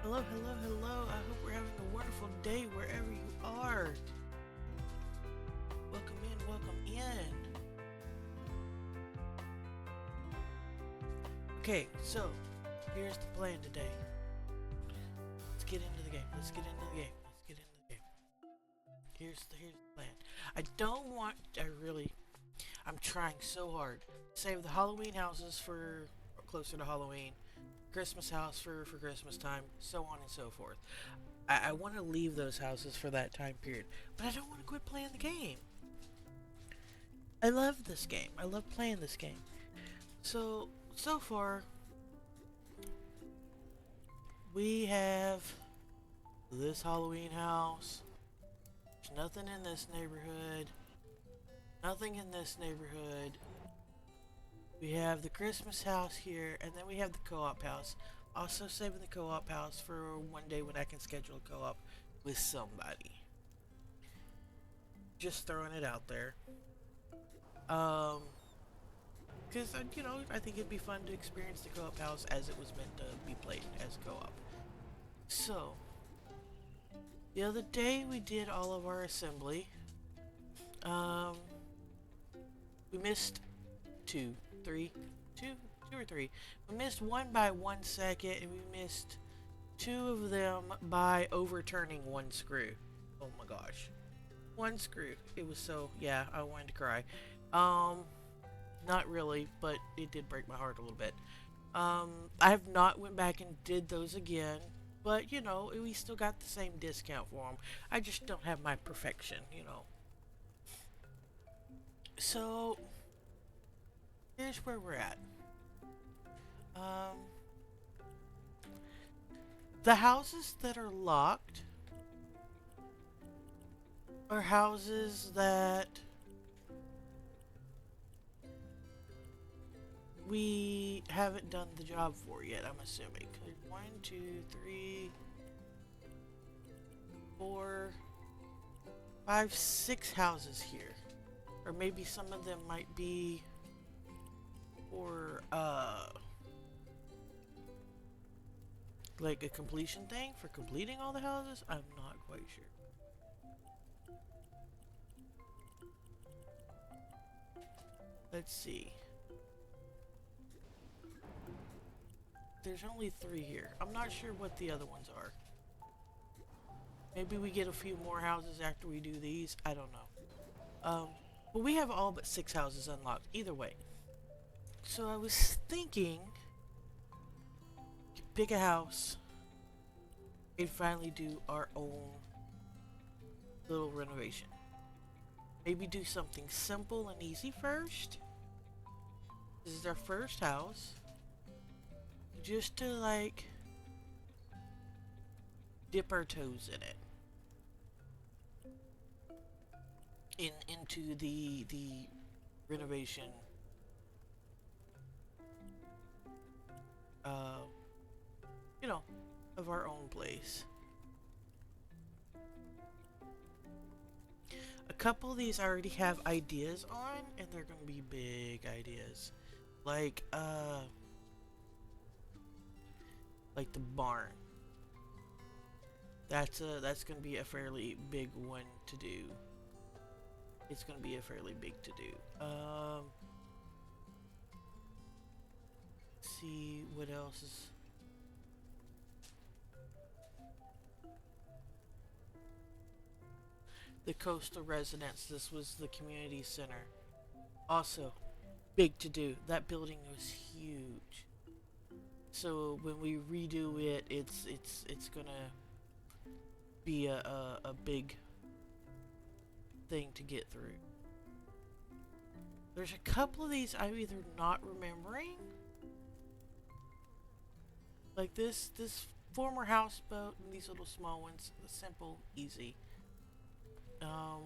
Hello, hello, hello. I hope we're having a wonderful day wherever you are. Welcome in, welcome in. Okay, so here's the plan today. Let's get into the game. Let's get into the game. Let's get into the game. Here's the plan. I don't want I'm trying so hard. Save the Halloween houses for closer to Halloween. Christmas house for Christmas time, so on and so forth. I want to leave those houses for that time period, but I don't want to quit playing the game. I love this game. I love playing this game. So far, we have this Halloween house. There's nothing in this neighborhood. Nothing in this neighborhood. We have the Christmas house here, and then we have the co-op house. Also saving the co-op house for one day when I can schedule a co-op with somebody. Just throwing it out there. Um, because I think it'd be fun to experience the co-op house as it was meant to be played as co-op. So, the other day we did all of our assembly. Um, we missed two, three, two, two or three. We missed one by 1 second, and we missed two of them by overturning one screw. Oh my gosh, one screw. It was so, yeah, I wanted to cry. Um, Not really, but it did break my heart a little bit. I have not went back and did those again, but we still got the same discount for them. I just don't have my perfection. So here's where we're at. Um, the houses that are locked are houses that we haven't done the job for yet, I'm assuming. 1, 2, 3, 4, 5, 6 houses here. Or maybe some of them might be for, like a completion thing for completing all the houses? I'm not quite sure. Let's see. There's only 3 here. I'm not sure what the other ones are. Maybe we get a few more houses after we do these. I don't know. But we have all but 6 houses unlocked. Either way. So I was thinking, pick a house and finally do our own little renovation. Maybe do something simple and easy first. This is our first house. Just to like dip our toes in it. Into the renovation uh of our own place. A couple of these I already have ideas on, and they're gonna be big ideas. Like the barn. That's gonna be a fairly big one to do. It's gonna be a fairly big to do. Let's see what else is. The coastal residence. This was the community center. Also, big to do. That building was huge. So when we redo it, it's gonna be a big thing to get through. There's a couple of these I'm either not remembering, like this former houseboat and these little small ones, the simple, easy. Um,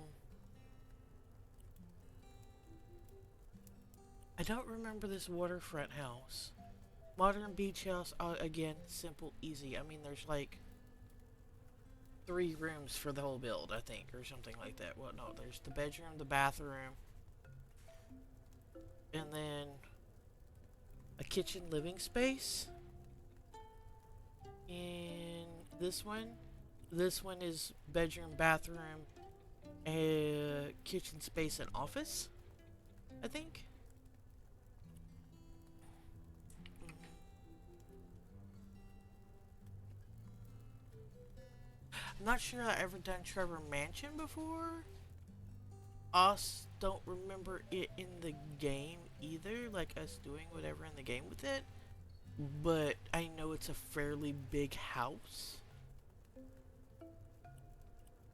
I don't remember this waterfront house. Modern beach house, again, simple, easy. I mean, there's like 3 rooms for the whole build, I think, or something like that. Well, no, there's the bedroom, the bathroom, and then a kitchen living space. in this one is bedroom, bathroom, kitchen space, and office, I think. I'm not sure I've ever done Trevor Mansion before. Us don't remember it in the game either, like us doing whatever in the game with it. But I know it's a fairly big house.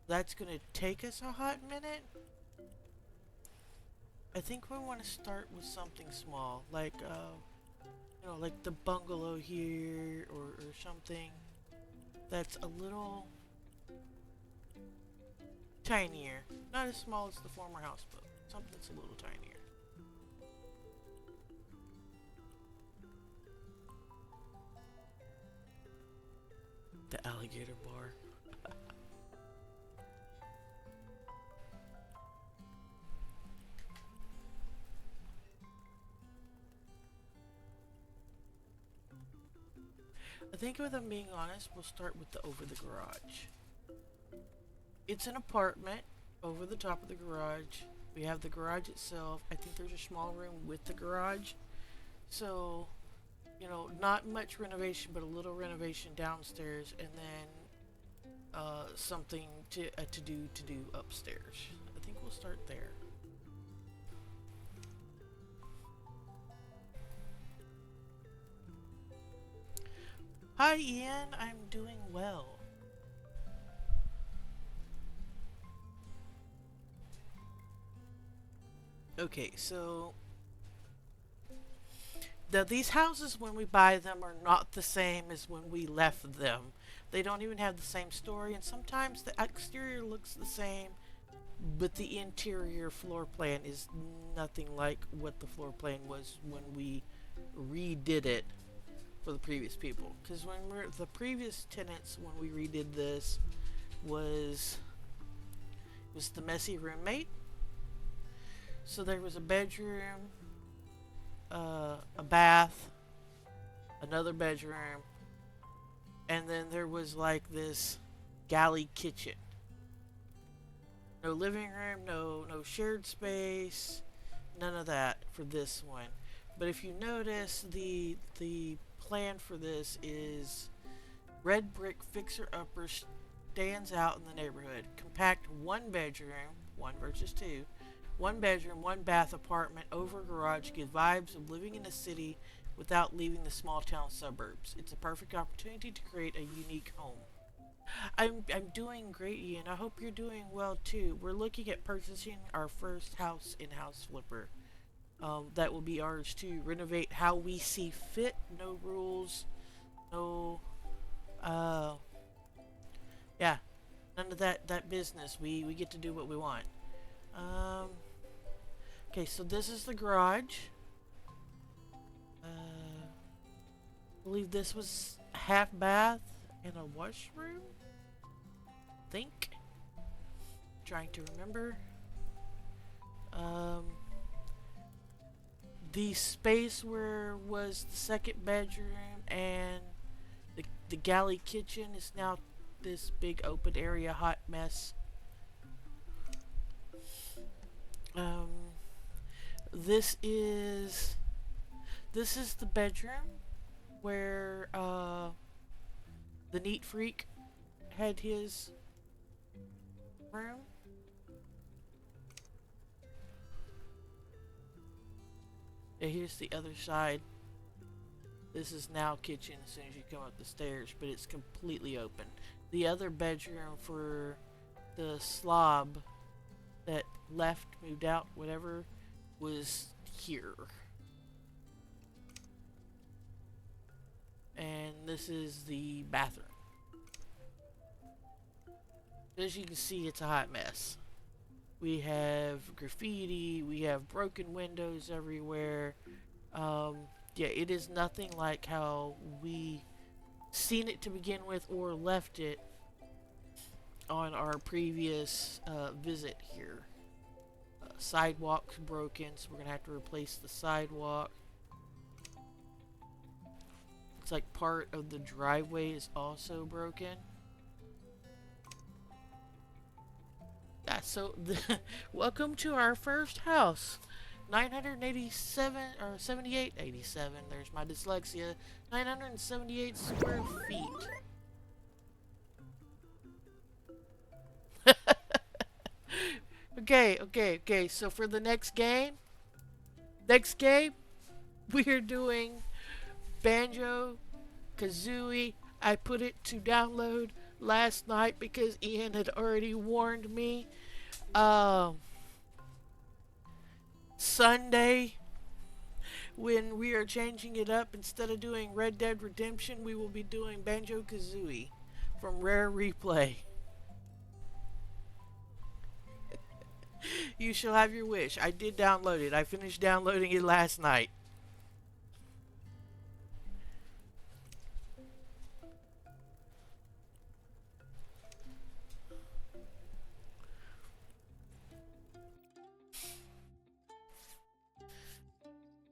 That's gonna take us a hot minute. I think we want to start with something small, like like the bungalow here, or something that's a little tinier. Not as small as the former house, but something that's a little tinier. The alligator bar. I think if I'm being honest, we'll start with the over the garage. It's an apartment over the top of the garage. We have the garage itself. I think there's a small room with the garage. So, not much renovation, but a little renovation downstairs, and then something to do upstairs. I think we'll start there. Hi, Ian. I'm doing well. Okay, so these houses when we buy them are not the same as when we left them. They don't even have the same story, and sometimes the exterior looks the same, but the interior floor plan is nothing like what the floor plan was when we redid it for the previous people. Because the previous tenants, when we redid this, was the messy roommate. So there was a bedroom, a bath, another bedroom, and then there was like this galley kitchen. No living room, no shared space, none of that for this one. But if you notice, the plan for this is red brick fixer upper stands out in the neighborhood. Compact one bedroom, one versus two, one bedroom, one bath apartment over garage give vibes of living in a city without leaving the small town suburbs. It's a perfect opportunity to create a unique home. I'm doing great, Ian. I hope you're doing well too. We're looking at purchasing our first house in-house flipper. That will be ours to renovate how we see fit. No rules, no, uh, yeah, none of that business. We get to do what we want. Um, okay, so this is the garage. I believe this was a half bath and a washroom. Think. Trying to remember. The space where was the second bedroom and the galley kitchen is now this big open area hot mess. Um, this is the bedroom where the neat freak had his room. And here's the other side. This is now kitchen as soon as you come up the stairs, but it's completely open. The other bedroom for the slob that left, moved out, whatever, was here. And this is the bathroom. As you can see, it's a hot mess. We have graffiti, we have broken windows everywhere. Yeah, it is nothing like how we seen it to begin with or left it on our previous visit here. Sidewalk's broken, so we're gonna have to replace the sidewalk. It's like part of the driveway is also broken. Yeah, so welcome to our first house. 987 or 7887. There's my dyslexia. 978 square feet. Okay. So for the next game, we're doing Banjo Kazooie. I put it to download last night because Ian had already warned me. Um, Sunday, when we are changing it up, instead of doing Red Dead Redemption, we will be doing Banjo Kazooie from Rare Replay. You shall have your wish. I did download it. I finished downloading it last night.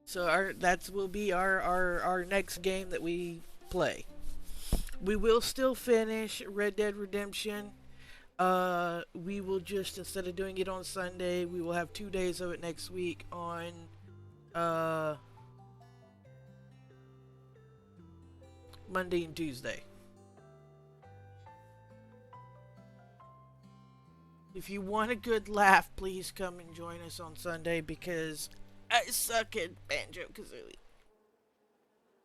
So that will be our next game that we play. We will still finish Red Dead Redemption. We will just, instead of doing it on Sunday, we will have 2 days of it next week on uh, Monday and Tuesday. If you want a good laugh, please come and join us on Sunday because I suck at Banjo Kazooie.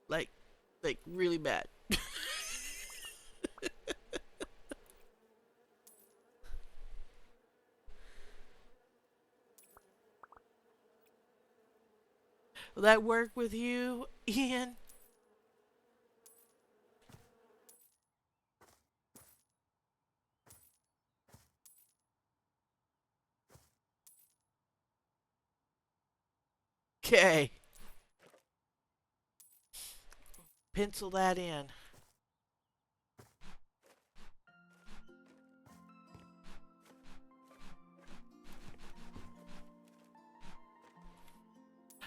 Like really bad. Will that work with you, Ian? Okay. Pencil that in.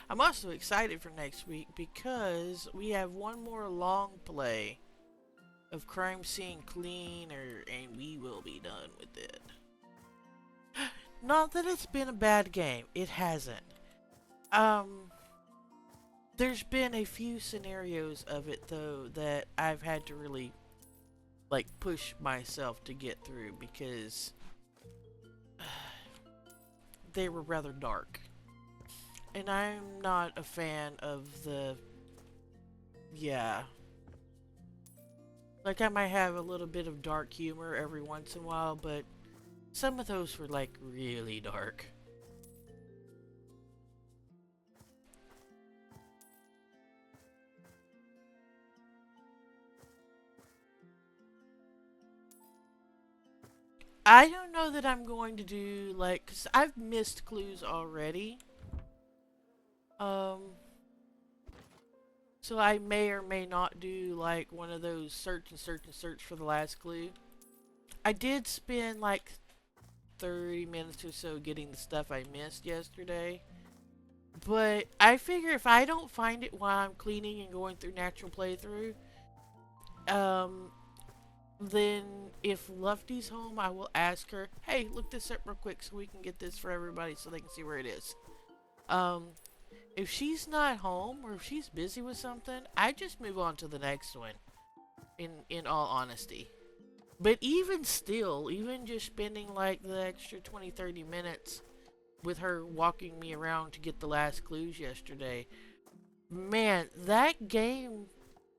I'm also excited for next week because we have one more long play of Crime Scene Cleaner and we will be done with it. Not that it's been a bad game. It hasn't. There's been a few scenarios of it though that I've had to really like push myself to get through because they were rather dark. And I'm not a fan of the... Yeah. Like, I might have a little bit of dark humor every once in a while, but some of those were, like, really dark. I don't know that I'm going to do, like... 'cause I've missed clues already. So I may or may not do like one of those search for the last clue. I did spend like 30 minutes or so getting the stuff I missed yesterday. But I figure if I don't find it while I'm cleaning and going through natural playthrough, then if Lufty's home, I will ask her, hey, look this up real quick so we can get this for everybody so they can see where it is. If she's not home or if she's busy with something, I just move on to the next one, in all honesty. But even still, even just spending like the extra 20-30 minutes with her walking me around to get the last clues yesterday, man, that game,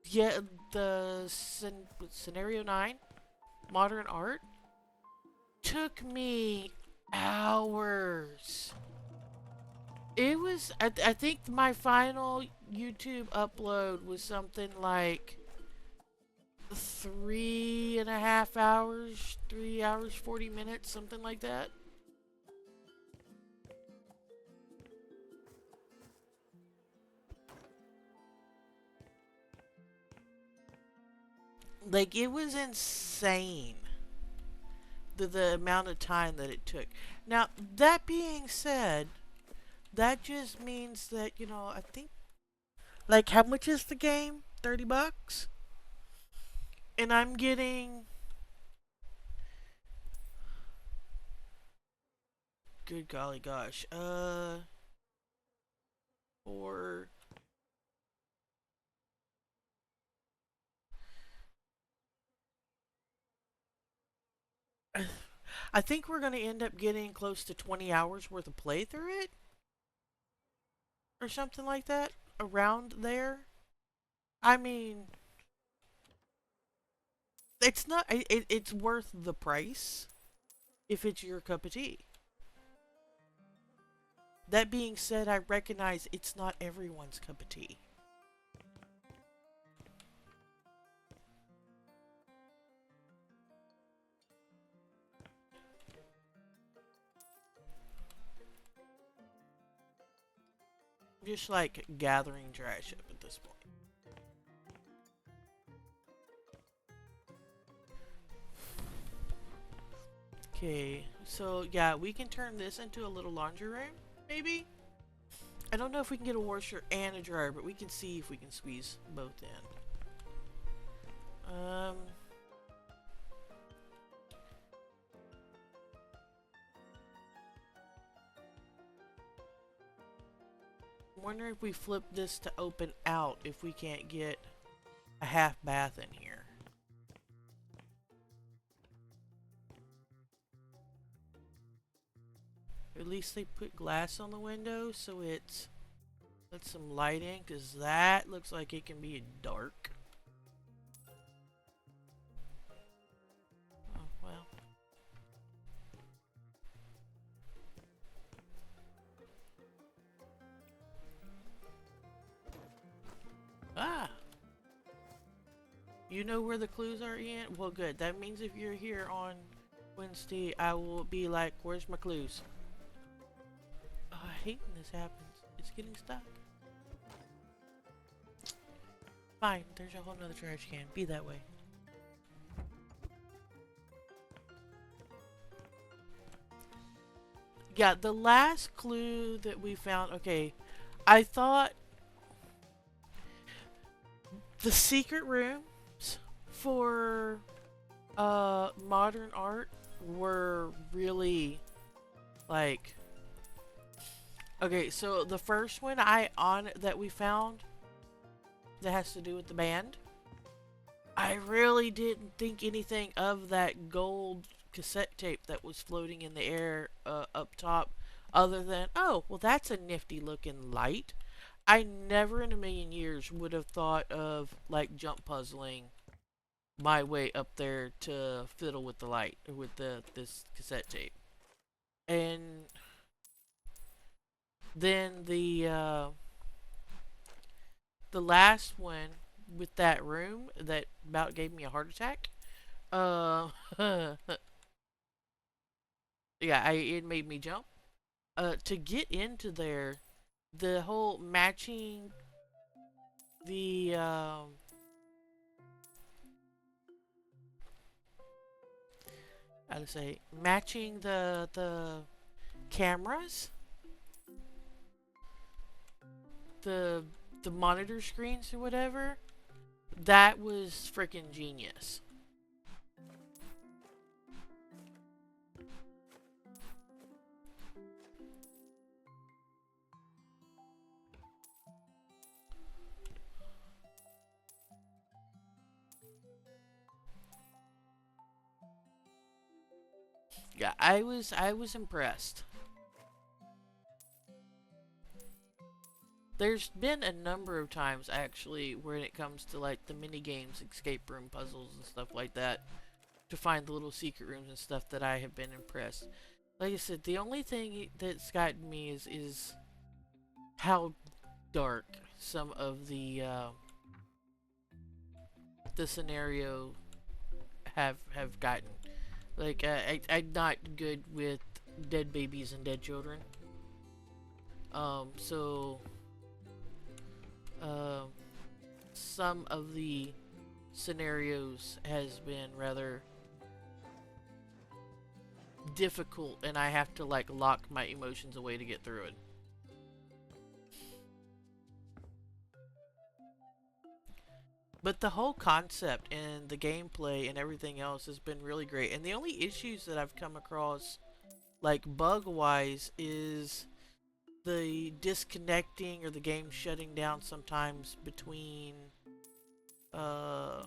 yeah, the Scenario 9, Modern Art, took me hours. It was, I think my final YouTube upload was something like 3.5 hours, 3 hours, 40 minutes, something like that. Like, it was insane. The amount of time that it took. Now, that being said, that just means that, you know, I think, like, how much is the game? $30. And I'm getting, good golly gosh, for, I think we're going to end up getting close to 20 hours worth of play through it, or something like that, around there. I mean, it's not, it's worth the price if it's your cup of tea. That being said, I recognize it's not everyone's cup of tea. Just like gathering trash up at this point. Okay, so yeah, we can turn this into a little laundry room, maybe? I don't know if we can get a washer and a dryer, but we can see if we can squeeze both in. I'm wondering if we flip this to open out, if we can't get a half bath in here. At least they put glass on the window so it's let some light in, because that looks like it can be dark. Oh, well. Ah! You know where the clues are, Ian? Well, good. That means if you're here on Wednesday, I will be like, where's my clues? Oh, I hate when this happens. It's getting stuck. Fine, there's a whole nother trash can. Be that way. Yeah, the last clue that we found, okay, I thought the secret rooms for modern art were really like, okay, so the first one that we found that has to do with the band, I really didn't think anything of that gold cassette tape that was floating in the air up top, other than, oh, well, that's a nifty looking light. I never in a million years would have thought of like jump puzzling my way up there to fiddle with the light, or with this cassette tape. And then the last one with that room that about gave me a heart attack. Yeah, it made me jump. To get into there, the whole matching the how to say, matching the cameras, the monitor screens or whatever, that was freaking genius. Yeah, I was impressed. There's been a number of times actually when it comes to like the mini games, escape room puzzles and stuff like that, to find the little secret rooms and stuff, that I have been impressed. Like I said, the only thing that's gotten me is how dark some of the scenario have gotten. Like I'm not good with dead babies and dead children. So some of the scenarios has been rather difficult, and I have to like lock my emotions away to get through it. But the whole concept and the gameplay and everything else has been really great. And the only issues that I've come across, like bug-wise, is the disconnecting or the game shutting down sometimes between, uh,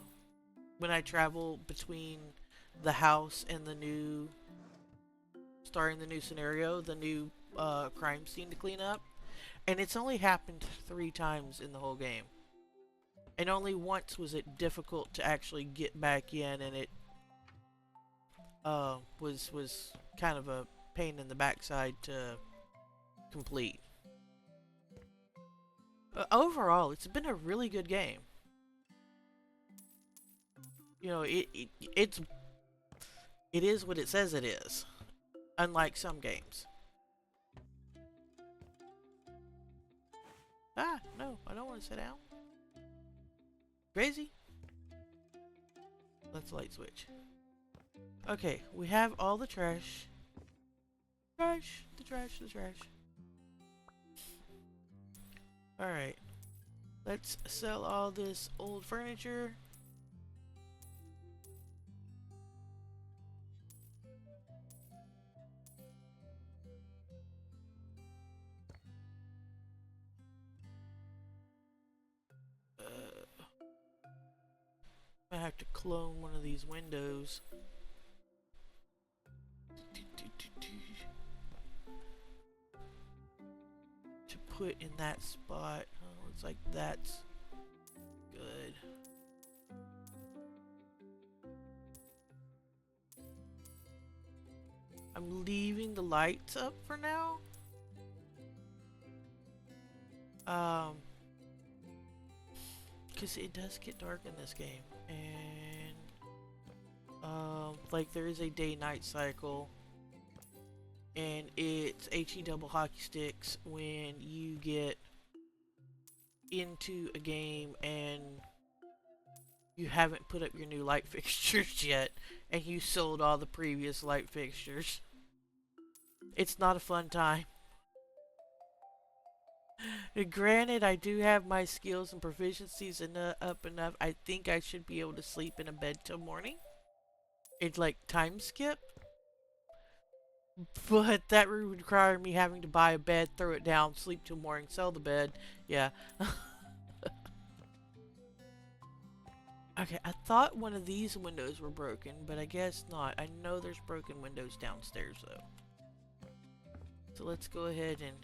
when I travel between the house and the new, starting the new scenario, the new, crime scene to clean up. And it's only happened 3 times in the whole game. And only once was it difficult to actually get back in, and it was kind of a pain in the backside to complete. Overall, it's been a really good game. You know, it is what it says it is, unlike some games. Ah, no, I don't want to sit down. Crazy. Let's light switch. Okay, we have all the trash. The trash. Alright. Let's sell all this old furniture. I have to clone one of these windows. To put in that spot. Oh, looks like that's good. I'm leaving the lights up for now. Because it does get dark in this game. And, like there is a day-night cycle. And it's HE double hockey sticks when you get into a game and you haven't put up your new light fixtures yet, and you sold all the previous light fixtures. It's not a fun time. Granted, I do have my skills and proficiencies up enough. I think I should be able to sleep in a bed till morning. It's like time skip. But that would require me having to buy a bed, throw it down, sleep till morning, sell the bed. Yeah. Okay, I thought one of these windows were broken, but I guess not. I know there's broken windows downstairs, though. So let's go ahead and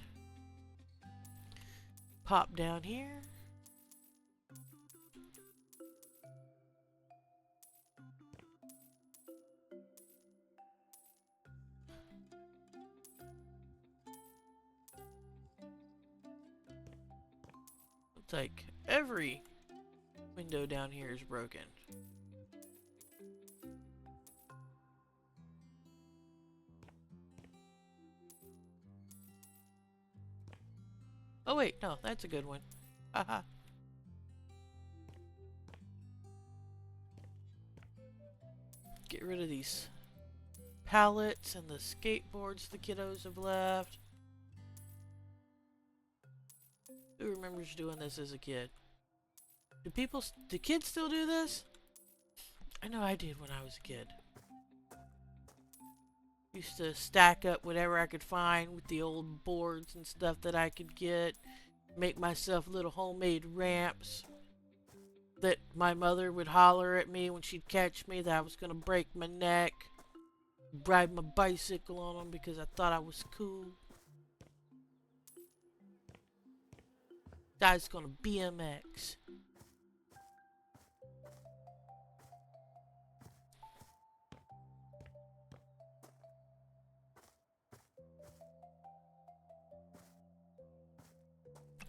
pop down here. Looks like every window down here is broken. Oh wait, no, that's a good one. Haha. Get rid of these pallets and the skateboards the kiddos have left. Who remembers doing this as a kid? Do kids still do this? I know I did when I was a kid. Used to stack up whatever I could find with the old boards and stuff that I could get. Make myself little homemade ramps that my mother would holler at me when she'd catch me that I was gonna break my neck. Ride my bicycle on them because I thought I was cool. I was gonna BMX.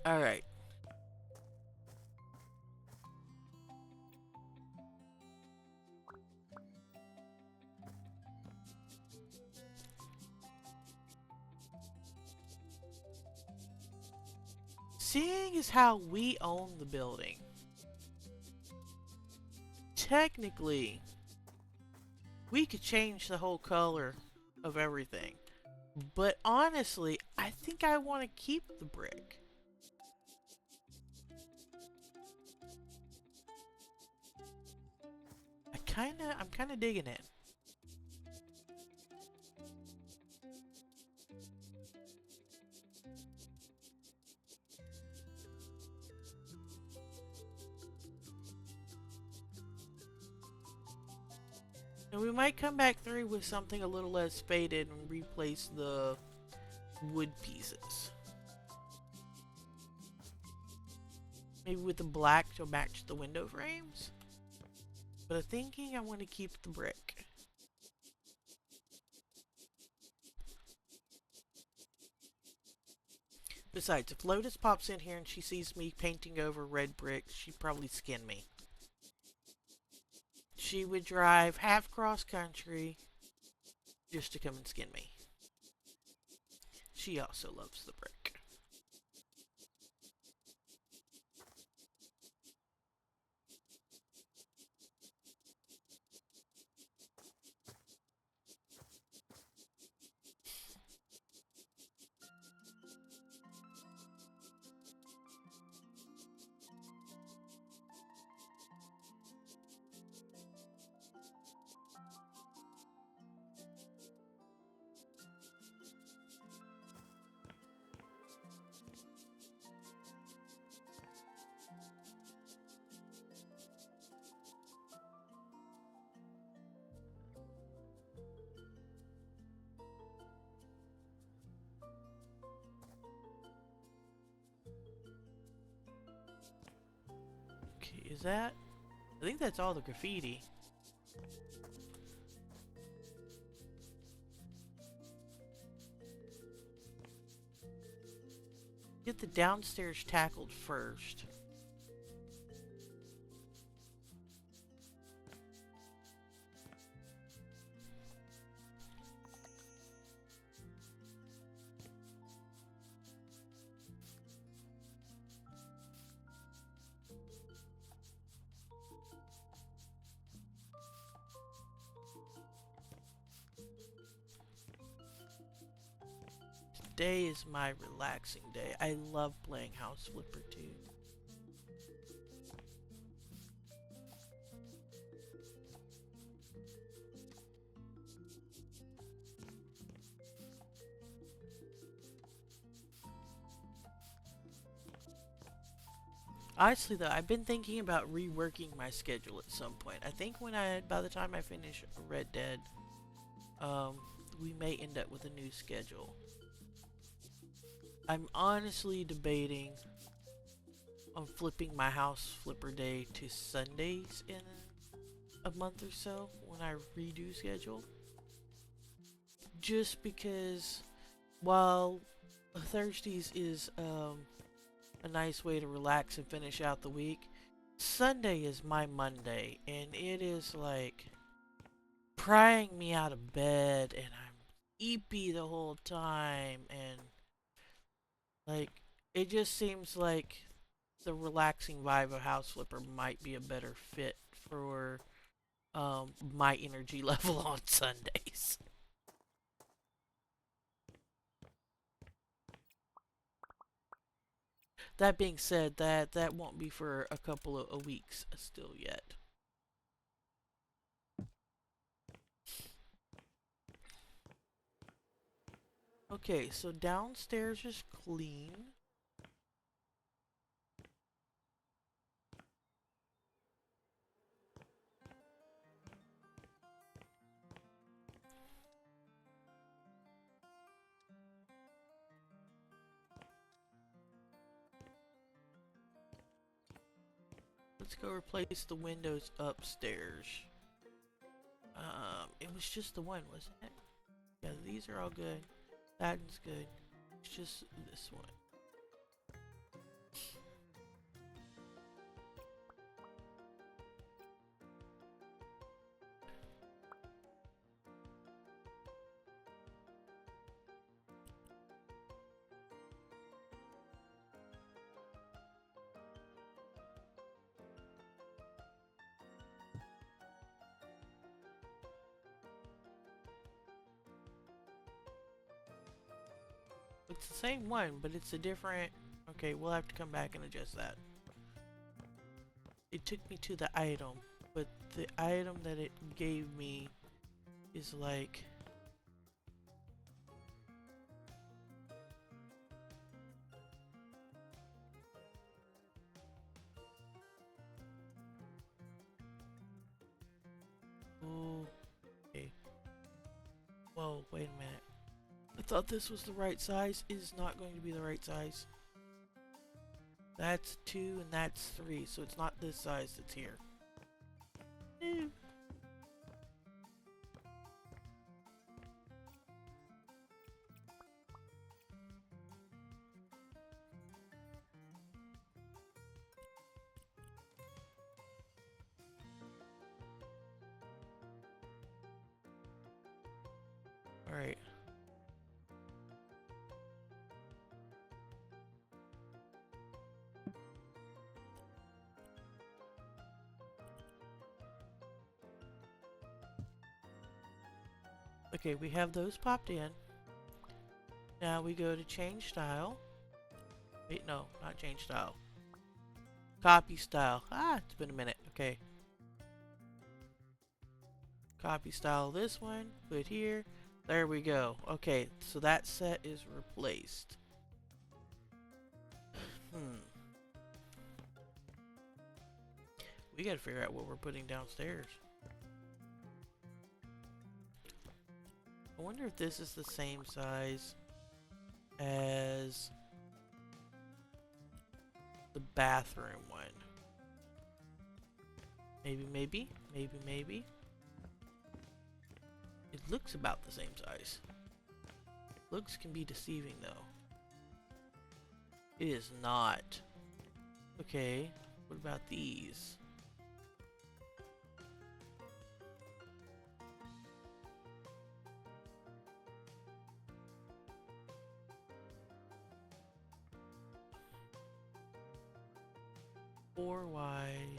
Alright. Seeing as how we own the building, technically, we could change the whole color of everything. But honestly, I think I want to keep the brick. I'm kinda digging it. And we might come back through with something a little less faded and replace the wood pieces. Maybe with the black to match the window frames. But I'm thinking I want to keep the brick. Besides, if Lotus pops in here and she sees me painting over red bricks, she'd probably skin me. She would drive half cross country just to come and skin me. She also loves the brick. Okay, is that? I think that's all the graffiti. Get the downstairs tackled first. Today is my relaxing day. I love playing House Flipper too. Honestly though, I've been thinking about reworking my schedule at some point. I think by the time I finish Red Dead, we may end up with a new schedule. I'm honestly debating on flipping my House Flipper Day to Sundays in a month or so when I redo schedule. Just because while Thursdays is a nice way to relax and finish out the week, Sunday is my Monday, and it is like prying me out of bed, and I'm eepy the whole time, and like it just seems like the relaxing vibe of House Flipper might be a better fit for my energy level on Sundays. That being said, that won't be for a couple of weeks still yet. Okay, so downstairs is clean. Let's go replace the windows upstairs. It was just the one, wasn't it? Yeah, these are all good. That one's good. It's just this one. It's the same one, but it's a different... Okay, we'll have to come back and adjust that. It took me to the item. but the item that it gave me is like, oh, okay. Whoa, wait a minute. I thought this was the right size. It is not going to be the right size. That's 2 and that's 3, so it's not this size that's here. No. Alright. Okay, we have those popped in. Now we go to change style. Wait, no, not change style. Copy style. Ah, it's been a minute. Okay. Copy style this one. Put here. There we go. Okay, so that set is replaced. We gotta figure out what we're putting downstairs. I wonder if this is the same size as the bathroom one. Maybe. It looks about the same size. Looks can be deceiving though. It is not. Okay, what about these? Four wide.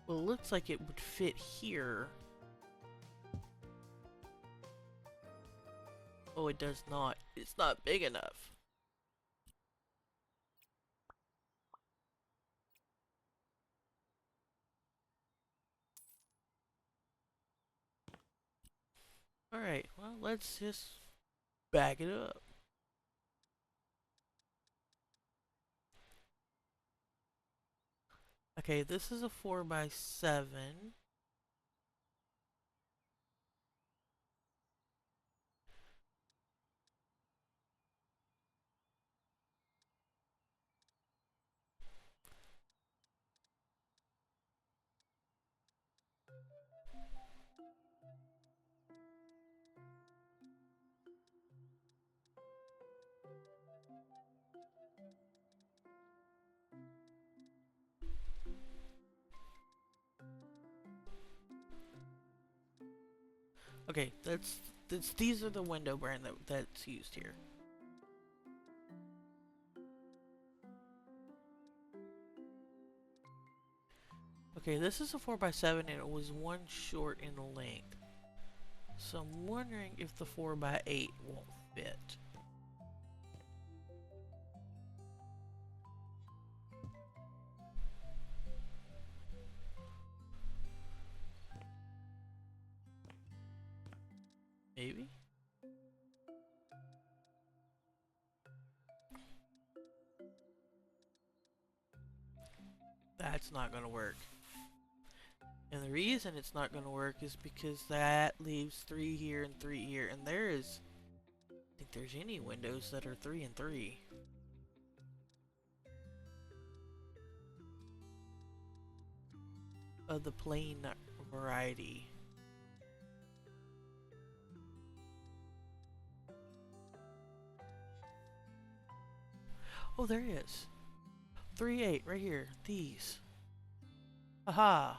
Well, it looks like it would fit here. Oh, it does not. It's not big enough. Alright, well, let's just back it up. Okay, this is a 4x7. Okay, these are the window brand that's used here. Okay, this is a 4x7 and it was one short in length. So I'm wondering if the 4x8 won't fit. Maybe? That's not gonna work. And the reason it's not gonna work is because that leaves 3 here and 3 here, and there is... I think there's any windows that are 3 and 3. Of the plain variety. Oh, there is. 3-8 right here. These. Aha.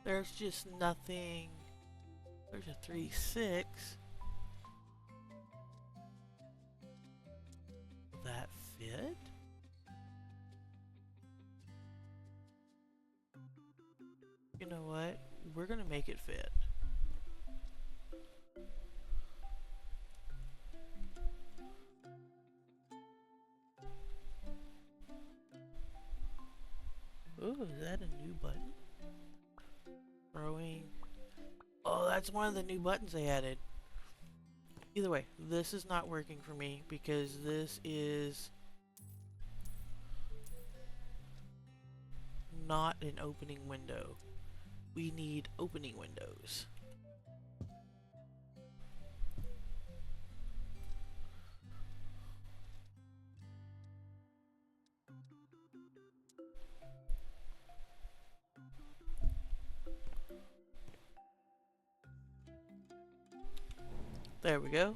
There's just nothing. There's a 3-6. Will that fit? You know what? We're gonna make it fit. Ooh, is that a new button? Throwing. Oh, that's one of the new buttons they added. Either way, this is not working for me because this is not an opening window. We need opening windows. There we go.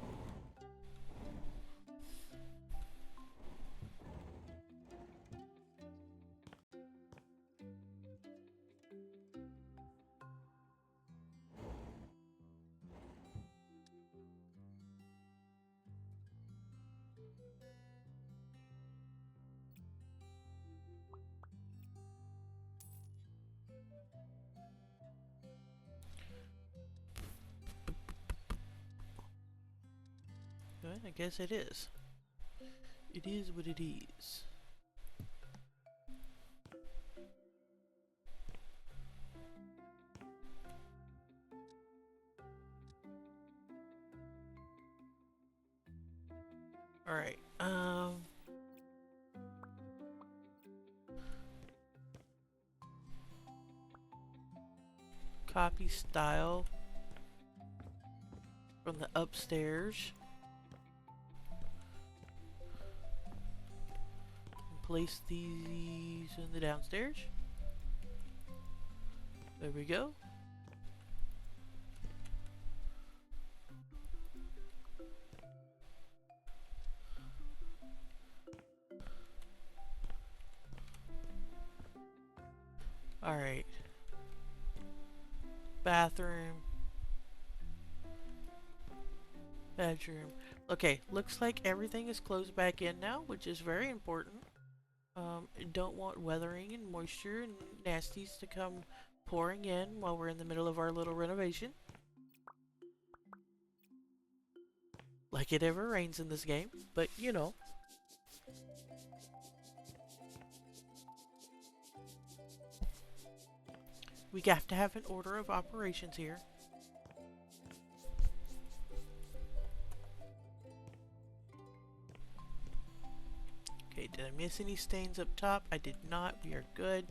Well, I guess it is. It is what it is. Alright, copy style from the upstairs. And place these in the downstairs. There we go. Alright. Bathroom. Bedroom. Okay, looks like everything is closed back in now, which is very important. Don't want weathering and moisture and nasties to come pouring in while we're in the middle of our little renovation. Like it ever rains in this game, but you know. We have to have an order of operations here. Okay, did I miss any stains up top? I did not. We are good.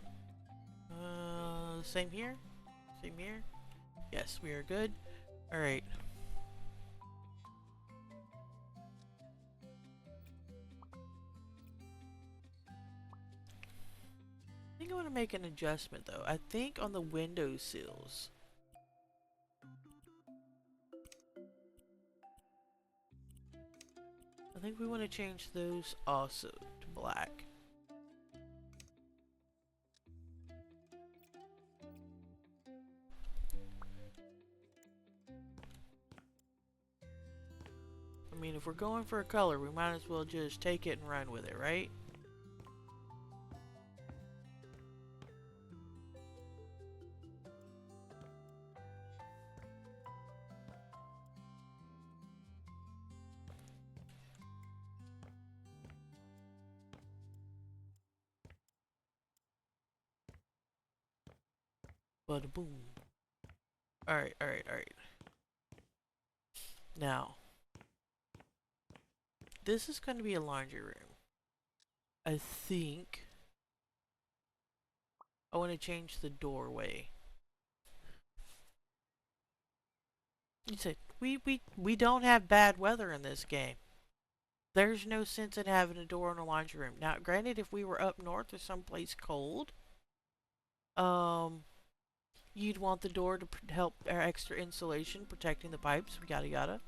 Same here? Same here? Yes, we are good. Alright. I think I want to make an adjustment though. I think on the window sills. I think we want to change those also to black. I mean, if we're going for a color, we might as well just take it and run with it, right? Bada boom. Alright, alright, alright. Now, this is going to be a laundry room. I think I want to change the doorway. You said, we don't have bad weather in this game. There's no sense in having a door in a laundry room. Now, granted, if we were up north or someplace cold, you'd want the door to help our extra insulation, protecting the pipes, yada yada.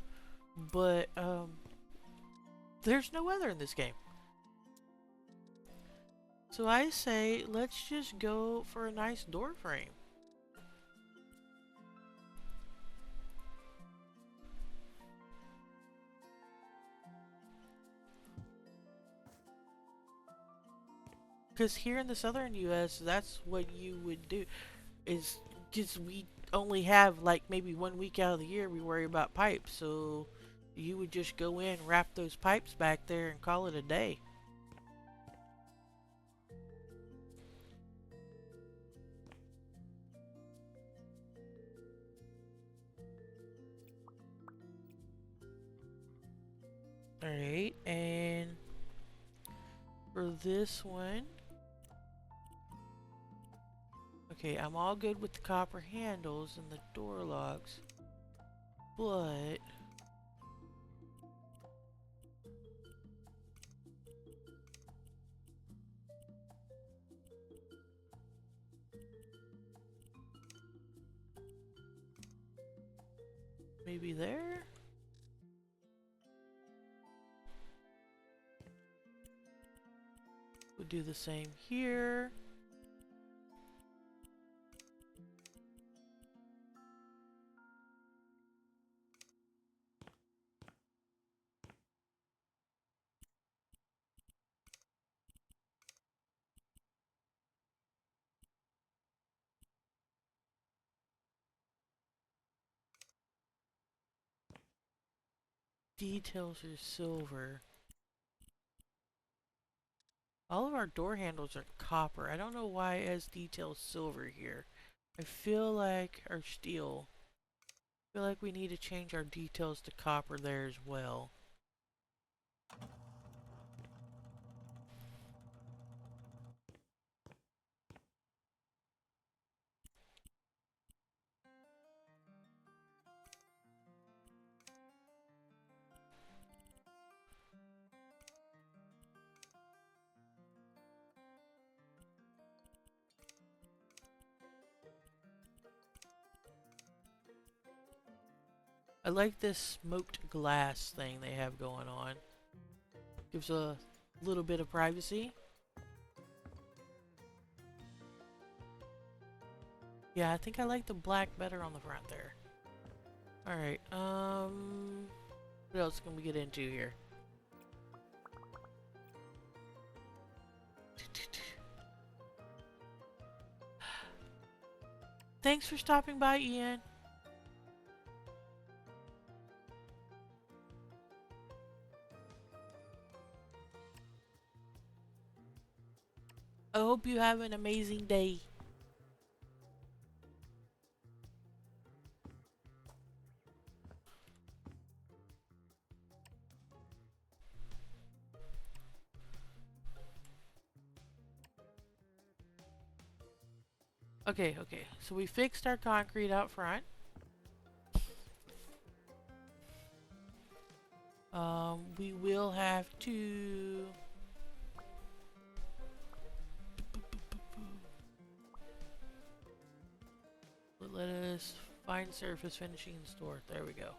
But, there's no weather in this game. So I say, let's just go for a nice door frame. because here in the southern U.S., that's what you would do. Is because we only have like maybe 1 week out of the year we worry about pipes, so you would just go in, wrap those pipes back there, and call it a day. Alright, and for this one, okay, I'm all good with the copper handles and the door locks, but maybe there? We'll do the same here. Details are silver. All of our door handles are copper. I don't know why it has details silver here. I feel like, or steel. I feel like we need to change our details to copper there as well. I like this smoked glass thing they have going on. Gives a little bit of privacy. Yeah, I think I like the black better on the front there. Alright, what else can we get into here? Thanks for stopping by, Ian. I hope you have an amazing day. Okay, so we fixed our concrete out front. We will have to... Let us find surface finishing in store. There we go.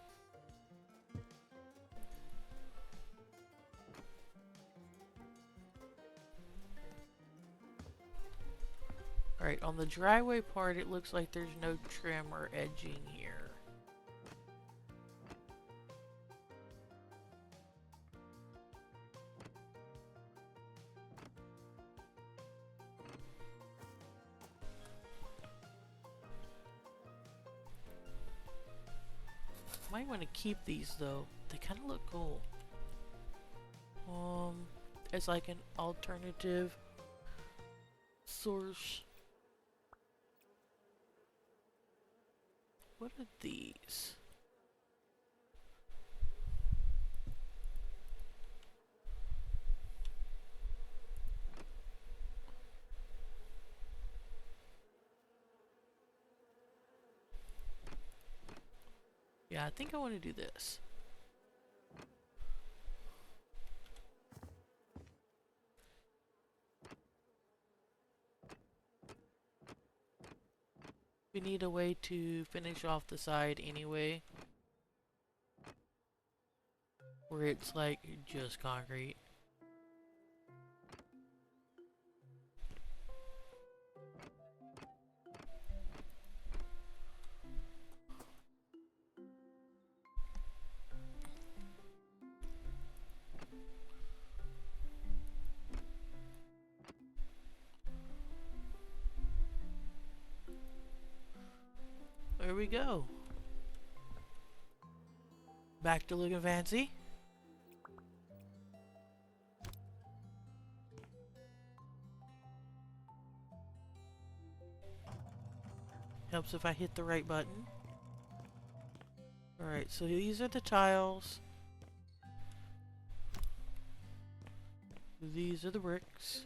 Alright, on the driveway part, it looks like there's no trim or edging here. Might want to keep these though. They kind of look cool. As like an alternative source. What are these? Yeah, I think I want to do this. We need a way to finish off the side anyway, where it's like just concrete. we go. Back to looking fancy. Helps if I hit the right button. Alright, so these are the tiles. These are the bricks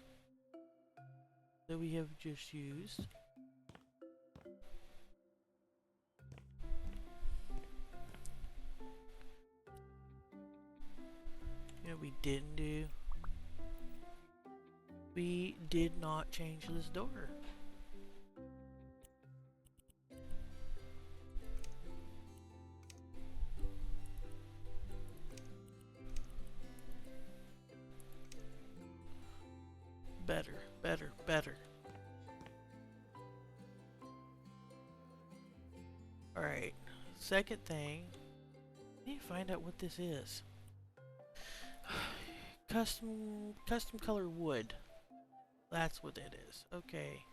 that we have just used. You know, we didn't do. We did not change this door. Better, better, better. Alright, second thing, I need to find out what this is. Custom color wood. That's what it is. Okay.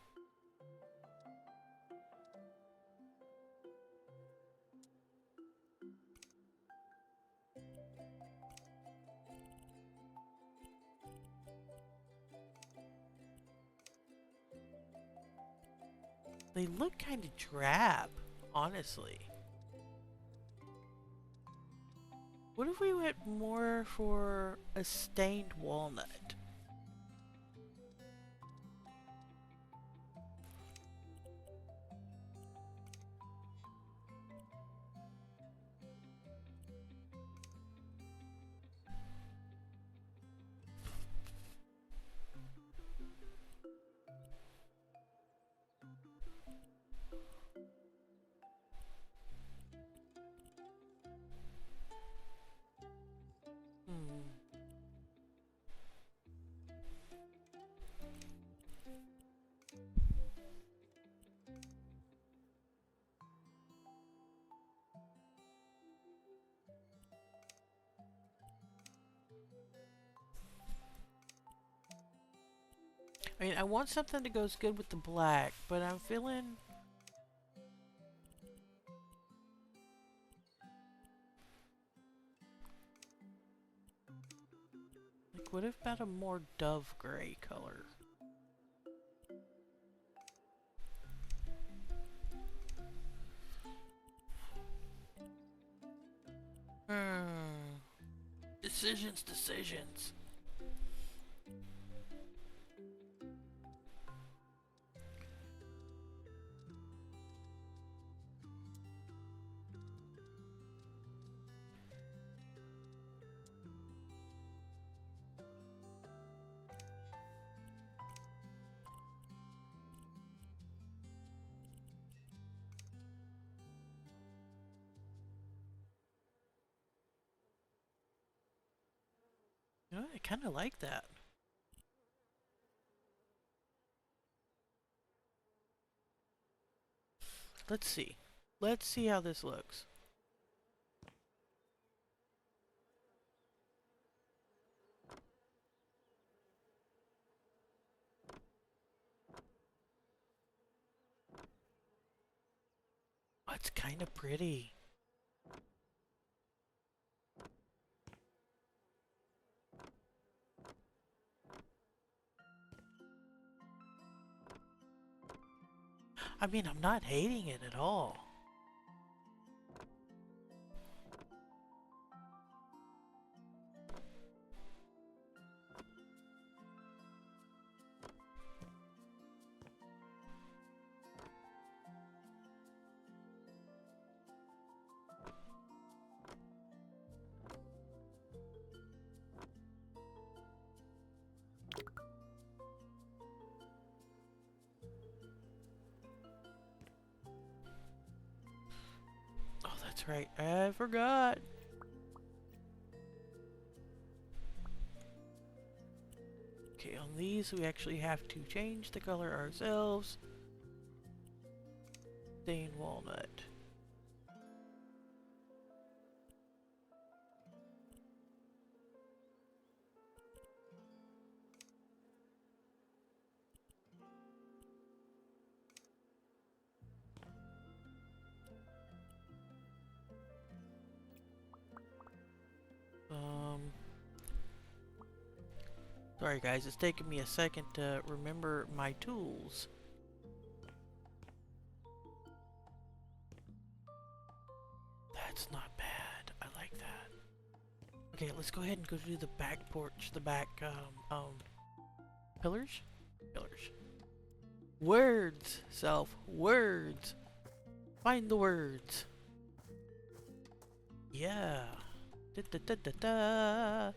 They look kind of drab, honestly. What if we went more for a stained walnut? I mean, I want something that goes good with the black, but I'm feeling... like, what about a more dove gray color? Decisions. You know, I kind of like that. Let's see. Let's see how this looks. Oh, it's kind of pretty. I mean, I'm not hating it at all. Oh, that's right. I forgot. Okay, on these we actually have to change the color ourselves. Stain walnut. Sorry guys, it's taking me a second to remember my tools. That's not bad. I like that. Okay, let's go ahead and go to the back porch, the back, pillars? Pillars. Words, self. Words. Find the words. Yeah. Da da da da da.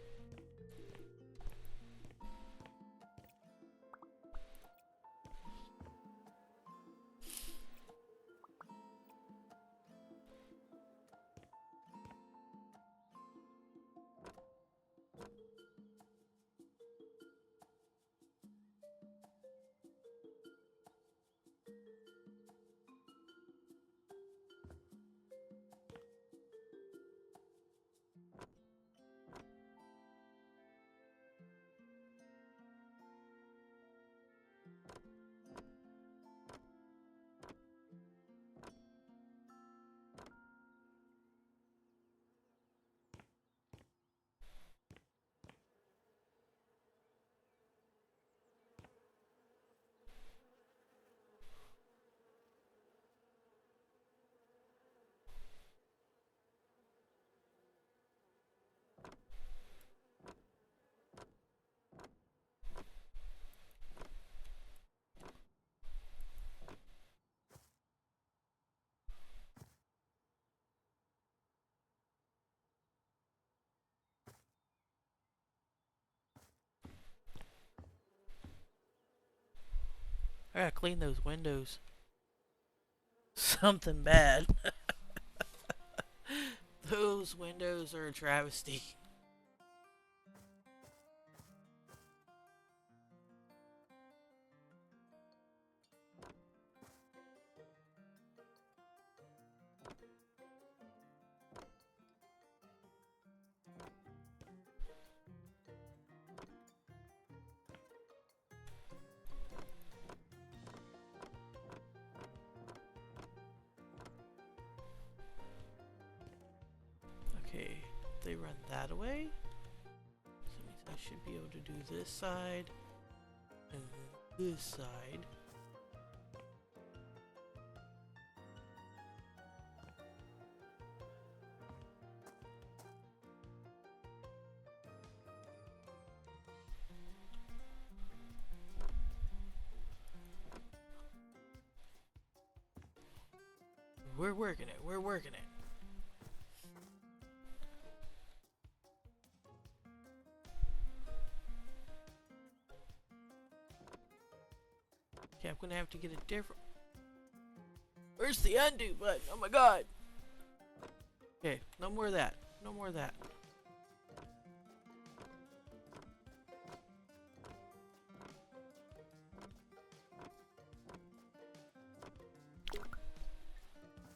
I gotta clean those windows. Something bad. Those windows are a travesty. Okay, they run that way. So that means I should be able to do this side and then this side. We're working it. We're working it. Okay, I'm gonna have to get a different. Where's the undo button? Oh my god. Okay, no more of that. No more of that.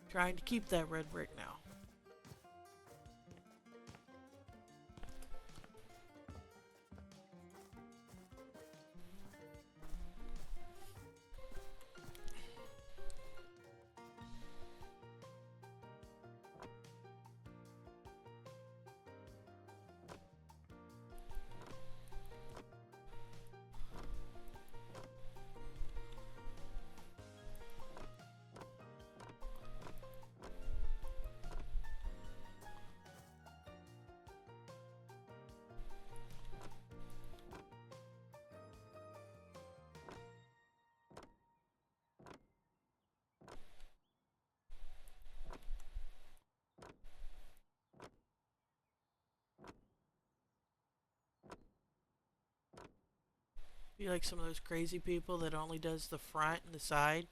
Trying to keep that red brick now. Be like some of those crazy people that only does the front and the side.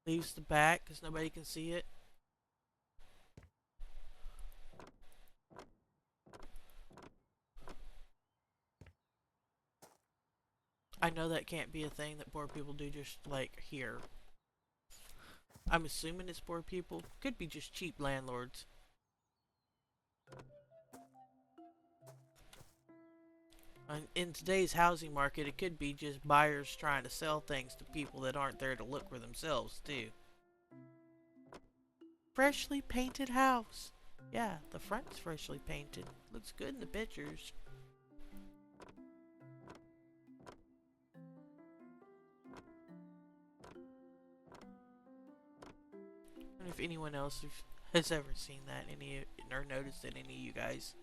Leaves the back because nobody can see it. I know that can't be a thing that poor people do just like here. I'm assuming it's poor people. Could be just cheap landlords. In today's housing market, it could be just buyers trying to sell things to people that aren't there to look for themselves, too. Freshly painted house. Yeah, the front's freshly painted. Looks good in the pictures. anyone else has ever seen that, any or noticed it, any of you guys.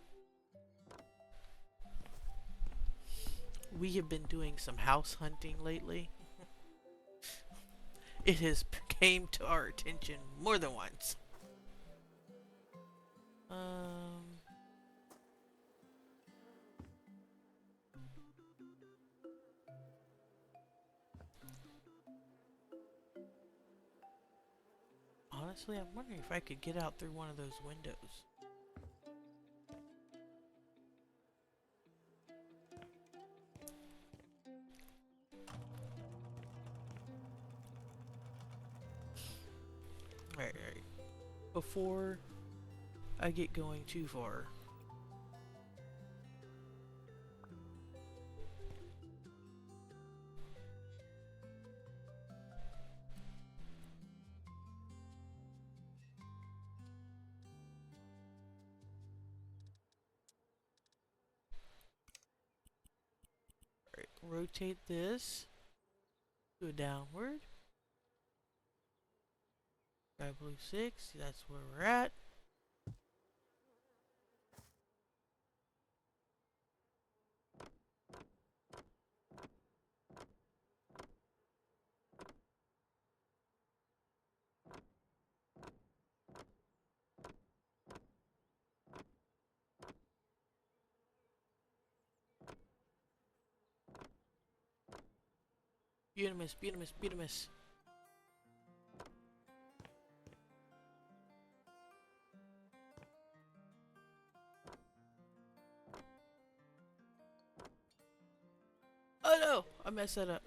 We have been doing some house hunting lately. It has came to our attention more than once. Honestly, I'm wondering if I could get out through one of those windows. Alright. Before I get going too far. Alright, rotate this. Do a downward. Grab blue 6, that's where we're at. Beautimus. Oh no! I messed that up.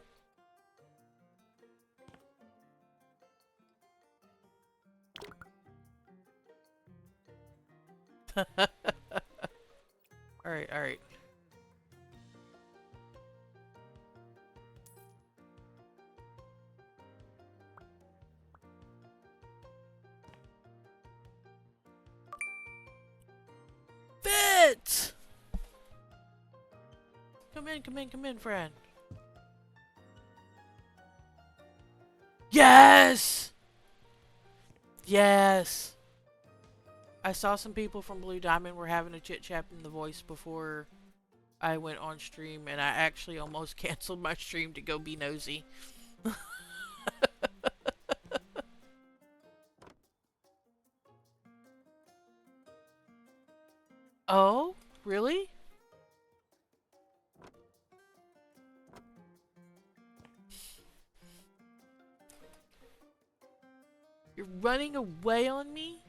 Alright. Fit! Come in, friend. Yes! Yes! I saw some people from Blue Diamond were having a chit-chat in the voice before I went on stream, and I actually almost canceled my stream to go be nosy. Oh? Really? You're running away on me?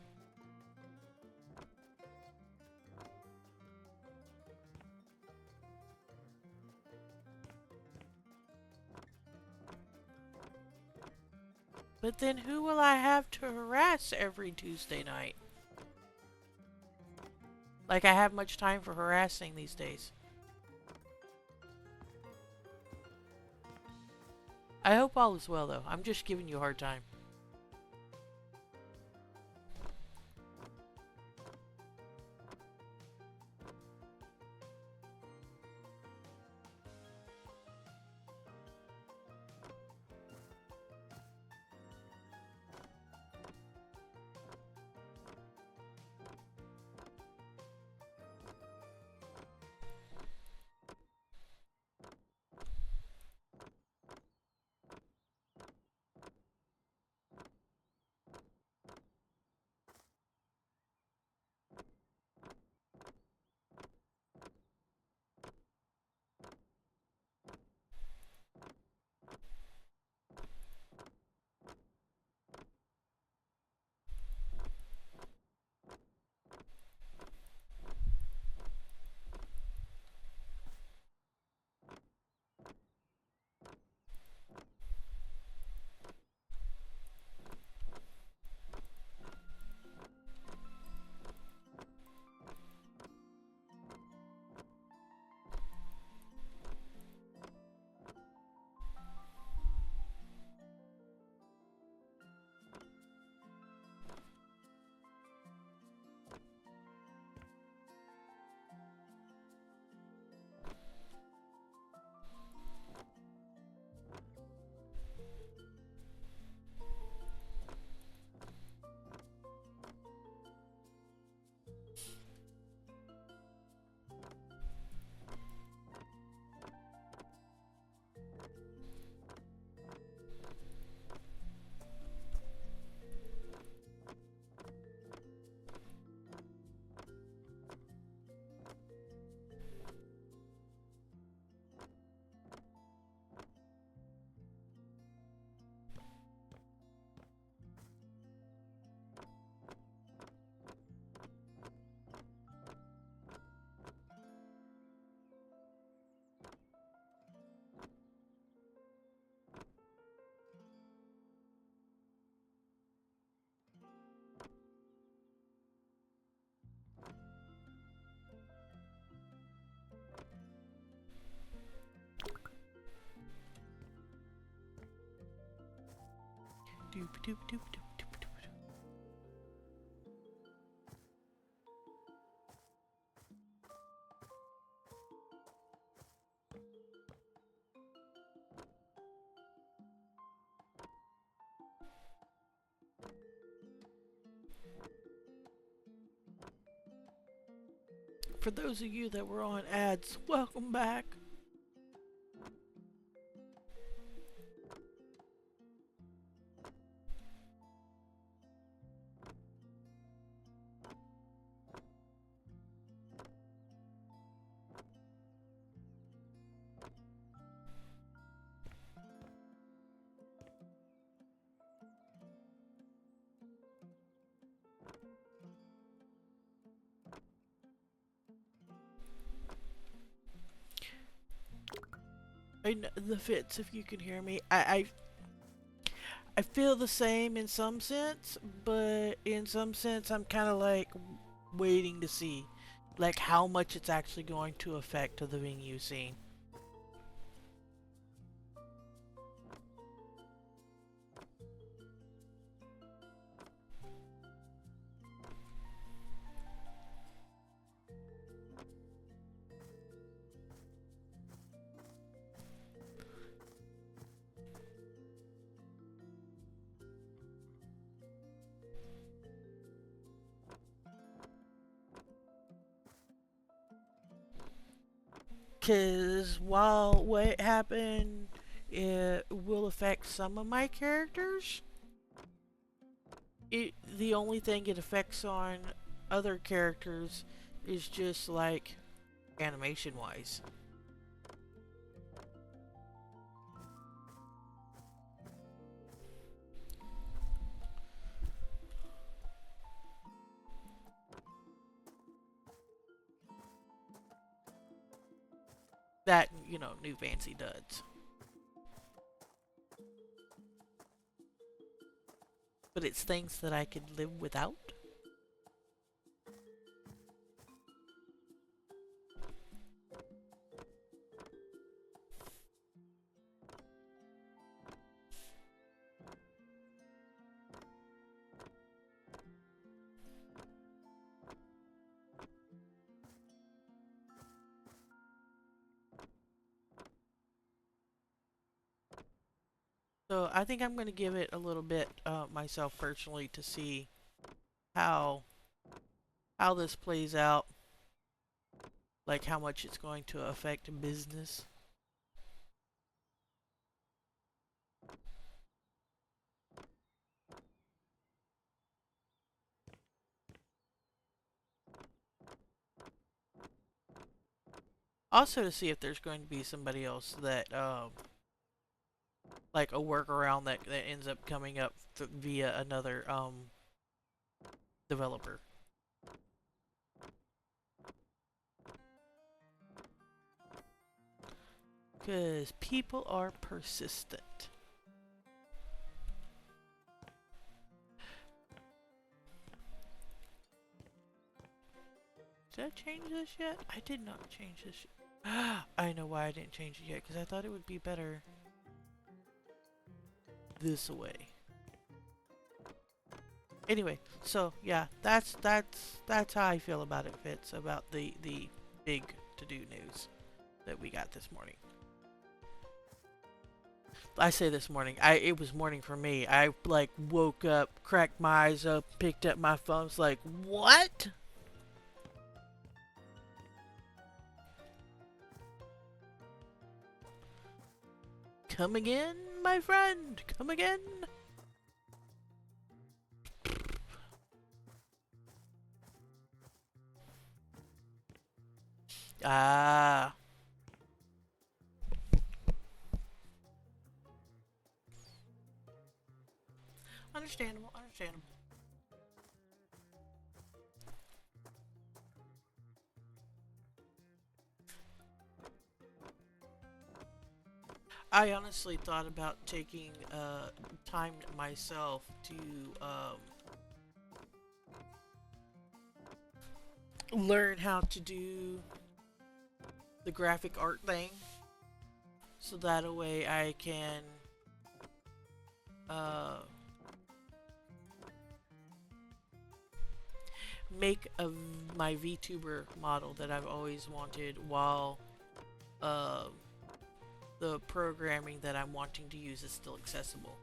But then who will I have to harass every Tuesday night? Like I have much time for harassing these days. I hope all is well though. I'm just giving you a hard time. For those of you that were on ads, welcome back. The Fits, if you can hear me. I feel the same in some sense, but in some sense I'm kind of like waiting to see like how much it's actually going to affect the venue scene. Because while what happened it will affect some of my characters, the only thing it affects on other characters is just like animation wise. That, you know, new fancy duds. But it's things that I could live without. So I think I'm going to give it a little bit myself personally to see how how this plays out, like how much it's going to affect business. Also to see if there's going to be somebody else that like a workaround that ends up coming up via another developer. Because people are persistent. Did I change this yet? I did not change this yet. I know why I didn't change it yet, because I thought it would be better this way. Anyway, so yeah, that's how I feel about it, Fitz, about the big to-do news that we got this morning. I say this morning, it was morning for me. I like woke up, cracked my eyes up, picked up my phone, was like, what? Come again, my friend, come again. Ah. Understandable, understandable. I honestly thought about taking time myself to learn how to do the graphic art thing, so that a way I can make my VTuber model that I've always wanted while uh, the programming that I'm wanting to use is still accessible.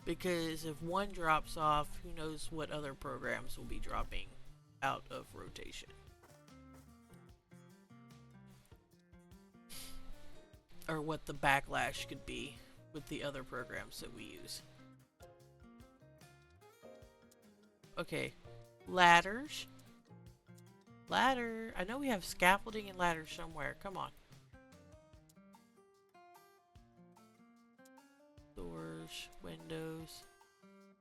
Because if one drops off, who knows what other programs will be dropping out of rotation. Or what the backlash could be with the other programs that we use. Okay, ladders. Ladder. I know we have scaffolding and ladders somewhere. Come on. Doors, windows,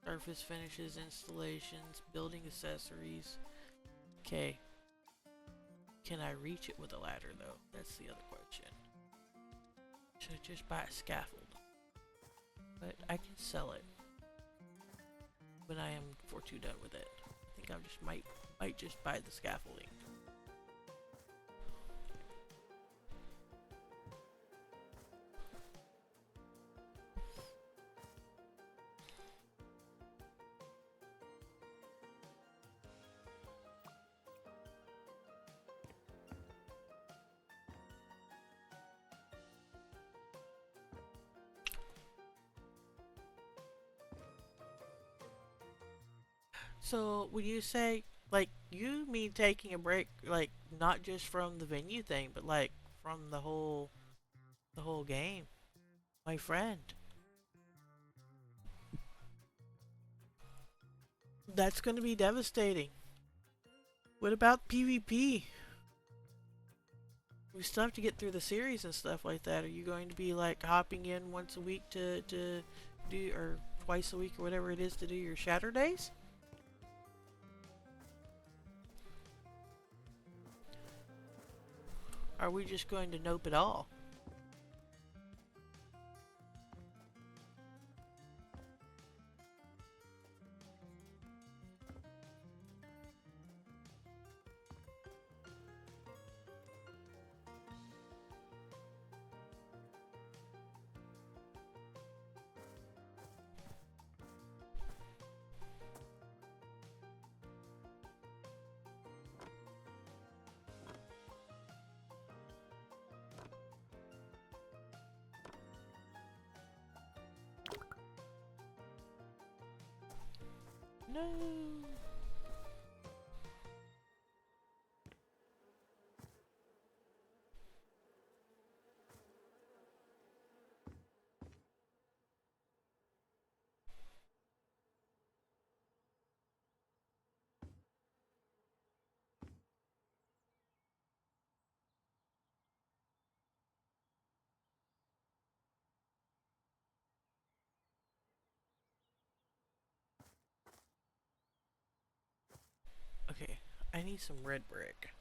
surface finishes, installations, building accessories. Okay. Can I reach it with a ladder though? That's the other question. Should I just buy a scaffold? But I can sell it when I am for too done with it. I think I just might just buy the scaffolding. So, when you say, like, you mean taking a break, like, not just from the venue thing, but, like, from the whole game? My friend. That's gonna be devastating. What about PvP? We still have to get through the series and stuff like that. Are you going to be, like, hopping in once a week to do, or twice a week, or whatever it is, to do your Shatter Days? Are we just going to nope it all? No. Okay, I need some red brick.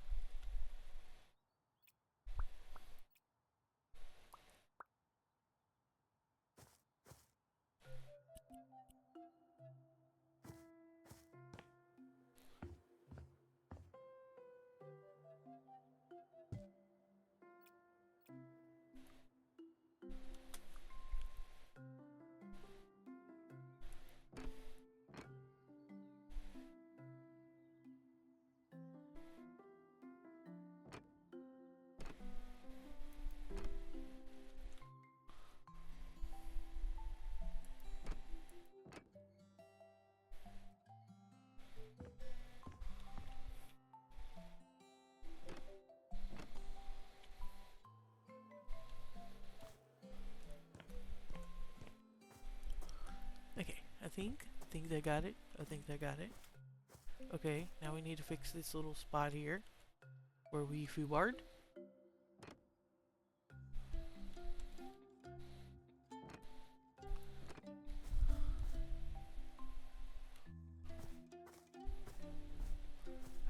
Okay, I think I got it. I think I got it. Okay, now we need to fix this little spot here where we foobarred.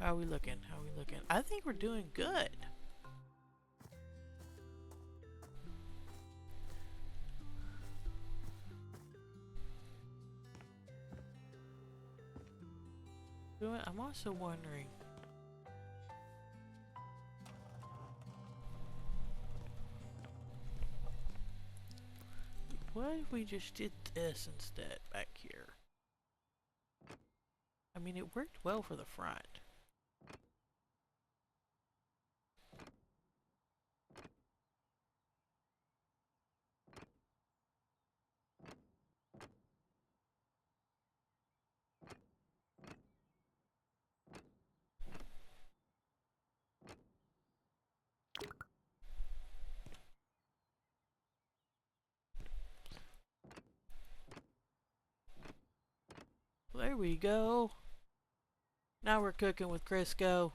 How are we looking? How are we looking? I think we're doing good. I'm also wondering. What if we just did this instead back here? I mean, it worked well for the front. There we go. Now we're cooking with Crisco.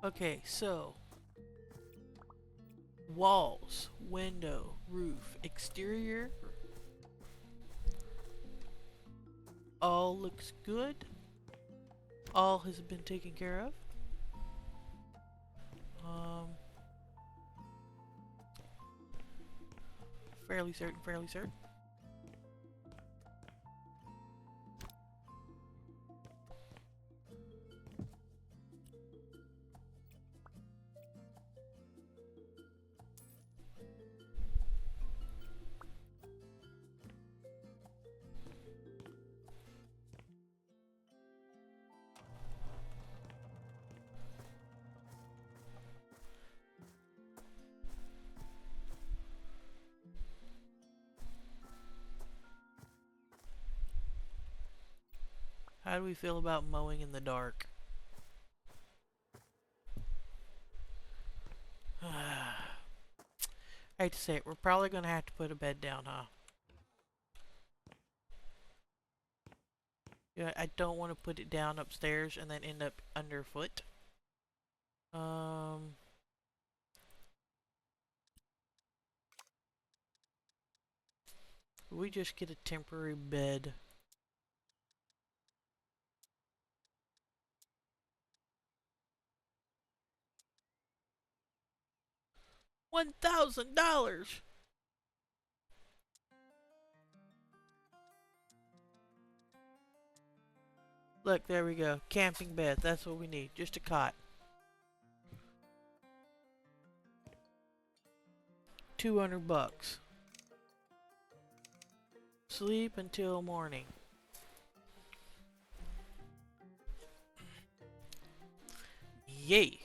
Okay, so walls, window, roof, exterior, all looks good. All has been taken care of. Fairly certain, fairly certain. How do we feel about mowing in the dark? I hate to say it, we're probably gonna have to put a bed down, huh? Yeah, I don't want to put it down upstairs and then end up underfoot. We just get a temporary bed. $1,000! Look, there we go. Camping bed. That's what we need. Just a cot. 200 bucks. Sleep until morning. Yay!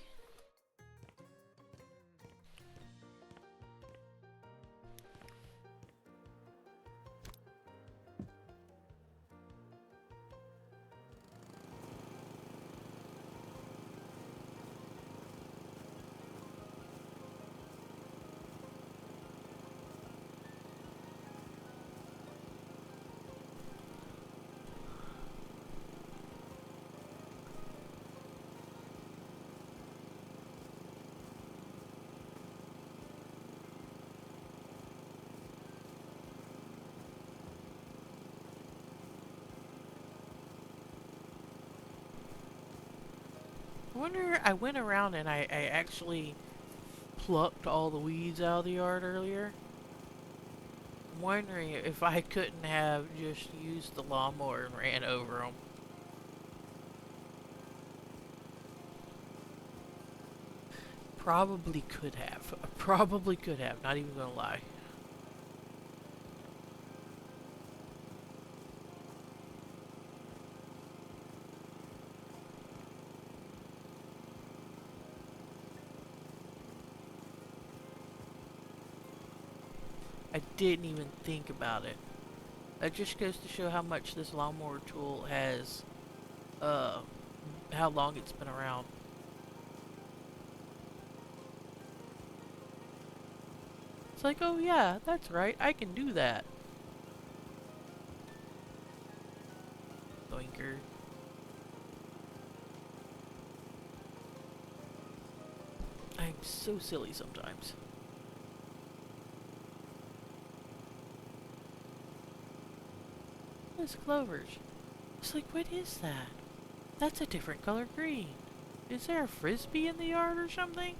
I wonder, I went around and I actually plucked all the weeds out of the yard earlier. I'm wondering if I couldn't have just used the lawnmower and ran over them. Probably could have. Probably could have, not even gonna lie. I didn't even think about it. That just goes to show how much this lawnmower tool has, uh, how long it's been around. It's like, oh yeah, that's right, I can do that. Doinker. I'm so silly sometimes. It's clovers. It's like, what is that? That's a different color green. Is there a frisbee in the yard or something?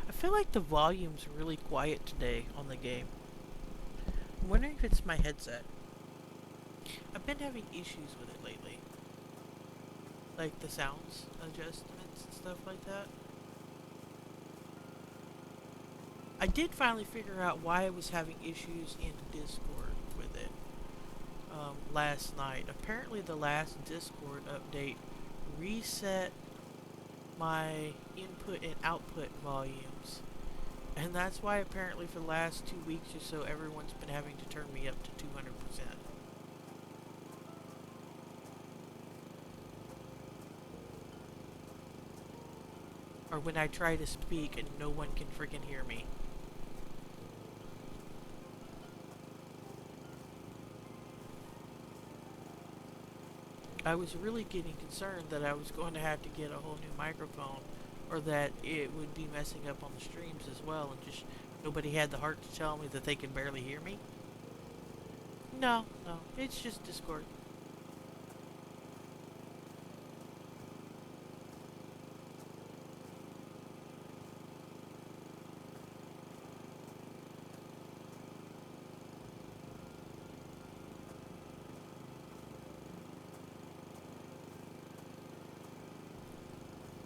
I feel like the volume's really quiet today on the game. I'm wondering if it's my headset. I've been having issues with it lately. Like the sounds adjustments and stuff like that. I did finally figure out why I was having issues in Discord with it last night. Apparently the last Discord update reset my input and output volumes. And that's why apparently for the last 2 weeks or so everyone's been having to turn me up to 200%. Or when I try to speak and no one can freaking hear me. I was really getting concerned that I was going to have to get a whole new microphone or that it would be messing up on the streams as well and just nobody had the heart to tell me that they could barely hear me. No, no, it's just Discord.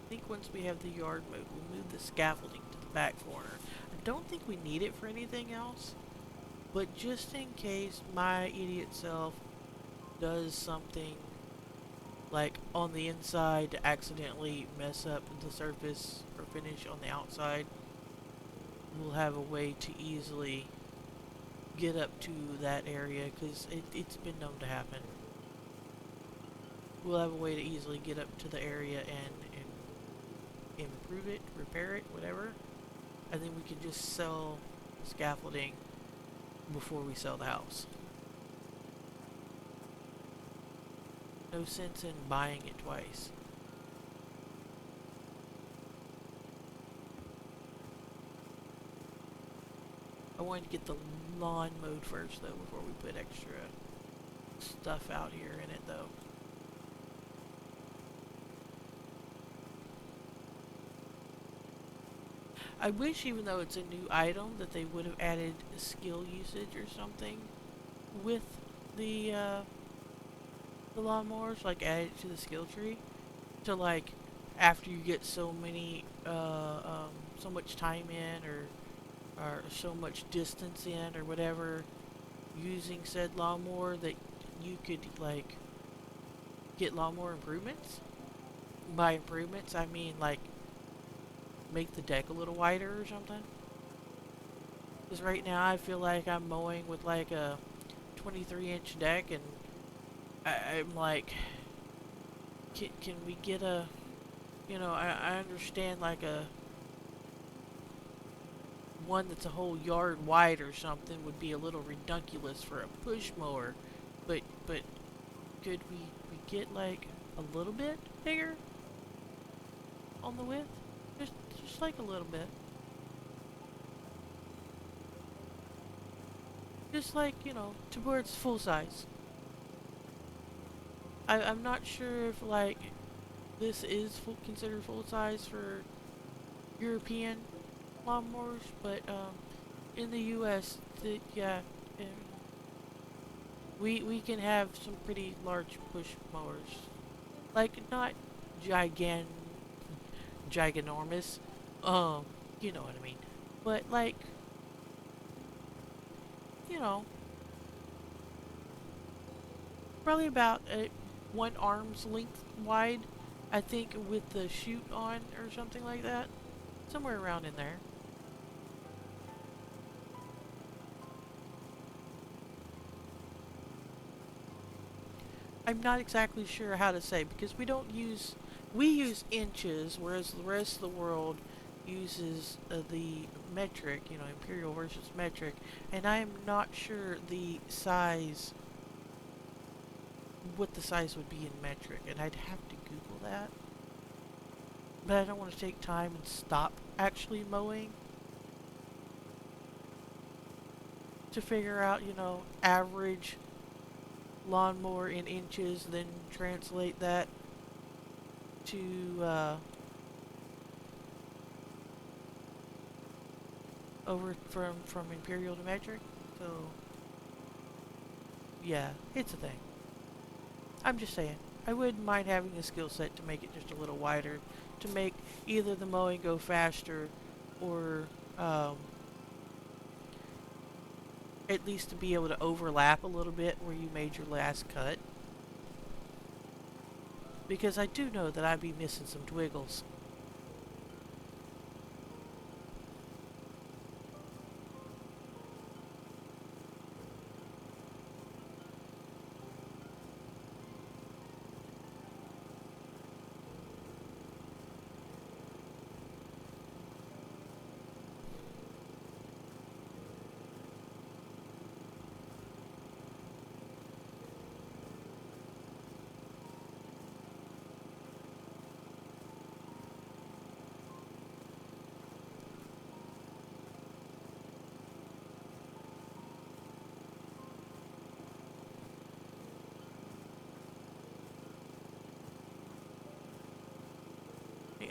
I think once we have the yard moved, we'll move the scaffolding to the back corner. I don't think we need it for anything else, but just in case my idiot self does something like on the inside to accidentally mess up the surface or finish on the outside, we'll have a way to easily get up to that area because it's been known to happen. We'll have a way to easily get up to the area and improve it, repair it, whatever. And then we can just sell scaffolding before we sell the house. No sense in buying it twice. I wanted to get the lawn mowed first, though, before we put extra stuff out here in it, though. I wish, even though it's a new item, that they would have added skill usage or something with the uh, the lawnmowers, like add it to the skill tree. To like, after you get so much time in, or so much distance in, or whatever, using said lawnmower, that you could like get lawnmower improvements. By improvements, I mean like make the deck a little wider or something. Because right now I feel like I'm mowing with like a 23-inch deck, and I'm like, can we get a, I understand like a one that's a whole yard wide or something would be a little redunculous for a push mower, but could we get like a little bit bigger on the width? Just like a little bit. Just like, to where it's full size. I'm not sure if like this is considered full size for European lawnmowers, but in the U.S., yeah, um, we can have some pretty large push mowers, like not gigan giganormous, um, you know what I mean, but like, you know, probably about one arm's length wide, I think, with the chute on or something like that, somewhere around in there. I'm not exactly sure how to say, because we use inches, whereas the rest of the world uses the metric, imperial versus metric, and I am not sure what the size would be in metric, and I'd have to Google that. But I don't want to take time and stop actually mowing to figure out, average lawnmower in inches, then translate that to over from imperial to metric. So yeah, it's a thing. I'm just saying, I wouldn't mind having a skill set to make it just a little wider, to make either the mowing go faster, or um, at least to be able to overlap a little bit where you made your last cut. Because I do know that I'd be missing some twiggles.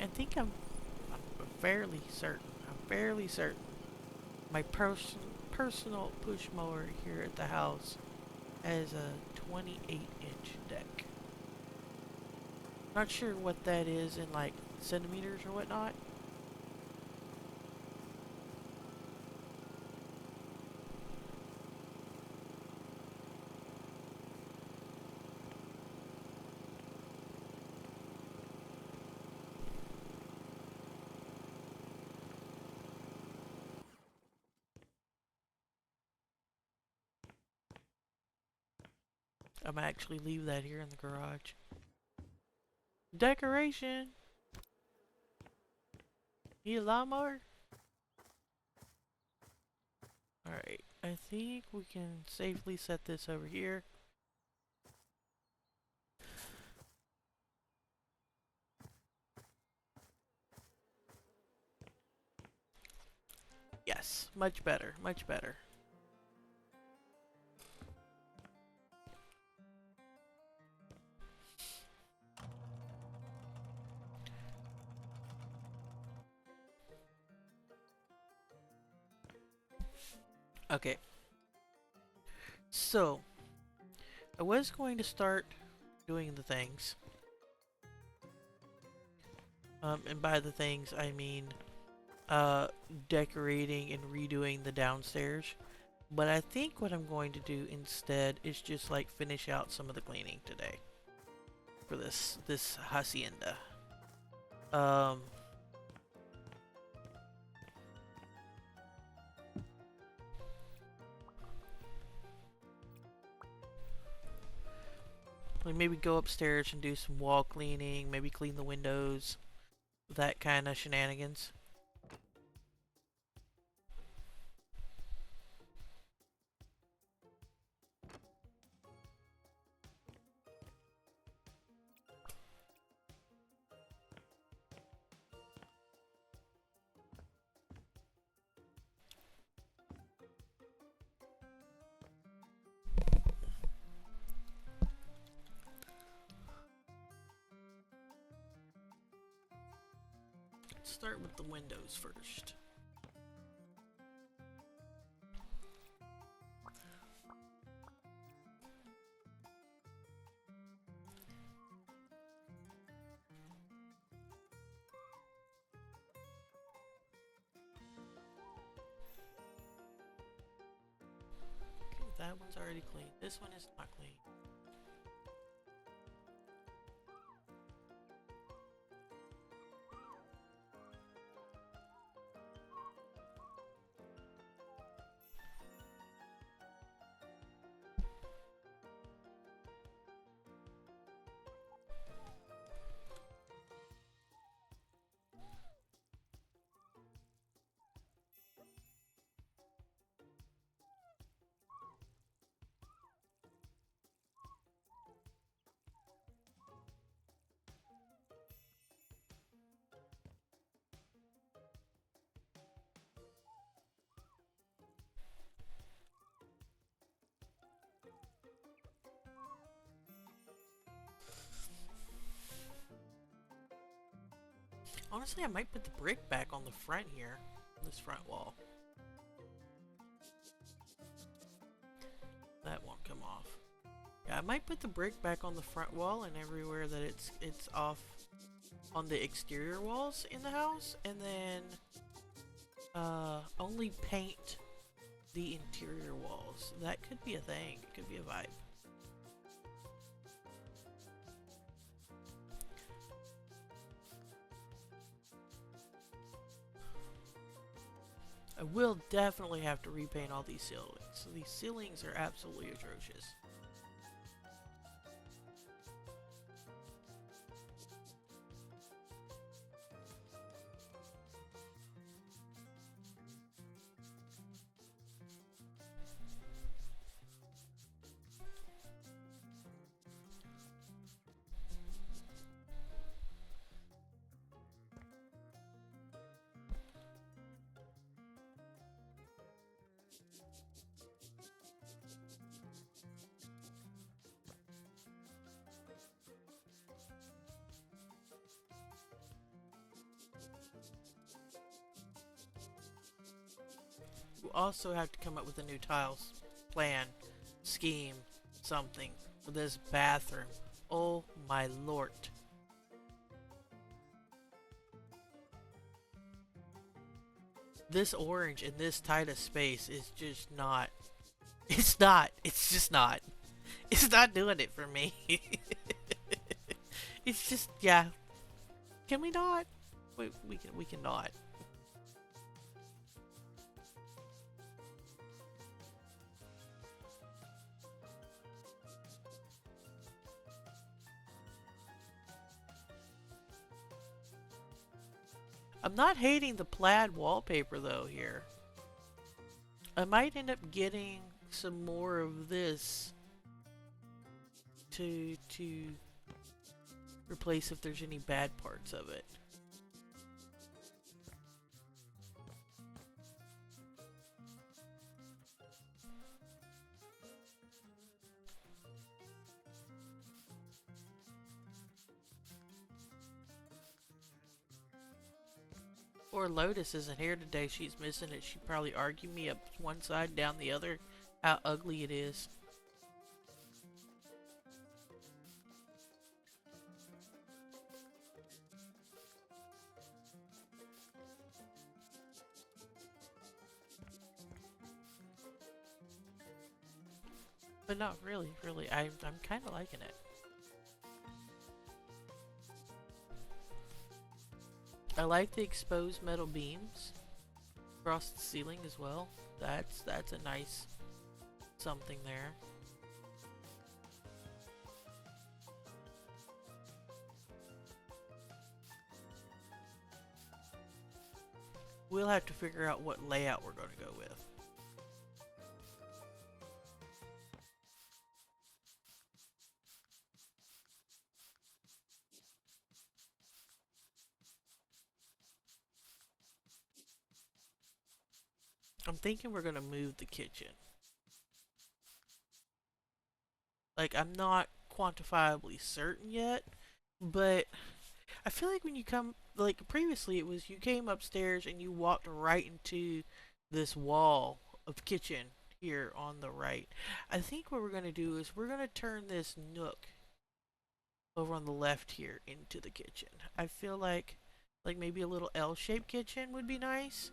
I think I'm fairly certain. I'm fairly certain. My personal push mower here at the house has a 28-inch deck. Not sure what that is in like centimeters or whatnot. I'm actually leave that here in the garage. Decoration. Need a lawnmower? Alright, I think we can safely set this over here. Yes, Much better. Much better. Okay. So, I was going to start doing the things. And by the things, I mean, decorating and redoing the downstairs. But I think what I'm going to do instead is just like finish out some of the cleaning today for this hacienda. Um, like maybe go upstairs and do some wall cleaning, maybe clean the windows, that kind of shenanigans. Let's start with the windows first. Okay, that one's already clean. This one is not clean. Honestly, I might put the brick back on the front here, this front wall. That won't come off. Yeah, I might put the brick back on the front wall and everywhere that it's off on the exterior walls in the house, and then only paint the interior walls. That could be a thing. It could be a vibe. I will definitely have to repaint all these ceilings. So these ceilings are absolutely atrocious. You also have to come up with a new tiles plan, scheme, something for this bathroom. Oh my lord. This orange in this tight of space is just not. It's not. It's just not. It's not doing it for me. It's just, yeah. Can we not? We cannot. I'm not hating the plaid wallpaper though here. I might end up getting some more of this to replace if there's any bad parts of it. Or Lotus isn't here today. She's missing it. She'd probably argue me up one side, down the other, how ugly it is. But not really, really. I'm kind of liking it. I like the exposed metal beams across the ceiling as well. That's a nice something there. We'll have to figure out what layout we're going to go with. I'm thinking we're going to move the kitchen. Like, I'm not quantifiably certain yet, but I feel like when you come, like previously it was you came upstairs and you walked right into this wall of kitchen here on the right. I think what we're going to do is we're going to turn this nook over on the left here into the kitchen. I feel like maybe a little L-shaped kitchen would be nice.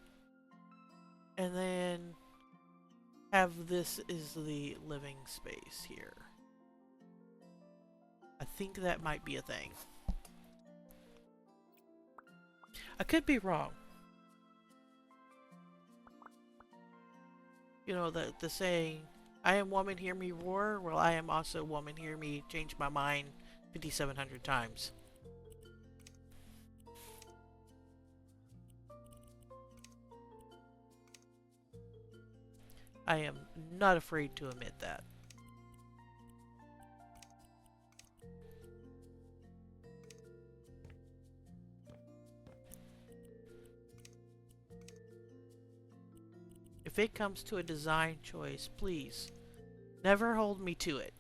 And then have this is the living space here. I think that might be a thing. I could be wrong. You know, the saying, I am woman, hear me roar. Well, I am also woman, hear me change my mind 5,700 times. I am not afraid to admit that. If it comes to a design choice, please, never hold me to it.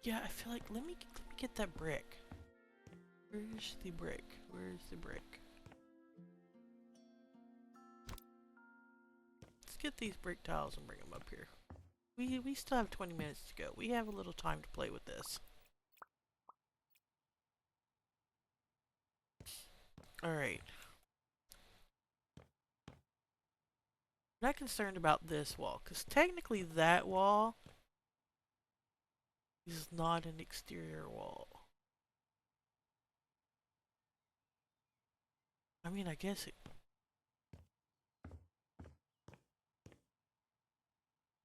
Yeah, I feel like, let me get that brick. Where's the brick? Where's the brick? Let's get these brick tiles and bring them up here. We still have 20 minutes to go. We have a little time to play with this. Alright. I'm not concerned about this wall, because technically that wall is not an exterior wall. I mean, I guess it...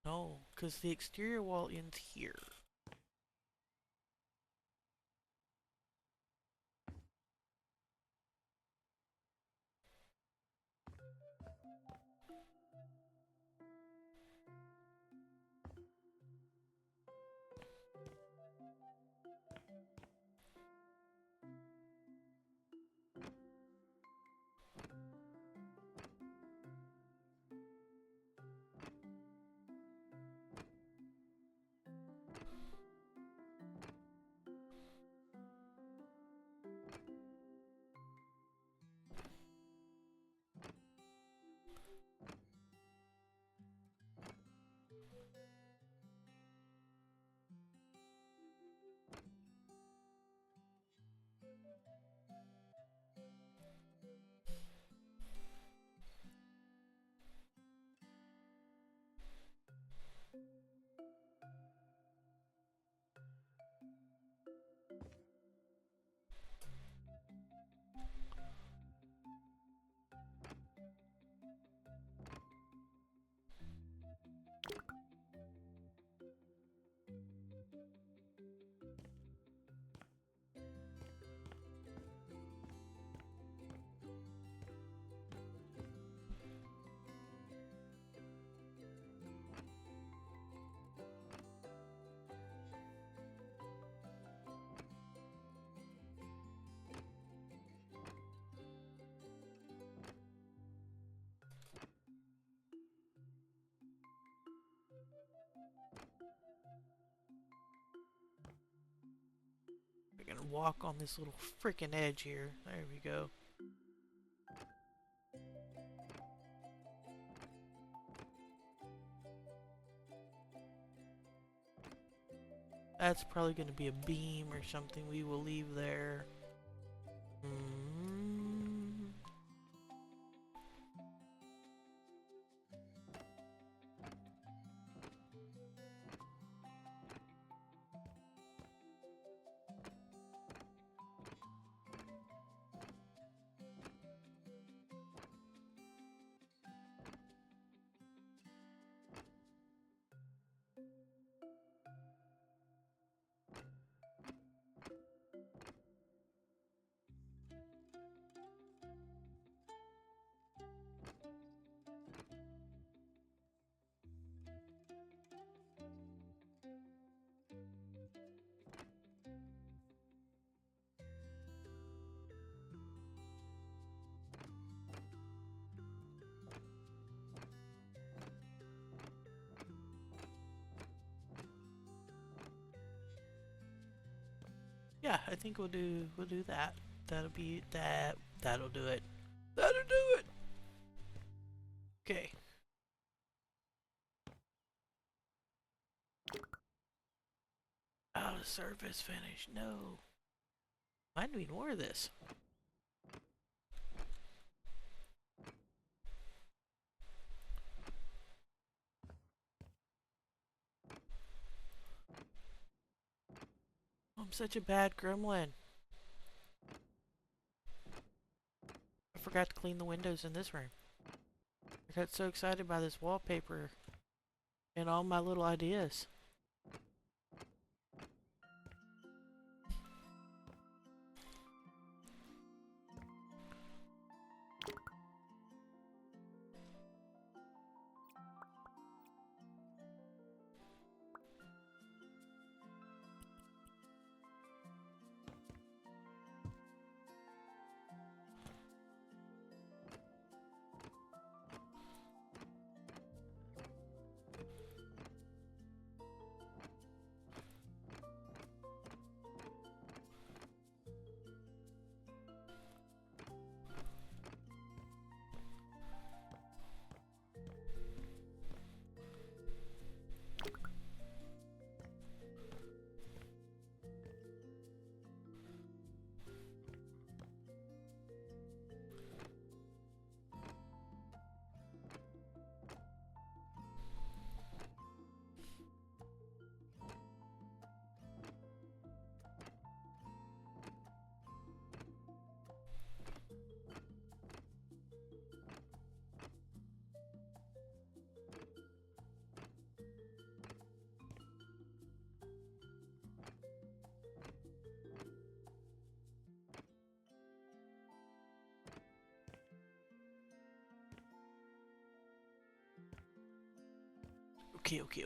No, because the exterior wall ends here. walk on this little freaking edge here. There we go. That's probably going to be a beam or something we will leave there. Yeah, I think we'll do that. That'll be that. That'll do it. That'll do it. Okay. Oh, the surface finish. No. Might need more of this. I'm such a bad gremlin. I forgot to clean the windows in this room. I got so excited by this wallpaper and all my little ideas.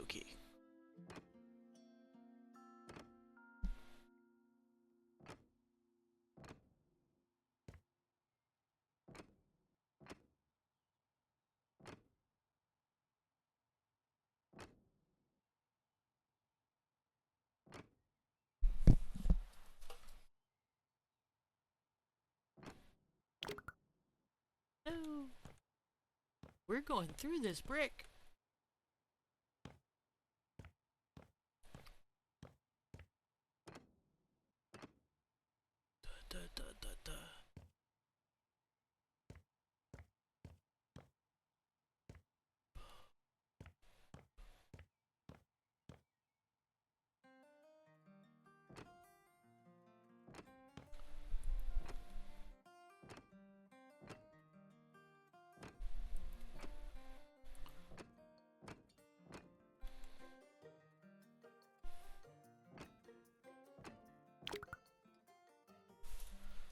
Okay. No. We're going through this brick. Da.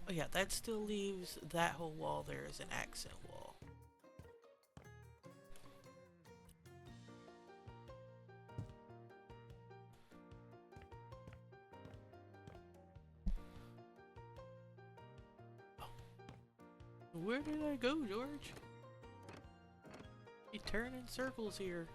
Oh yeah, that still leaves that whole wall there as an accent wall. Oh. Where did I go, George? You turn in circles here.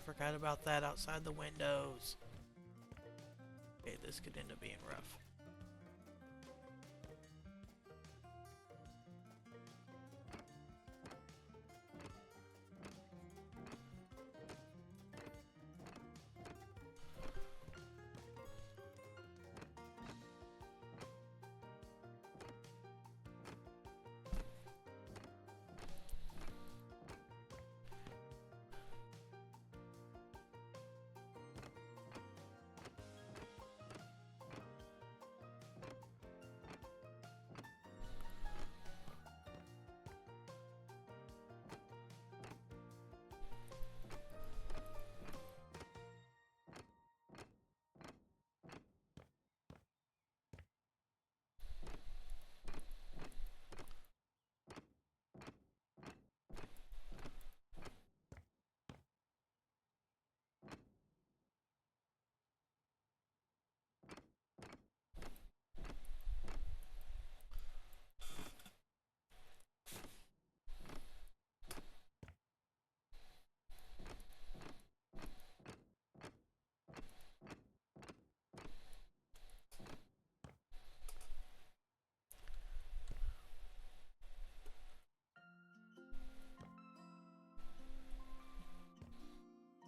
forgot about that outside the windows. Okay, this could end up being rough.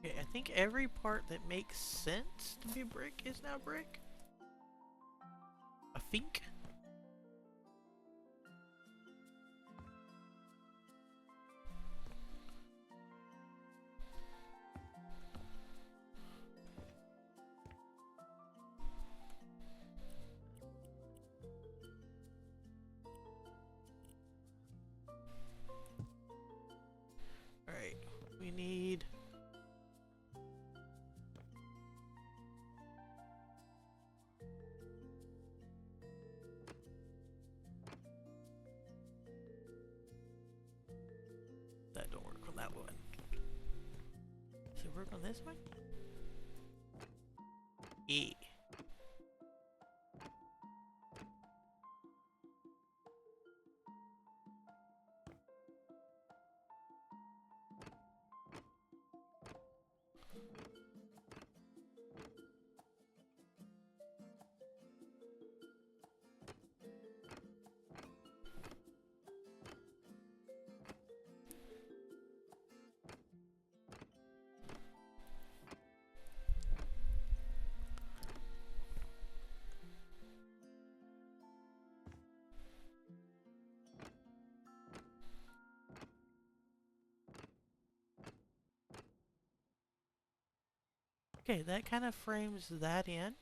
Okay, I think every part that makes sense to be brick is now brick. I think. Alright, we need... That don't work on that one. Does it work on this one? Yeah. Okay, that kind of frames that in.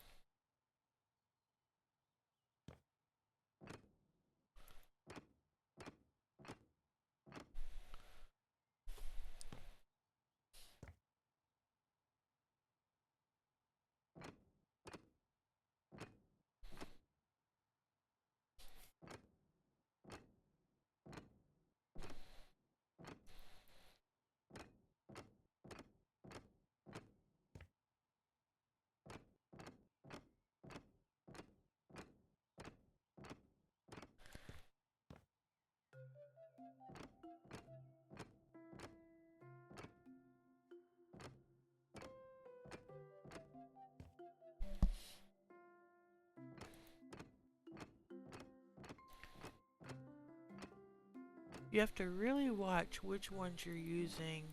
You have to really watch which ones you're using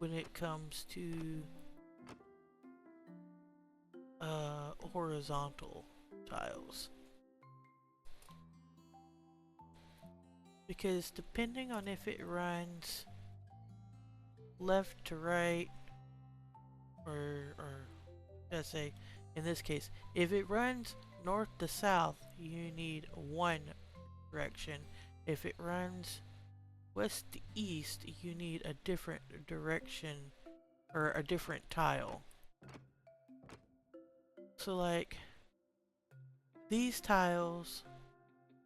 when it comes to horizontal tiles. Because depending on if it runs left to right, or let's say, in this case, if it runs north to south, you need one direction. If it runs west to east, you need a different direction, or a different tile. So like, these tiles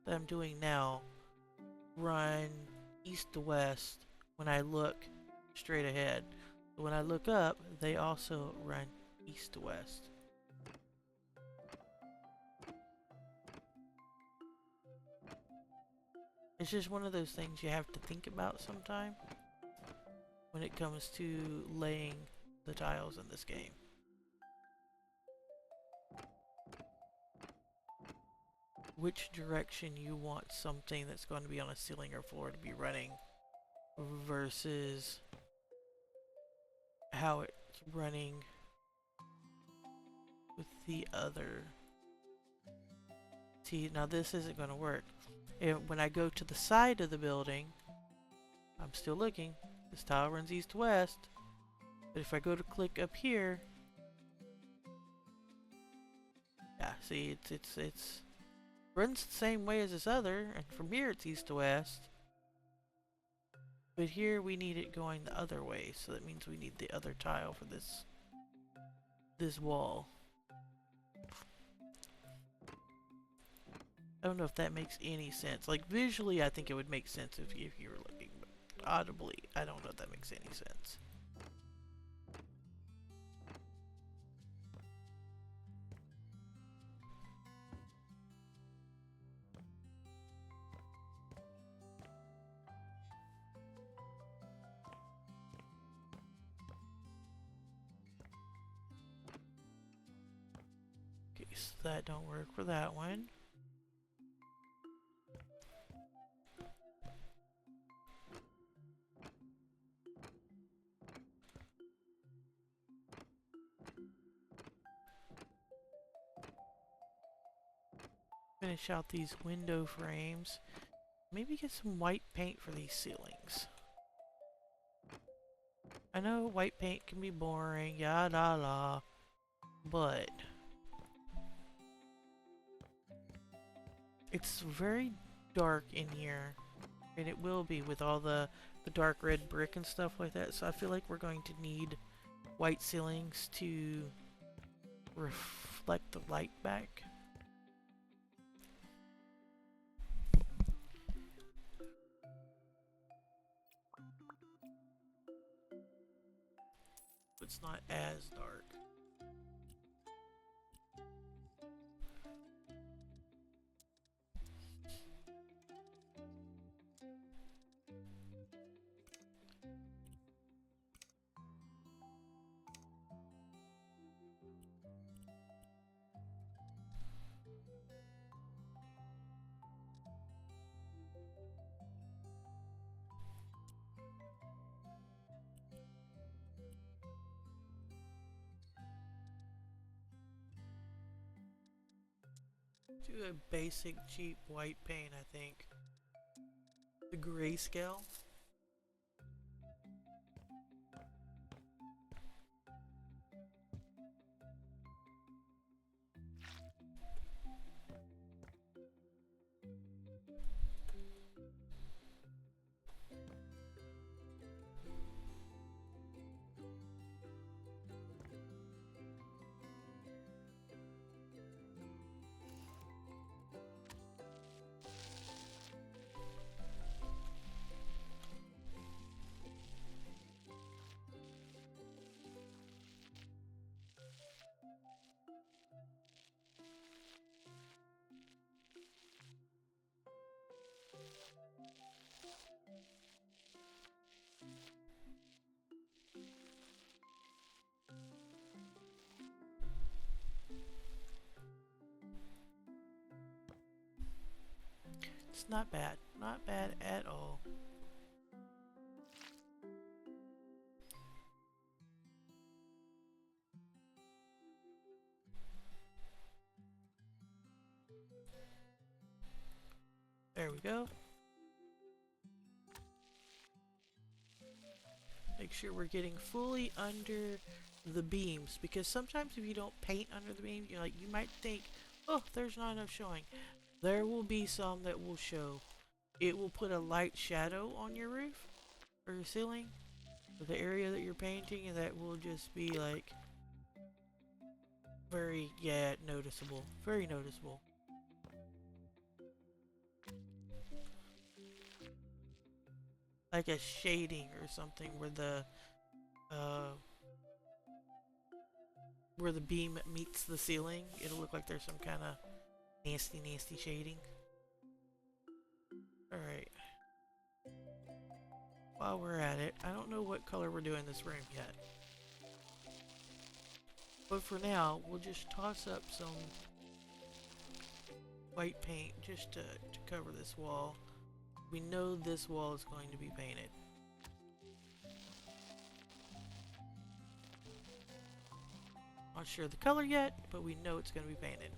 that I'm doing now run east to west when I look straight ahead. When I look up, they also run east to west. It's just one of those things you have to think about sometime when it comes to laying the tiles in this game. Which direction you want something that's going to be on a ceiling or floor to be running versus how it's running with the other. See, now this isn't going to work. And when I go to the side of the building, I'm still looking. This tile runs east to west. But if I go to click up here, yeah, see, it's runs the same way as this other, and from here it's east to west. But here we need it going the other way, so that means we need the other tile for this wall. I don't know if that makes any sense. Like visually, I think it would make sense if you were looking, but audibly, I don't know if that makes any sense. Okay, so that don't work for that one. Finish out these window frames. Maybe get some white paint for these ceilings. I know white paint can be boring, yada la, but it's very dark in here, and it will be with all the dark red brick and stuff like that, so I feel like we're going to need white ceilings to reflect the light back. It's not as dark. Do a basic cheap white paint, I think. The grayscale. It's not bad. Not bad at all. There we go. Make sure we're getting fully under the beams, because sometimes if you don't paint under the beams, you might think, oh, there's not enough showing. There will be some that will show. It will put a light shadow on your roof or your ceiling, or the area that you're painting, and that will just be like very, yeah, noticeable. Very noticeable. Like a shading or something where the beam meets the ceiling. It'll look like there's some kind of nasty, nasty shading. Alright. While we're at it, I don't know what color we're doing this room yet. But for now, we'll just toss up some white paint just to cover this wall. We know this wall is going to be painted. Not sure the color yet, but we know it's going to be painted.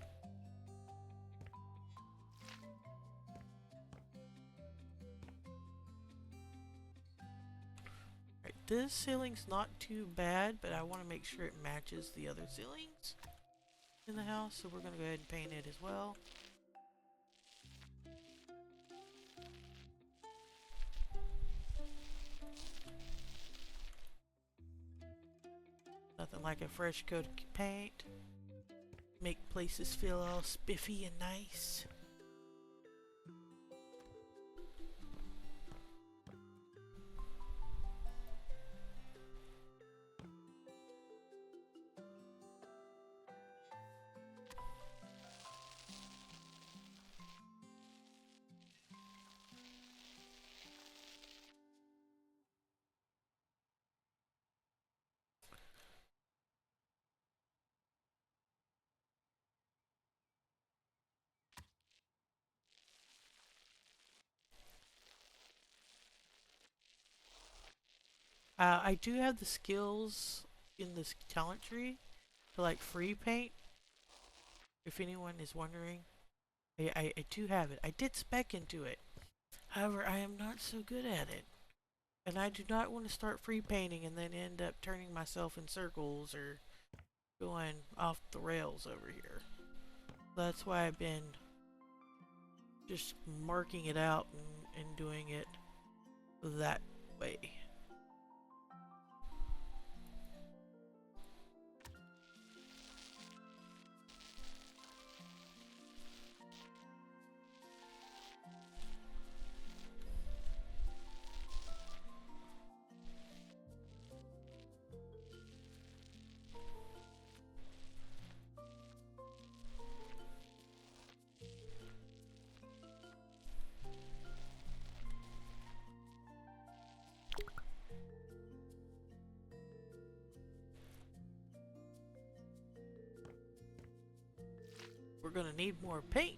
Right, this ceiling's not too bad, but I want to make sure it matches the other ceilings in the house, so we're going to go ahead and paint it as well. Nothing like a fresh coat of paint. Make places feel all spiffy and nice. I do have the skills in this talent tree to like free paint, if anyone is wondering. I do have it. I did spec into it. However, I am not so good at it. And I do not want to start free painting and then end up turning myself in circles or going off the rails over here. That's why I've been just marking it out and doing it that way. We're gonna need more paint.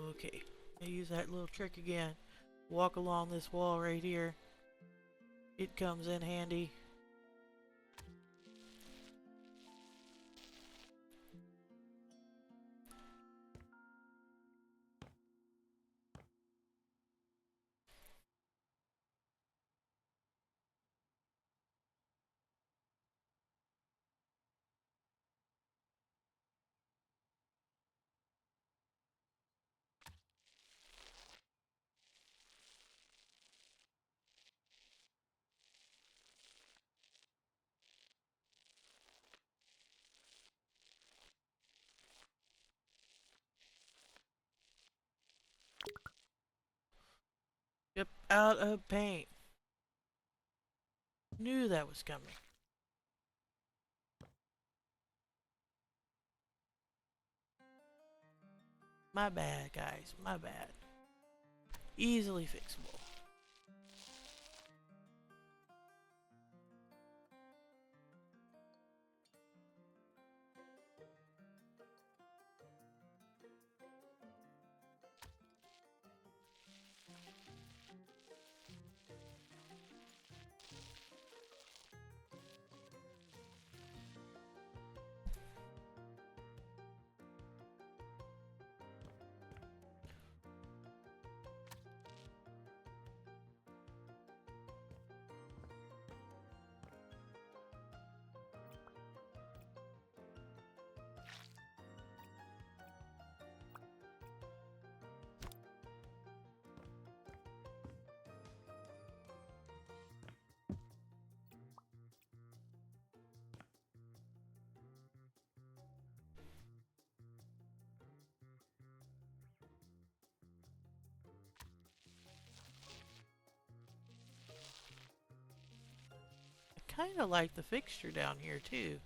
Okay, I use that little trick again. Walk along this wall right here. It comes in handy. Yep, out of paint. Knew that was coming. My bad, guys. My bad. Easily fixable. kind of like the fixture down here too.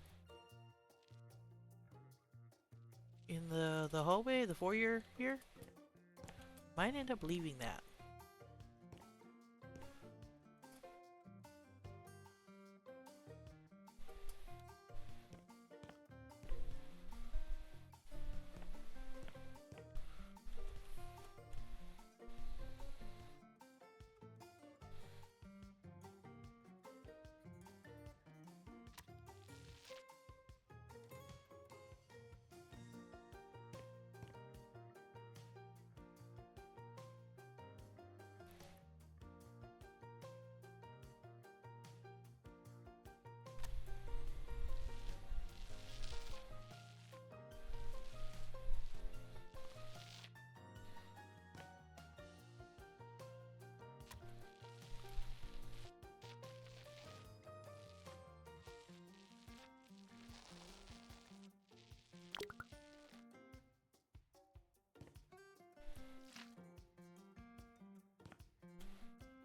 In the hallway, the foyer here. Might end up leaving that.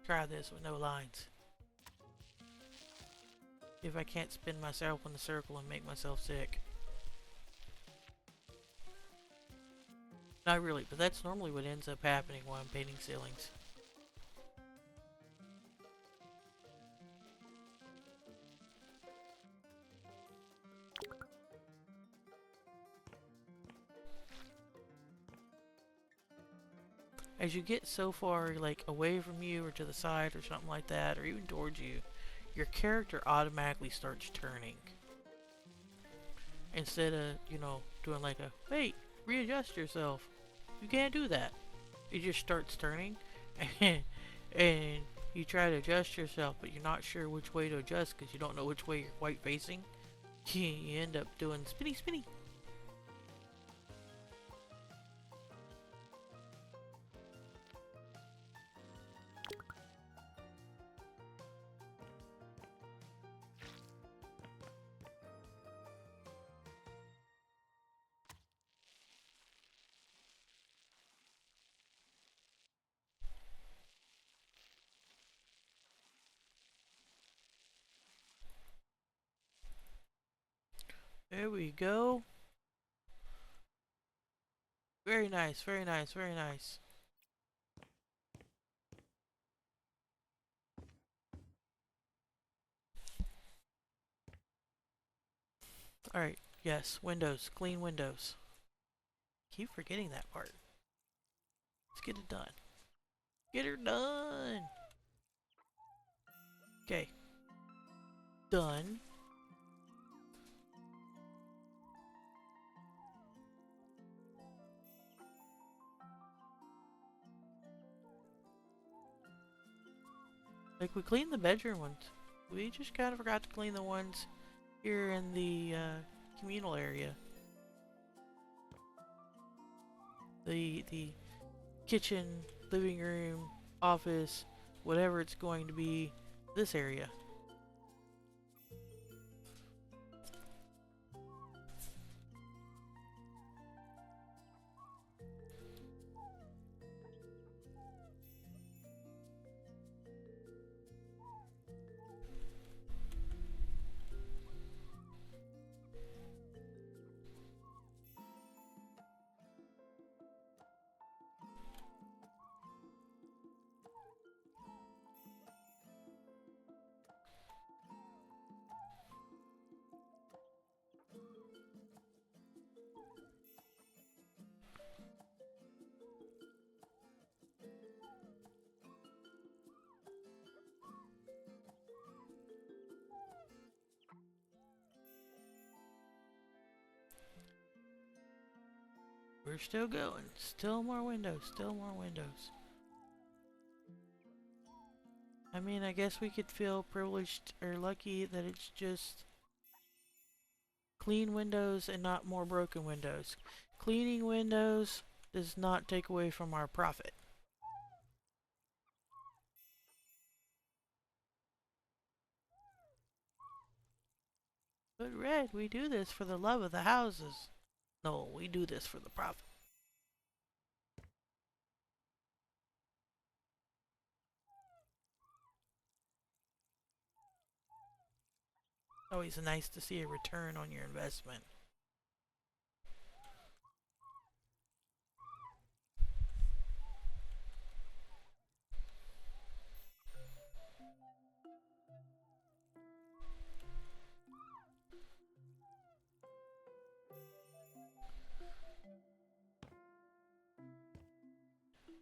Try this with no lines. If I can't spin myself in a circle and make myself sick. Not really, but that's normally what ends up happening while I'm painting ceilings. As you get so far, like, away from you or to the side or something like that, or even towards you, your character automatically starts turning. Instead of, you know, doing like a, wait, readjust yourself. You can't do that. It just starts turning, and you try to adjust yourself, but you're not sure which way to adjust because you don't know which way you're quite facing. You end up doing spinny spinny. There we go. Very nice, very nice, very nice. Alright, yes, windows, clean windows. Keep forgetting that part. Let's get it done. Get her done! Okay. Done. Like, we cleaned the bedroom ones. We just kind of forgot to clean the ones here in the communal area. The kitchen, living room, office, whatever it's going to be, this area. We're still going. Still more windows. Still more windows. I mean, I guess we could feel privileged or lucky that it's just clean windows and not more broken windows. Cleaning windows does not take away from our profit. But Red, we do this for the love of the houses. No, we do this for the profit. Always nice to see a return on your investment.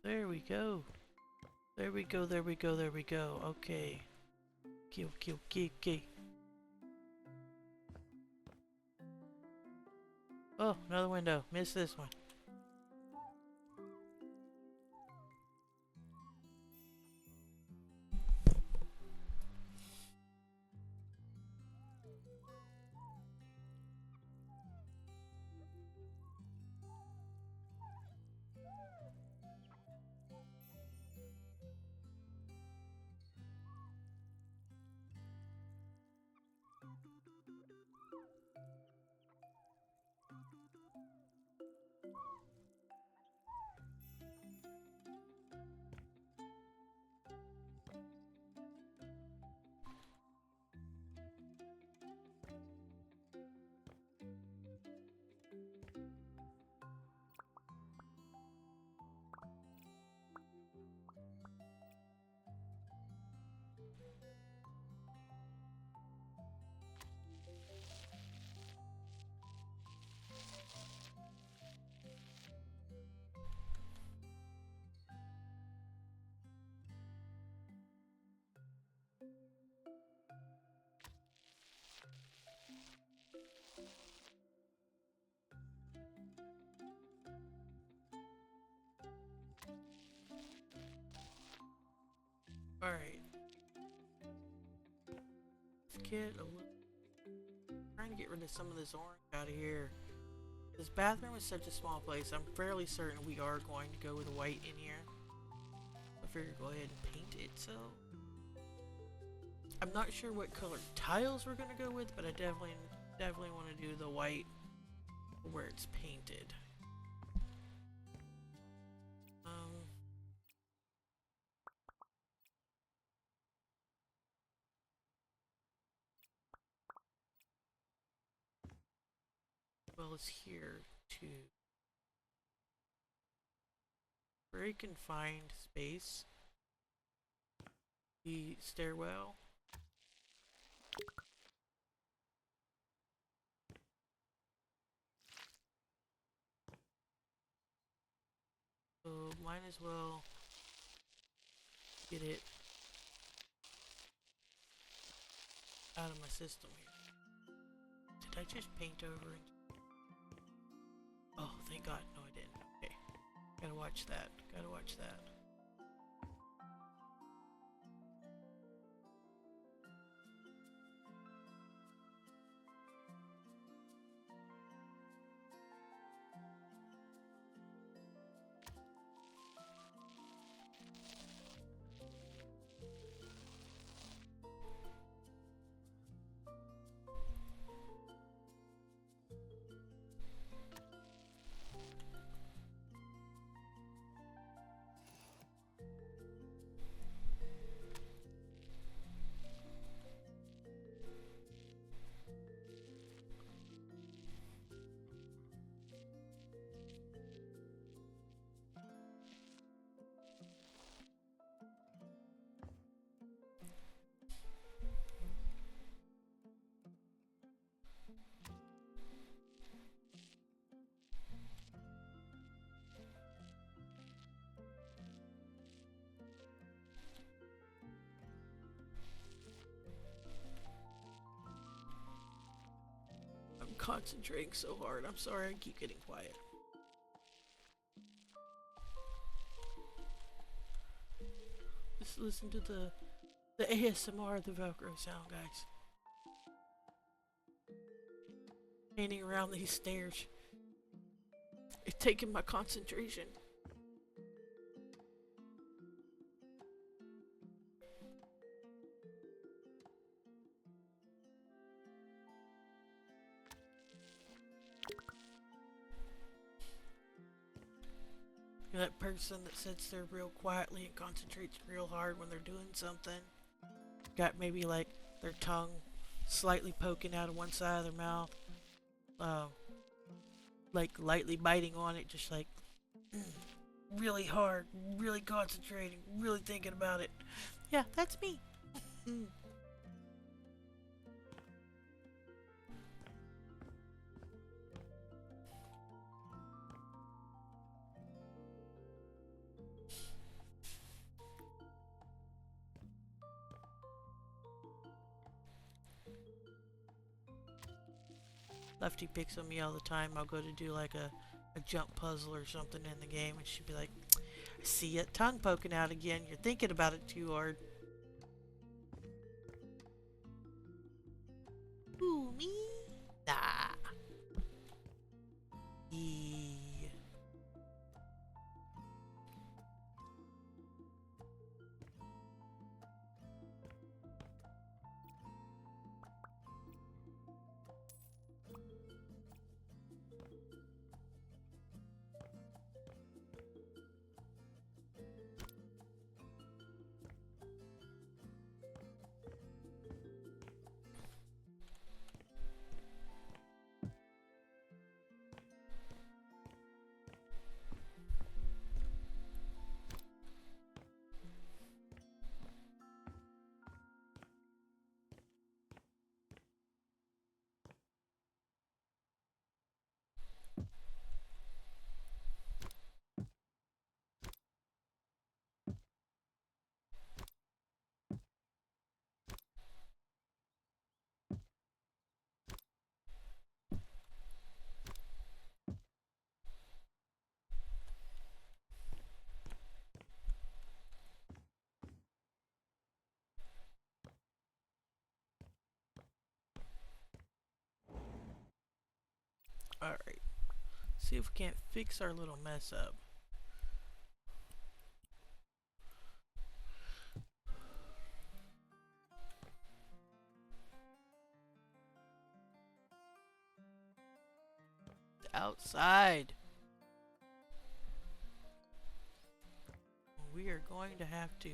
There we go. There we go, there we go, there we go. Okay. Okay. Oh, another window. Missed this one. Alright. Let's get a little... Trying to get rid of some of this orange out of here. This bathroom is such a small place. I'm fairly certain we are going to go with white in here. I figured go ahead and paint it, so... I'm not sure what color tiles we're gonna go with, but I definitely want to do the white where it's painted. Well, it's here too. Very confined space. The stairwell. So might as well get it out of my system here. Did I just paint over it? Oh, thank God. No, I didn't. Okay. Gotta watch that. Gotta watch that. I'm concentrating so hard. I'm sorry I keep getting quiet. Just listen to the ASMR of the Velcro sound, guys. Painting around these stairs. It's taking my concentration. You're that person that sits there real quietly and concentrates real hard when they're doing something. Got maybe like their tongue slightly poking out of one side of their mouth, uh, like lightly biting on it, just like really hard, really concentrating, really thinking about it. Yeah, that's me. Lefty picks on me all the time. I'll go to do like a jump puzzle or something in the game, and she'd be like, I see it, tongue poking out again. You're thinking about it too hard. Who, me? Nah. Yeah. Alright. See if we can't fix our little mess up. Outside. We are going to have to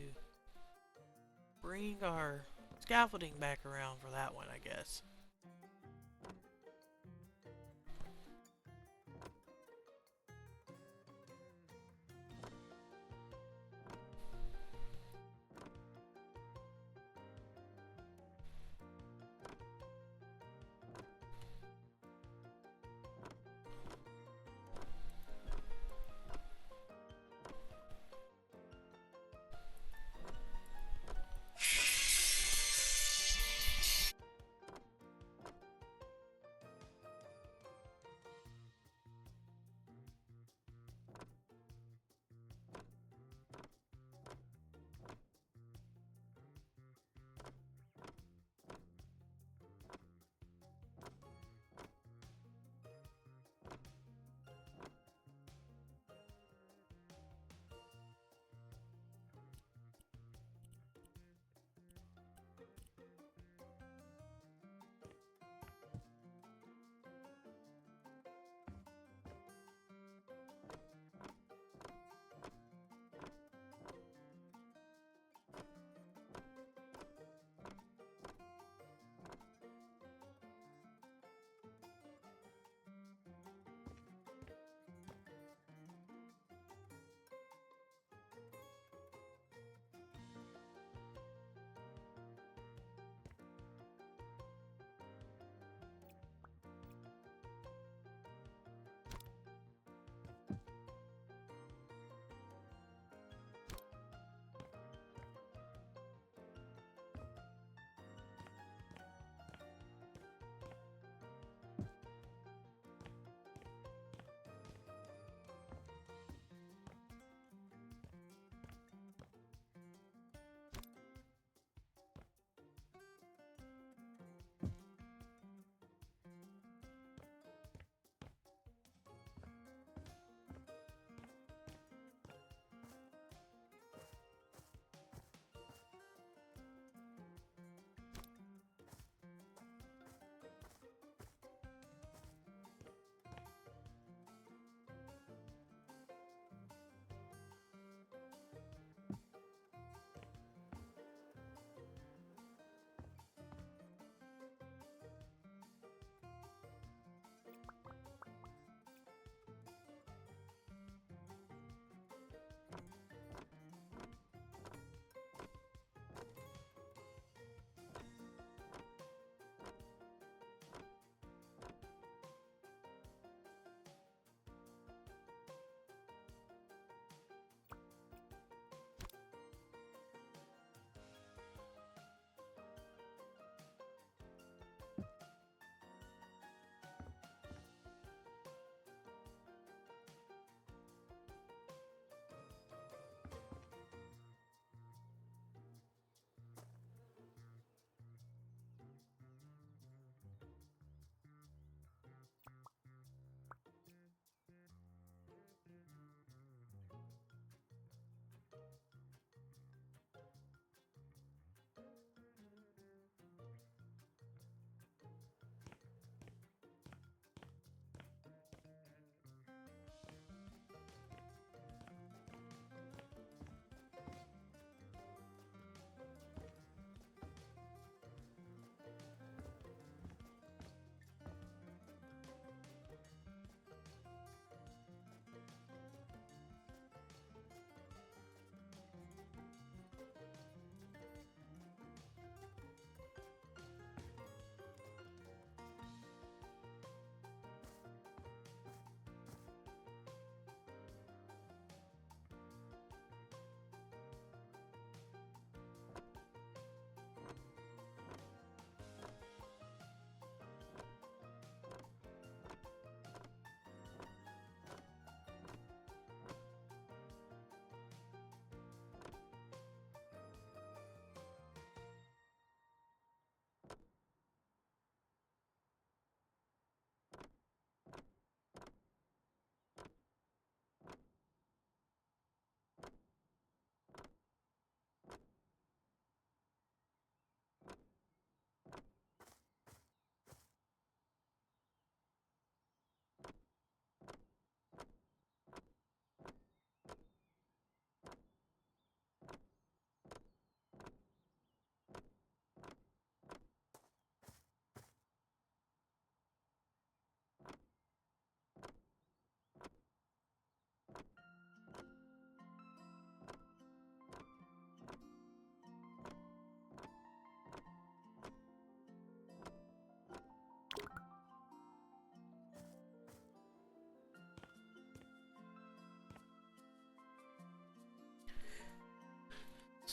bring our scaffolding back around for that one, I guess.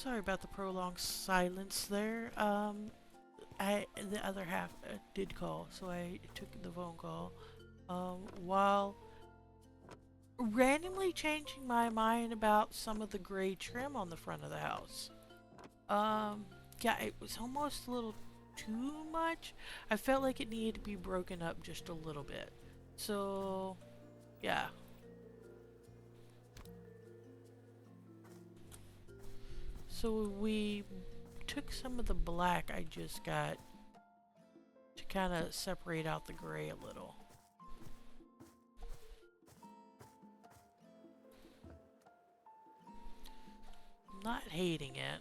Sorry about the prolonged silence there. The other half did call, so I took the phone call. While randomly changing my mind about some of the gray trim on the front of the house. Yeah, it was almost a little too much. I felt like it needed to be broken up just a little bit. So, yeah. So we took some of the black I just got to kind of separate out the gray a little. I'm not hating it.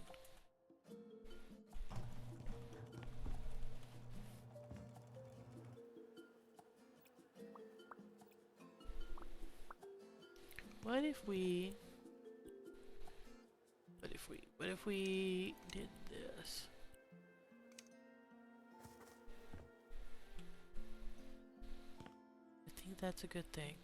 What if we did this? I think that's a good thing.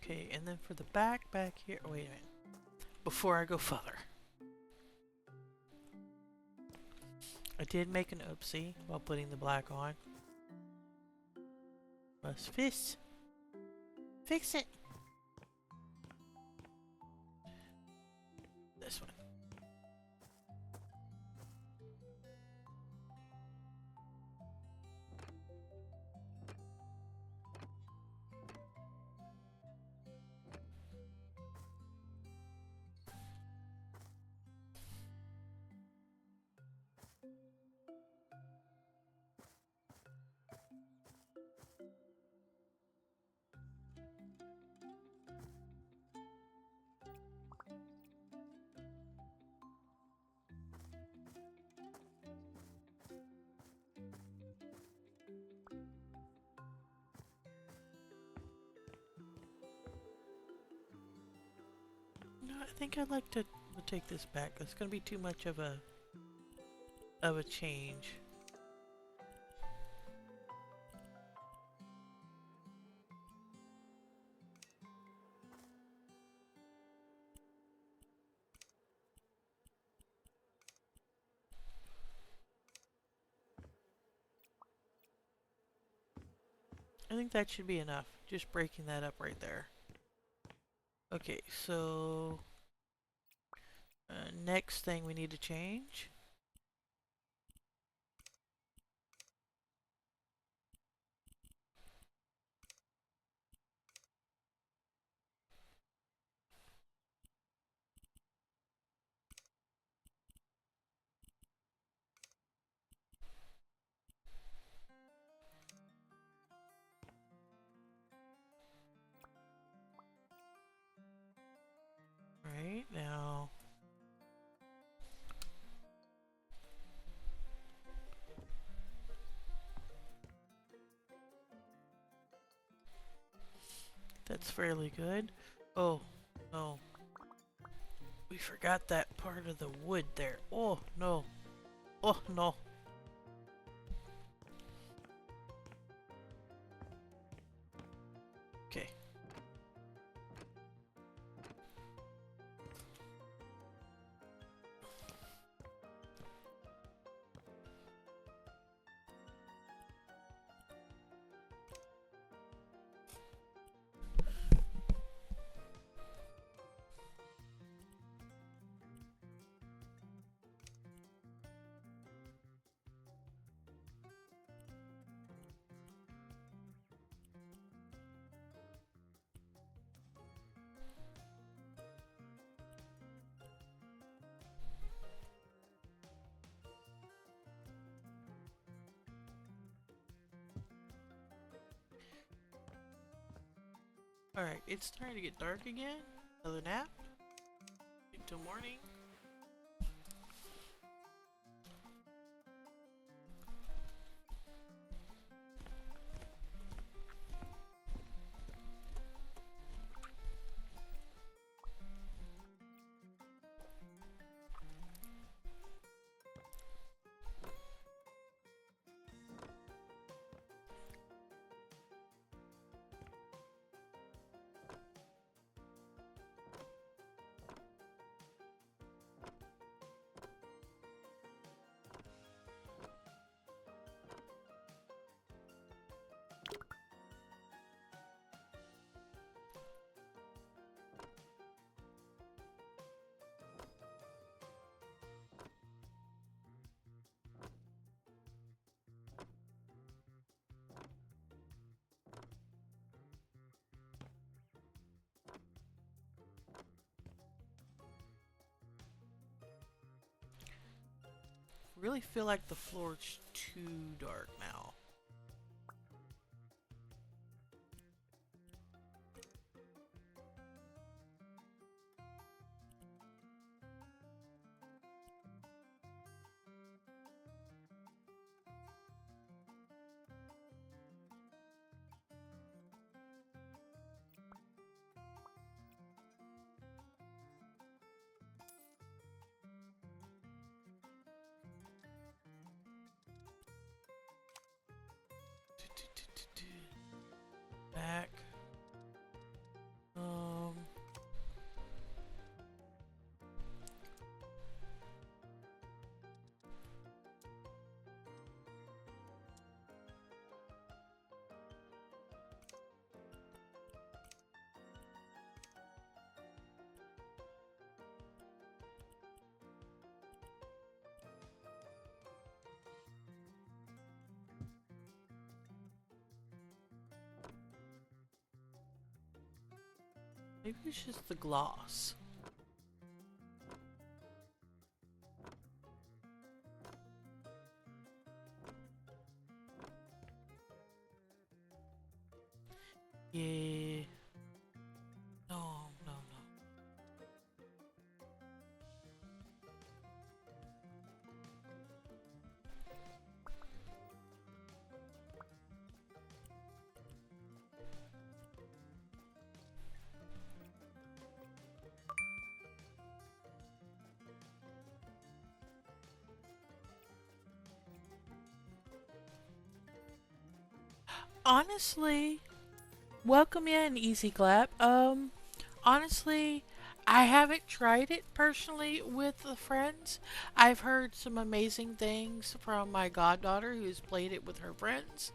Okay, and then for the back here, oh, wait a minute. Before I go further. I did make an oopsie while putting the black on. Must fix it. This one. No, I think I'd like to take this back. It's gonna be too much of a change. I think that should be enough. Just breaking that up right there. Okay, so next thing we need to change. Right now. That's fairly good. Oh, no. We forgot that part of the wood there. Oh, no. Oh, no. Okay. Alright, it's starting to get dark again. Another nap. Until morning. Really feel like the floor's too dark now. Back. Um. Maybe it's just the gloss. Yeah. No, no, no. Honestly, welcome in, Easy Clap. Honestly, I haven't tried it personally with the friends. I've heard some amazing things from my goddaughter who's played it with her friends.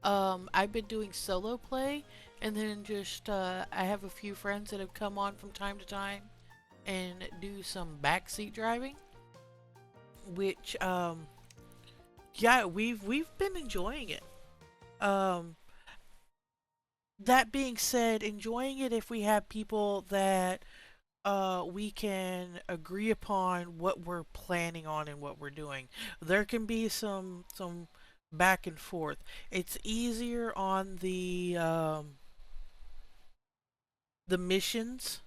I've been doing solo play, and then just I have a few friends that have come on from time to time and do some backseat driving, which yeah, we've been enjoying it. Um, that being said, enjoying it if we have people that we can agree upon what we're planning on and what we're doing. There can be some back and forth. It's easier on the missions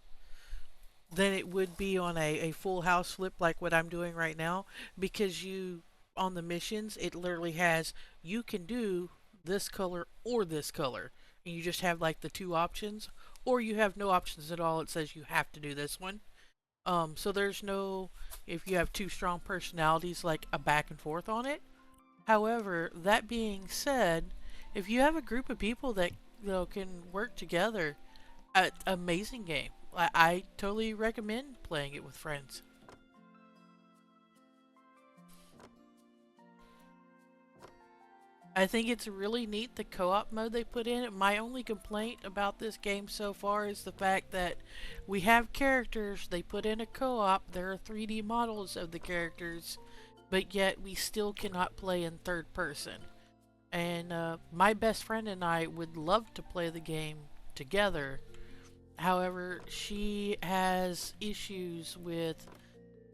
than it would be on a full house flip like what I'm doing right now, because you on the missions it literally has you can do this color or this color, and you just have like the two options, or you have no options at all. It says you have to do this one. So there's no, if you have two strong personalities, like a back and forth on it. However, that being said, if you have a group of people that can work together, amazing game. I totally recommend playing it with friends. I think it's really neat the co-op mode they put in it. My only complaint about this game so far is the fact that we have characters, they put in a co-op, there are 3D models of the characters, but yet we still cannot play in third person. And my best friend and I would love to play the game together. However, she has issues with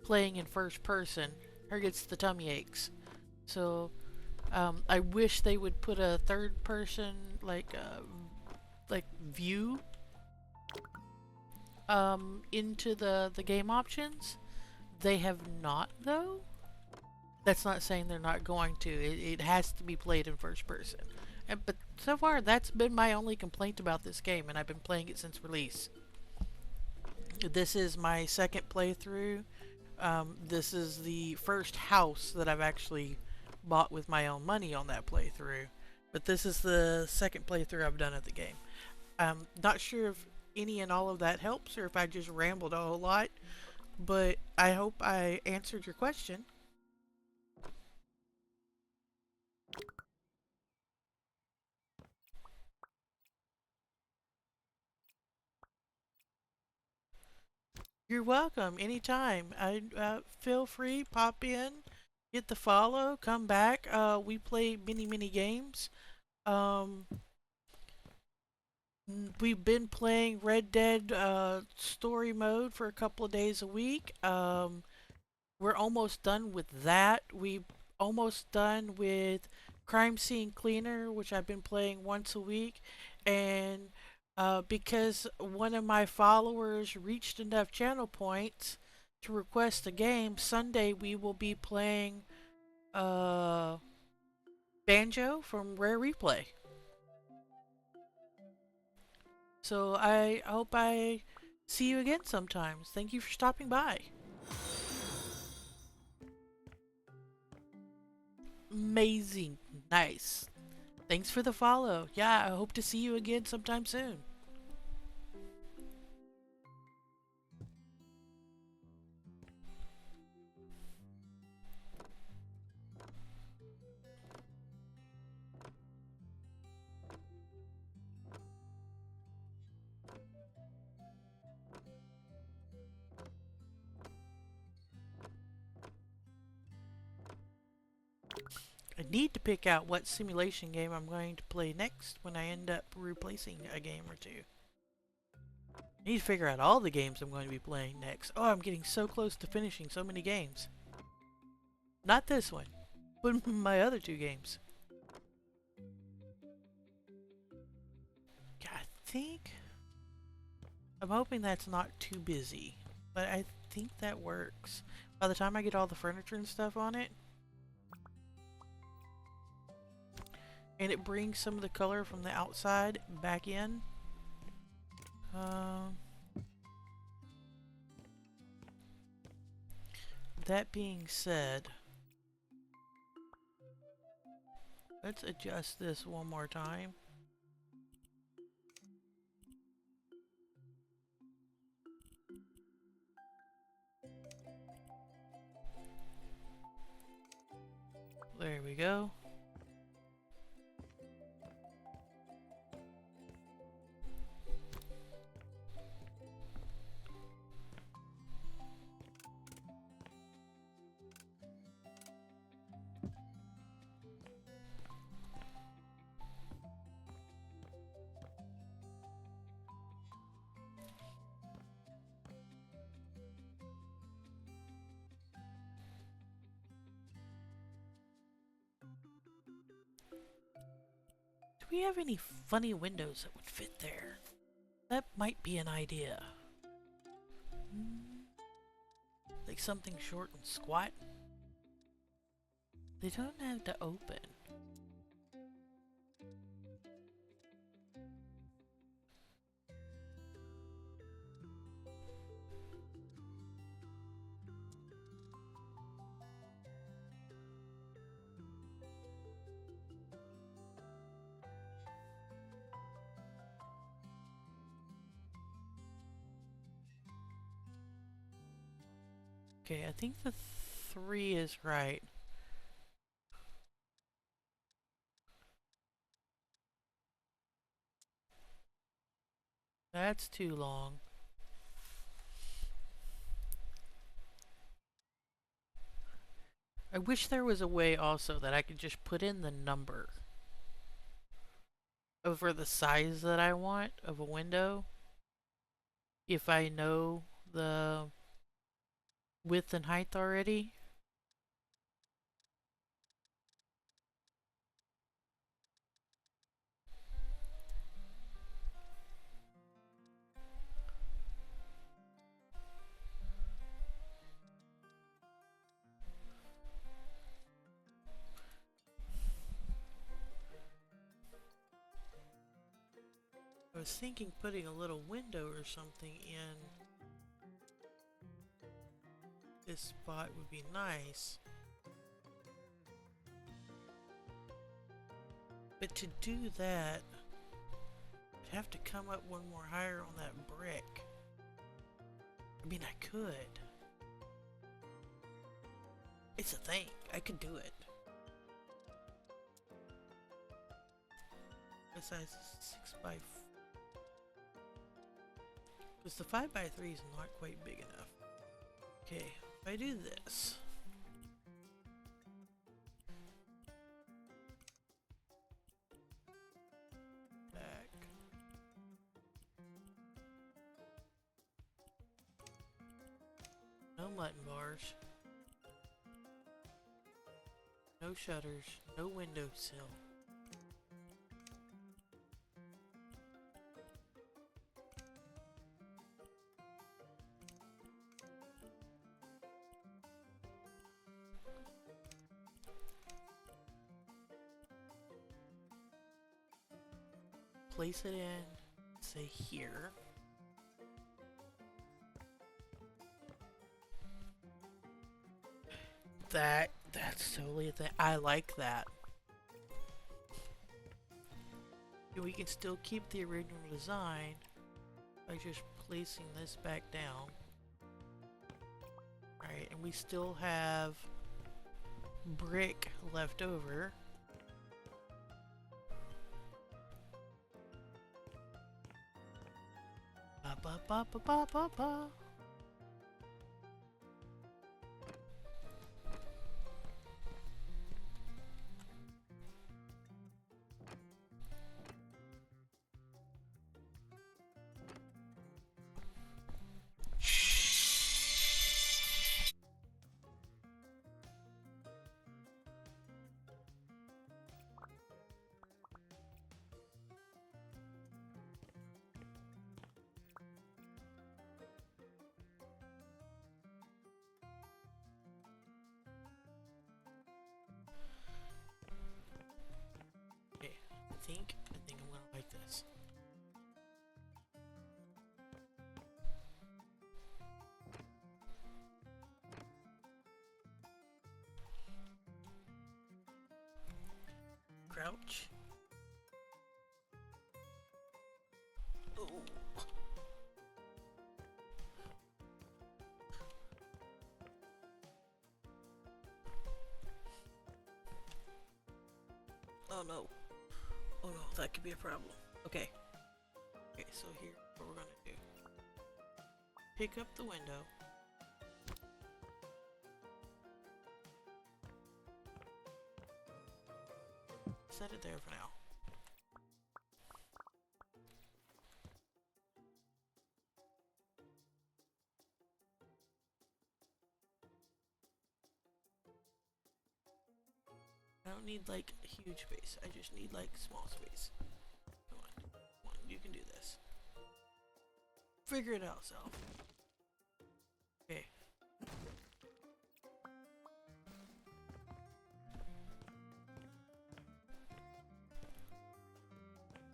playing in first person. Her gets the tummy aches. So I wish they would put a third person like view into the game options. They have not, though. That's not saying they're not going to. It has to be played in first person. But so far, that's been my only complaint about this game, and I've been playing it since release. This is my second playthrough. This is the first house that I've actually bought with my own money on that playthrough. But this is the second playthrough I've done of the game. I'm not sure if any and all of that helps or if I just rambled a whole lot, but I hope I answered your question. You're welcome anytime. I feel free, pop in, hit the follow, come back. We play many games. Um, we've been playing Red Dead story mode for a couple of days a week. We're almost done with that. We almost done with Crime Scene Cleaner, which I've been playing once a week, and because one of my followers reached enough channel points to request a game, Sunday we will be playing uh, Banjo from Rare Replay. So I hope I see you again sometimes. Thank you for stopping by. Amazing. Nice. Thanks for the follow. Yeah, I hope to see you again sometime soon. I need to pick out what simulation game I'm going to play next when I end up replacing a game or two. I need to figure out all the games I'm going to be playing next. Oh, I'm getting so close to finishing so many games. Not this one, but my other two games. Yeah, I think... I'm hoping that's not too busy, but I think that works. By the time I get all the furniture and stuff on it, and it brings some of the color from the outside back in. That being said, let's adjust this one more time. There we go. Do we have any funny windows that would fit there? That might be an idea. Like something short and squat. They don't have to open. Okay, I think the 3 is right. That's too long. I wish there was a way also that I could just put in the number over the size that I want of a window if I know the width and height already. I was thinking putting a little window or something in this spot would be nice. But to do that, I'd have to come up one more higher on that brick. I mean, I could. It's a thing. I could do it. Besides 6x4. Because the 5x3 is not quite big enough. Okay, if I do this. Back. No mutton bars. No shutters. No windowsill. Place it in, say here. That's totally a thing. I like that. And we can still keep the original design by just placing this back down. Alright, and we still have brick left over. Ba ba ba ba ba ba ba. I think I'm gonna like this. Crouch. Oh. Oh no. Oh no, that could be a problem. Okay. Okay, so here's what we're gonna do. Pick up the window. Set it there for now. I don't need like a huge space. I just need like small space. Come on, you can do this. Figure it out, self. Okay.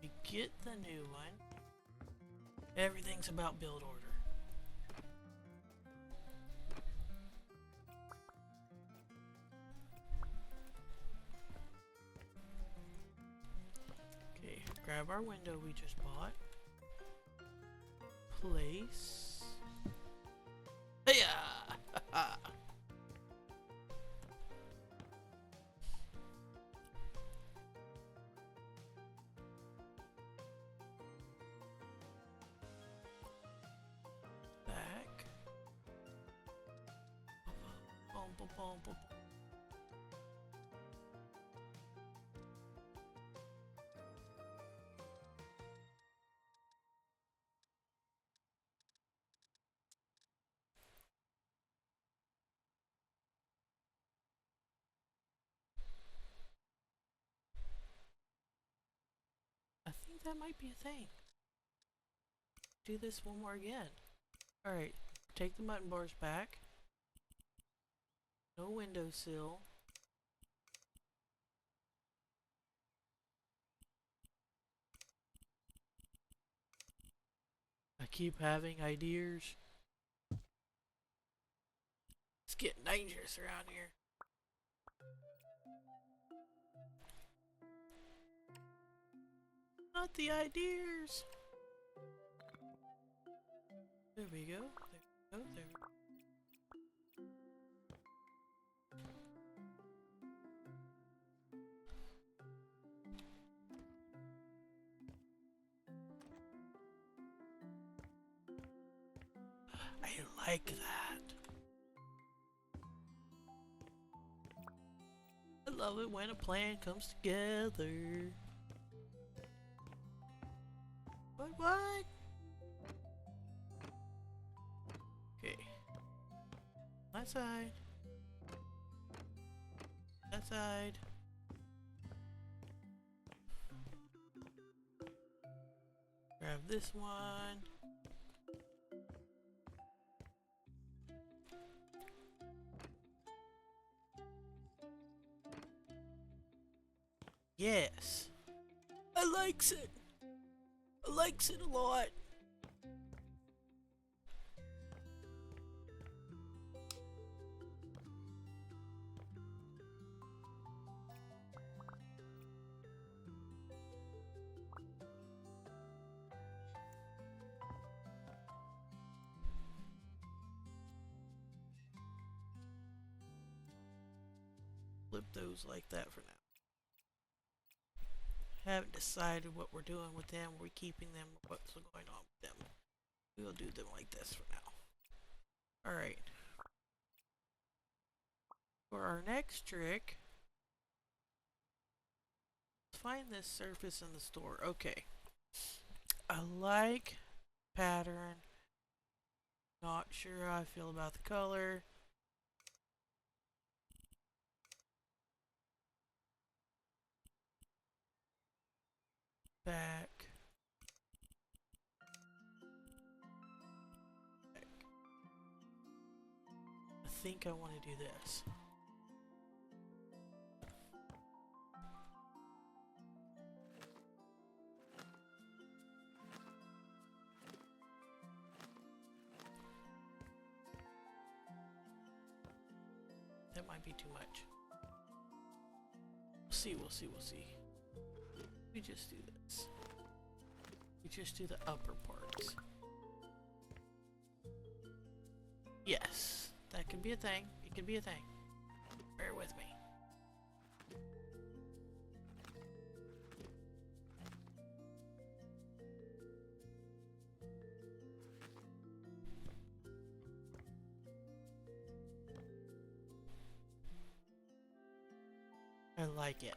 You get the new one. Everything's about build order. Okay, grab our window we just bought. Place. Yeah. Back. Boom, boom, boom, boom. I think that might be a thing. Do this one more again. Alright, take the mutton bars back. No windowsill. keep having ideas. It's getting dangerous around here. Not the ideas. There we go. There we go. There we go. I like that. I love it when a plan comes together. What? Okay. That side. That side. Grab this one. Yes. I likes it. I likes it a lot. Flip those like that for now. Haven't decided what we're doing with them. We're keeping them. What's going on with them? We'll do them like this for now. Alright. For our next trick, let's find this surface in the store. Okay. I like pattern. Not sure how I feel about the color. Back. I think I want to do this. That might be too much. We'll see. We just do this. We just do the upper parts. Yes, that could be a thing. It could be a thing. Bear with me. I like it.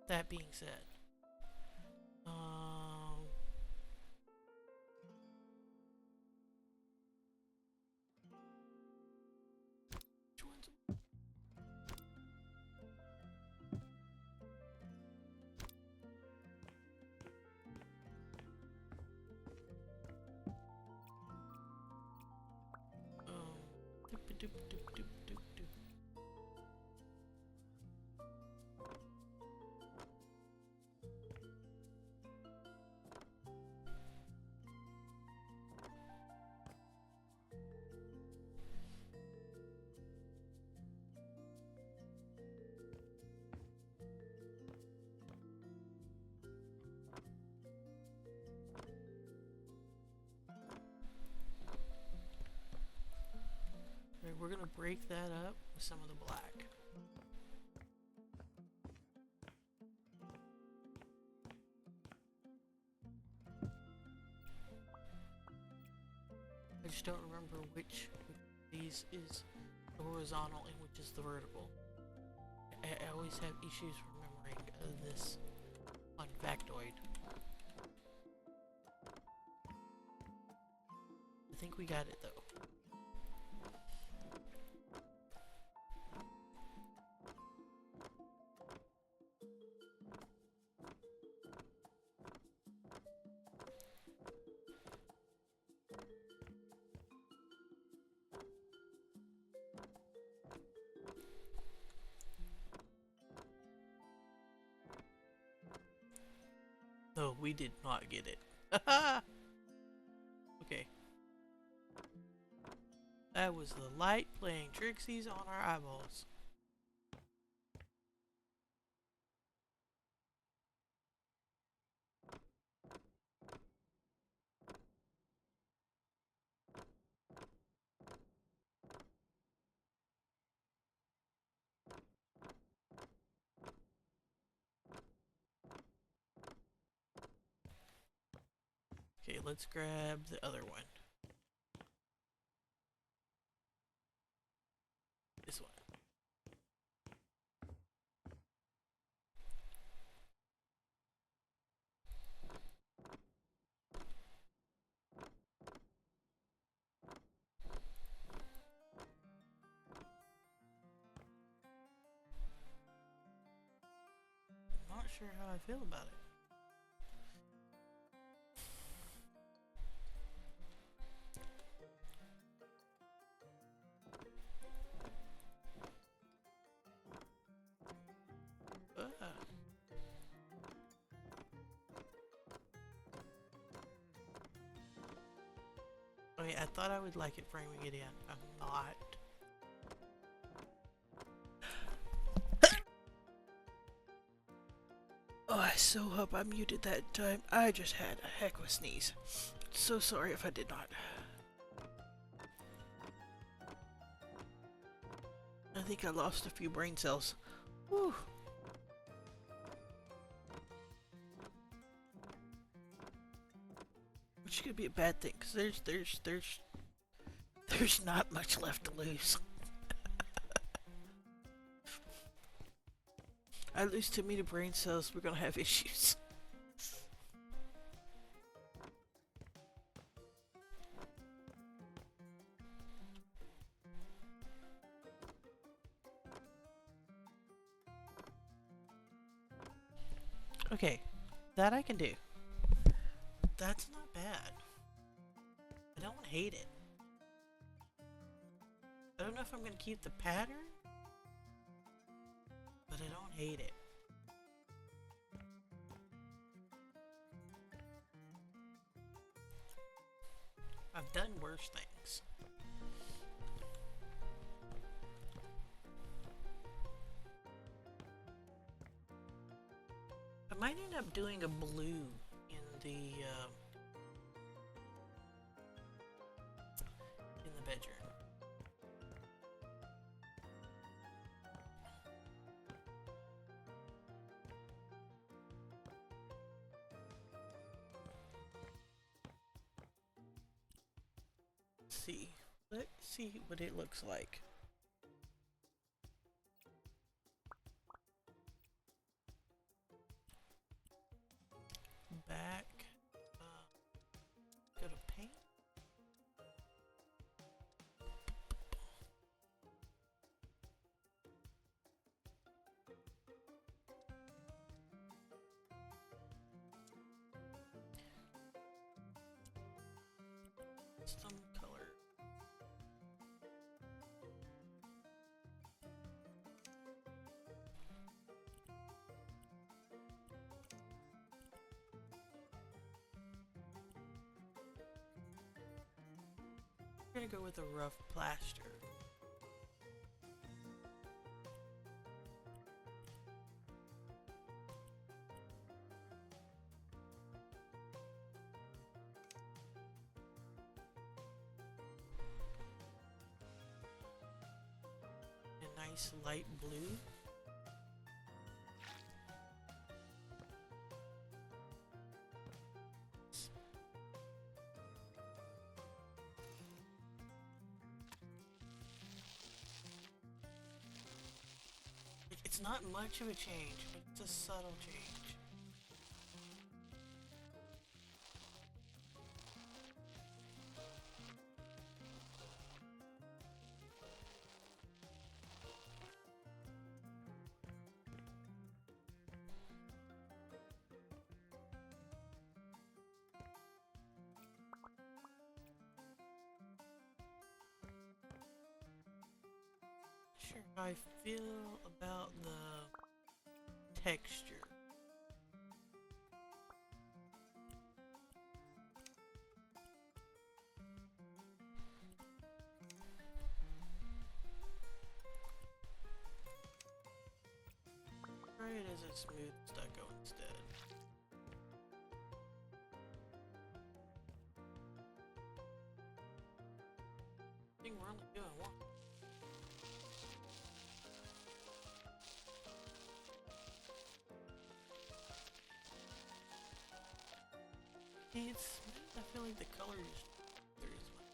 That being said, which one's doop, doop, doop, doop, doop, doop. Right, we're gonna break that up with some of the black. I just don't remember which of these is the horizontal and which is the vertical. I always have issues remembering this on factoid. I think we got it though. No, we did not get it. Okay. That was the light playing tricksies on our eyeballs. Okay, let's grab the other one. This one. Not sure how I feel about it. I mean, I thought I would like it framing it in. I'm not. Oh, I so hope I muted that time. I just had a heck of a sneeze. So sorry if I did not. I think I lost a few brain cells. Whew. Which could be a bad thing, because there's not much left to lose. I lose too many brain cells, we're gonna have issues. Okay, that I can do. That's not bad. I don't hate it. I don't know if I'm gonna keep the pattern, but I don't hate it. I've done worse things. I might end up doing a blue in the bedroom. Let's see what it looks like. Back, go to paint. Some color. We're gonna go with a rough plaster. A nice light blue. It's not much of a change, but it's a subtle change. Sure how I feel about the texture. smooth stucco instead. I think we're only doing one. It's smooth. I feel like the color is there is much.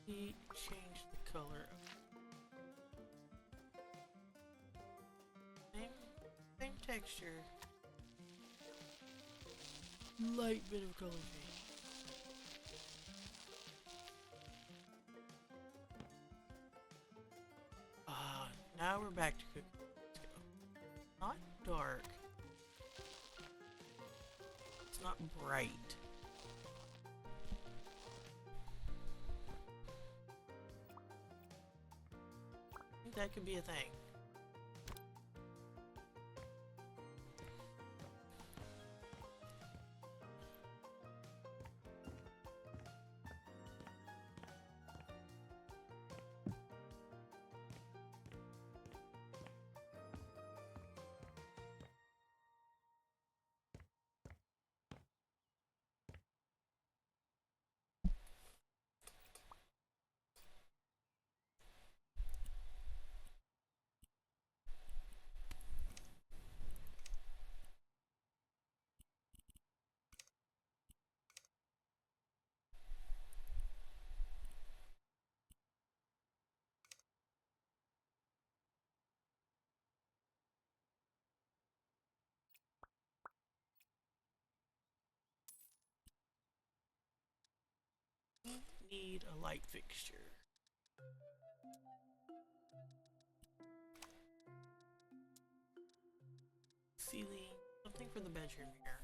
He changed the color. Same texture. Light bit of color change. Now we're back to cooking. Let's go. Not dark. It's not bright. I think that could be a thing. Need a light fixture. Ceiling, something for the bedroom here.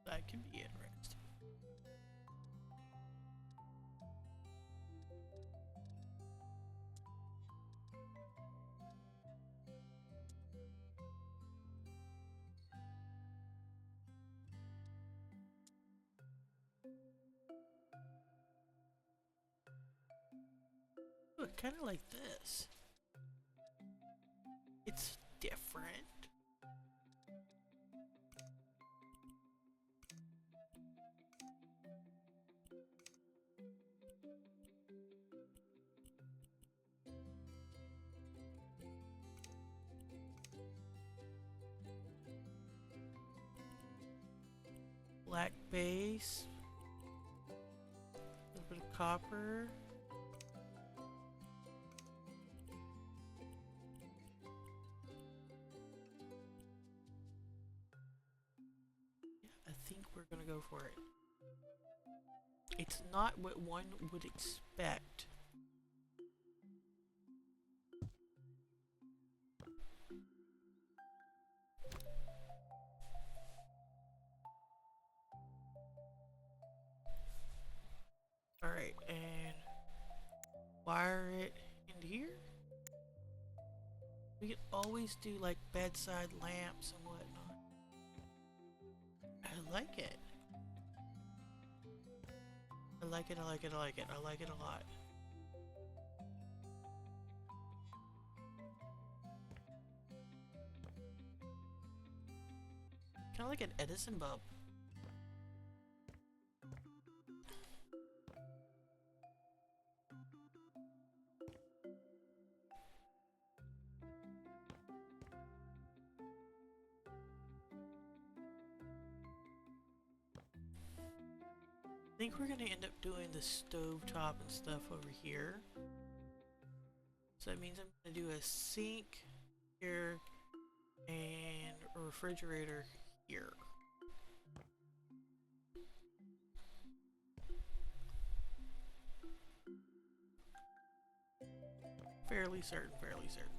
That could be interesting. Ooh, kind of like this. It's different. Black base. A little bit of copper. I think we're gonna go for it. It's not what one would expect. Alright, and wire it into here. We can always do like bedside lamps and whatnot. I like it. I like it, I like it, I like it. I like it a lot. Kind of like an Edison bulb. think we're gonna end up doing the stove top and stuff over here. So that means I'm gonna do a sink here and a refrigerator here. Fairly certain, fairly certain.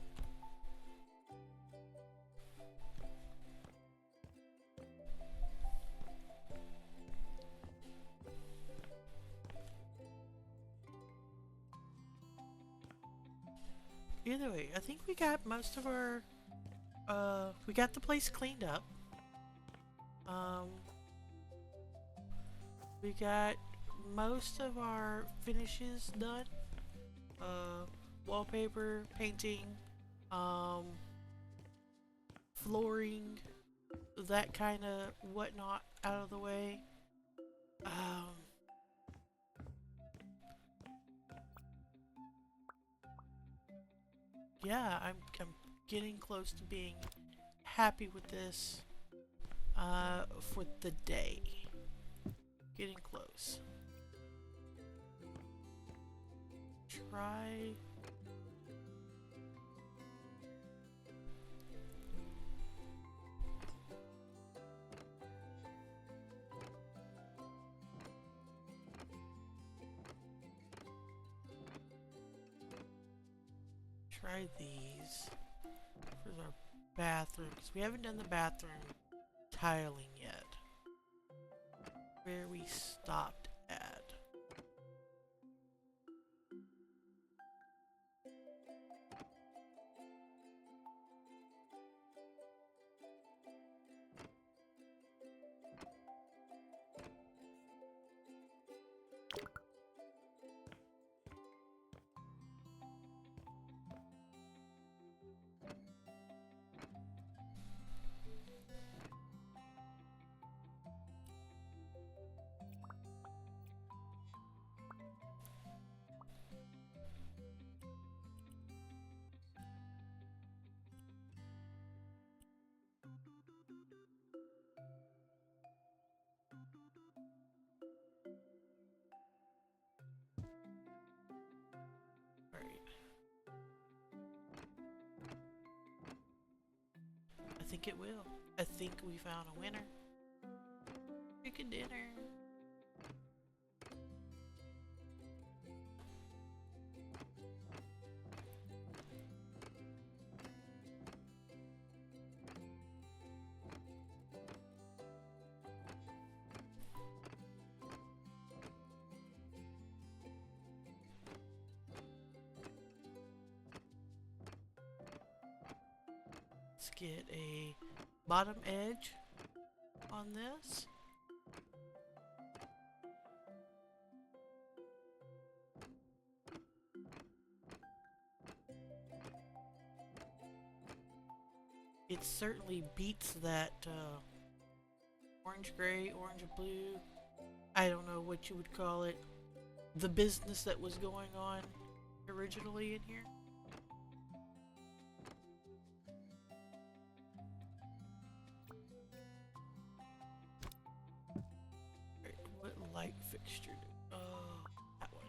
Either way, I think we got most of our, we got the place cleaned up. We got most of our finishes done. Wallpaper, painting, flooring, that kind of whatnot out of the way. Yeah, I'm getting close to being happy with this for the day. Getting close. Try. Try these for our bathroom, because we haven't done the bathroom tiling yet. Where we stopped at. I think it will. I think we found a winner. Chicken dinner. Let's get a bottom edge on this. It certainly beats that orange gray, orange blue, I don't know what you would call it, the business that was going on originally in here. What light fixture do? Oh, that one.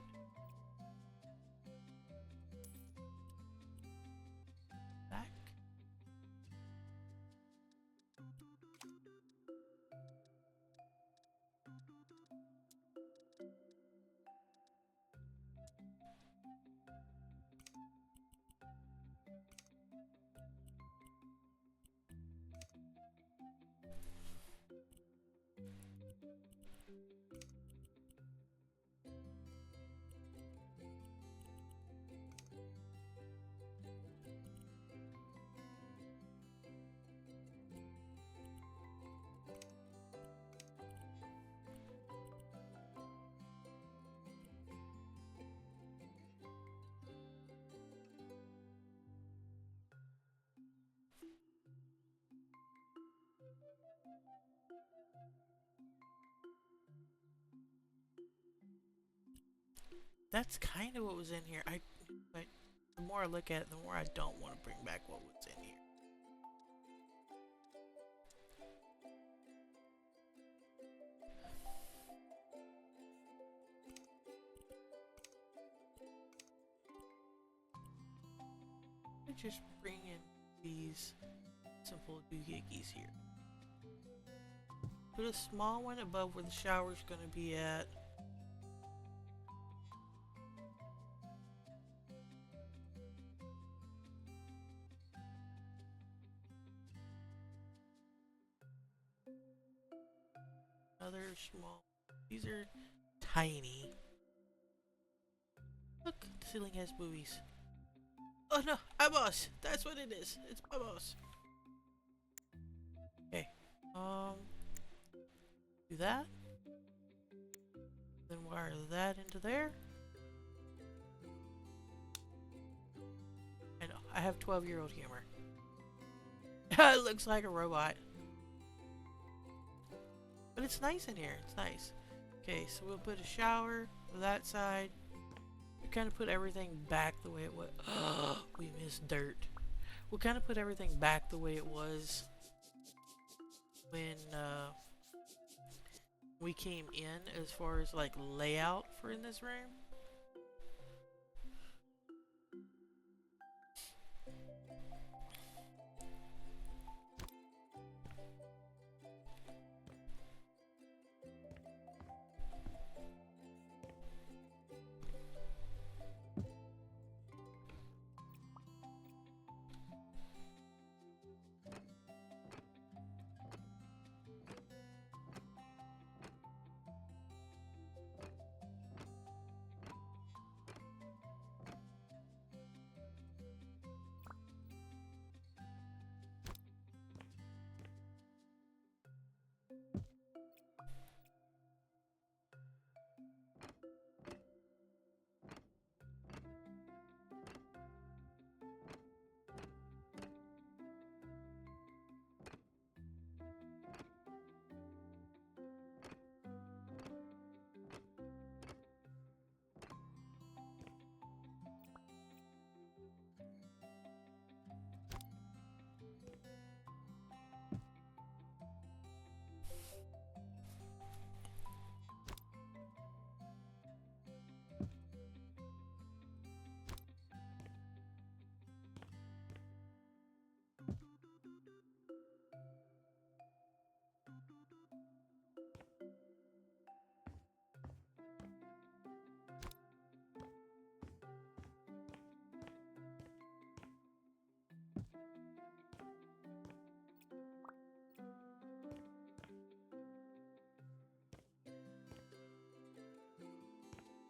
Back. That's kind of what was in here. But the more I look at it, the more I don't want to bring back what was in here. me just bring in these simple doohickeys here. Put a small one above where the shower's gonna be at. Another small. These are tiny. Look, the ceiling has buoys. Oh no, boss. That's what it is. It's my boss. Okay. Do that. Then wire that into there. I know, I have 12-year-old humor. It looks like a robot. But it's nice in here, it's nice. Okay, so we'll put a shower on that side. We kind of put everything back the way it was. We missed dirt. We'll kind of put everything back the way it was when we came in, as far as like layout for in this room.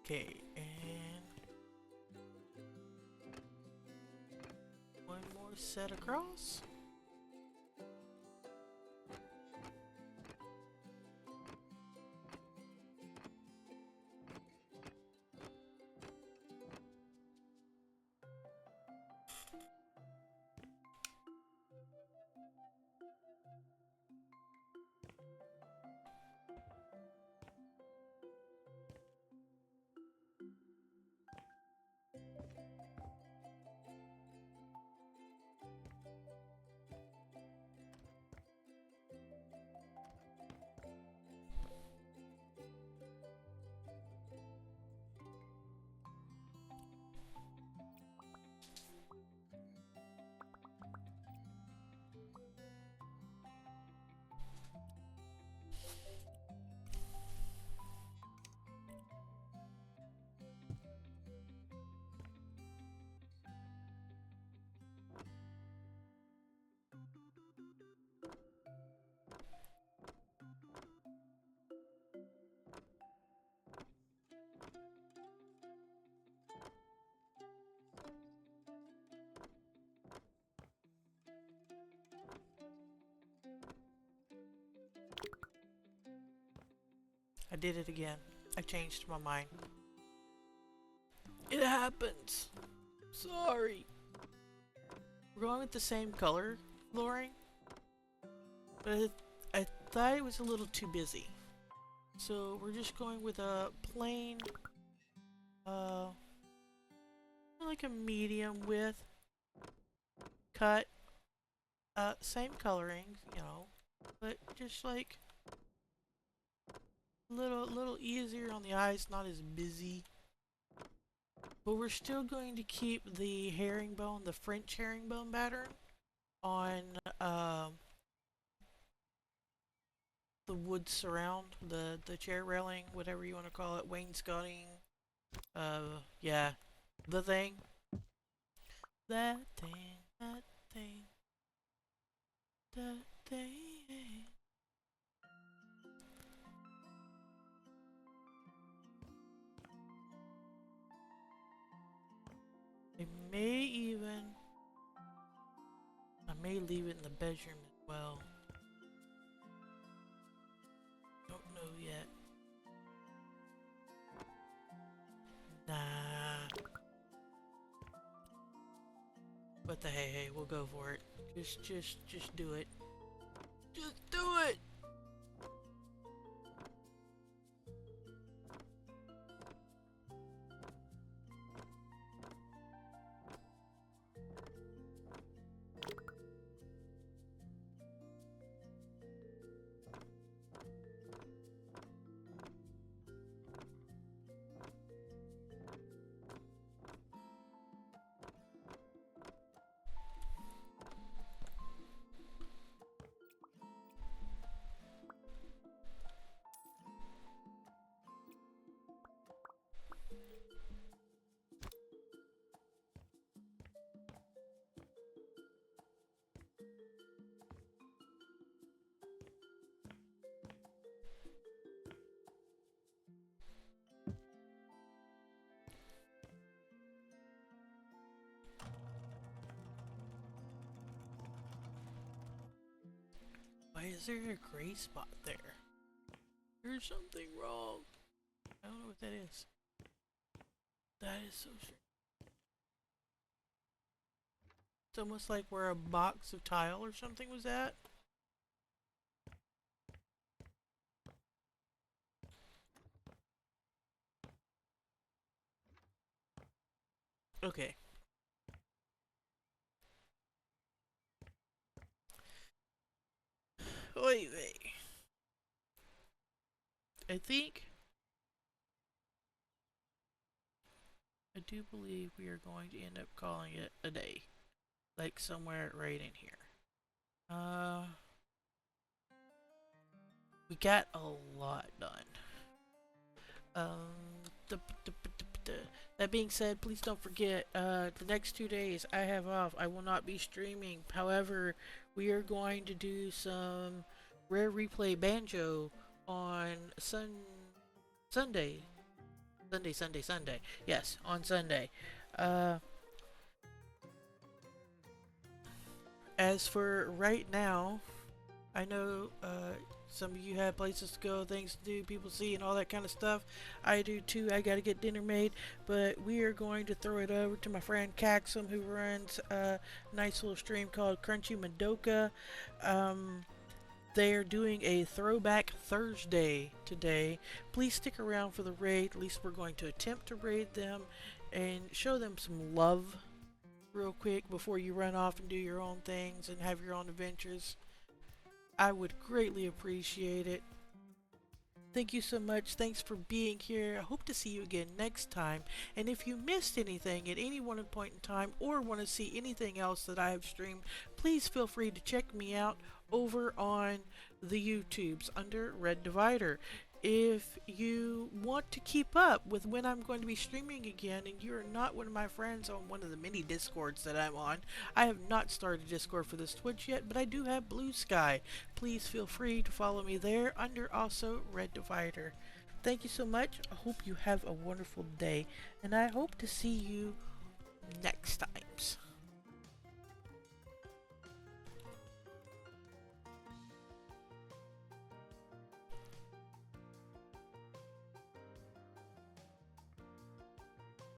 Okay, and one more set across. I did it again. I changed my mind. It happens. Sorry. We're going with the same color flooring, but I thought it was a little too busy. So we're just going with a plain, like a medium width cut. Same coloring, you know, but just like little easier on the eyes, not as busy. But we're still going to keep the herringbone, the French herringbone pattern on the wood surround, the chair railing, whatever you want to call it, wainscoting. Yeah, the thing, that thing, that thing, that thing. I may even, I may leave it in the bedroom as well. Don't know yet. Nah. But the hey, we'll go for it. Just do it. Just do it! Why is there a gray spot there? There's something wrong. I don't know what that is. That is so strange. It's almost like where a box of tile or something was at. Okay. Wait, wait. I think I do believe we are going to end up calling it a day. Like somewhere right in here. Uh we got a lot done. Um that being said, please don't forget, the next 2 days I have off. I will not be streaming. However, we are going to do some rare replay banjo on Sunday. Sunday. Yes, on Sunday. Uh, as for right now, I know some of you have places to go, things to do, people see, and all that kind of stuff. I do too. I gotta get dinner made, but we are going to throw it over to my friend Caxum, who runs a nice little stream called Crunchy Madoka. They are doing a Throwback Thursday today. Please stick around for the raid. At least we're going to attempt to raid them and show them some love real quick before you run off and do your own things and have your own adventures. I would greatly appreciate it. Thank you so much. Thanks for being here. I hope to see you again next time. And if you missed anything at any one point in time or want to see anything else that I have streamed, please feel free to check me out over on the YouTubes under Red Divider. If you want to keep up with when I'm going to be streaming again and you're not one of my friends on one of the many Discords that I'm on, I have not started Discord for this Twitch yet, but I do have Blue Sky. Please feel free to follow me there under also Red Divider. Thank you so much. I hope you have a wonderful day, and I hope to see you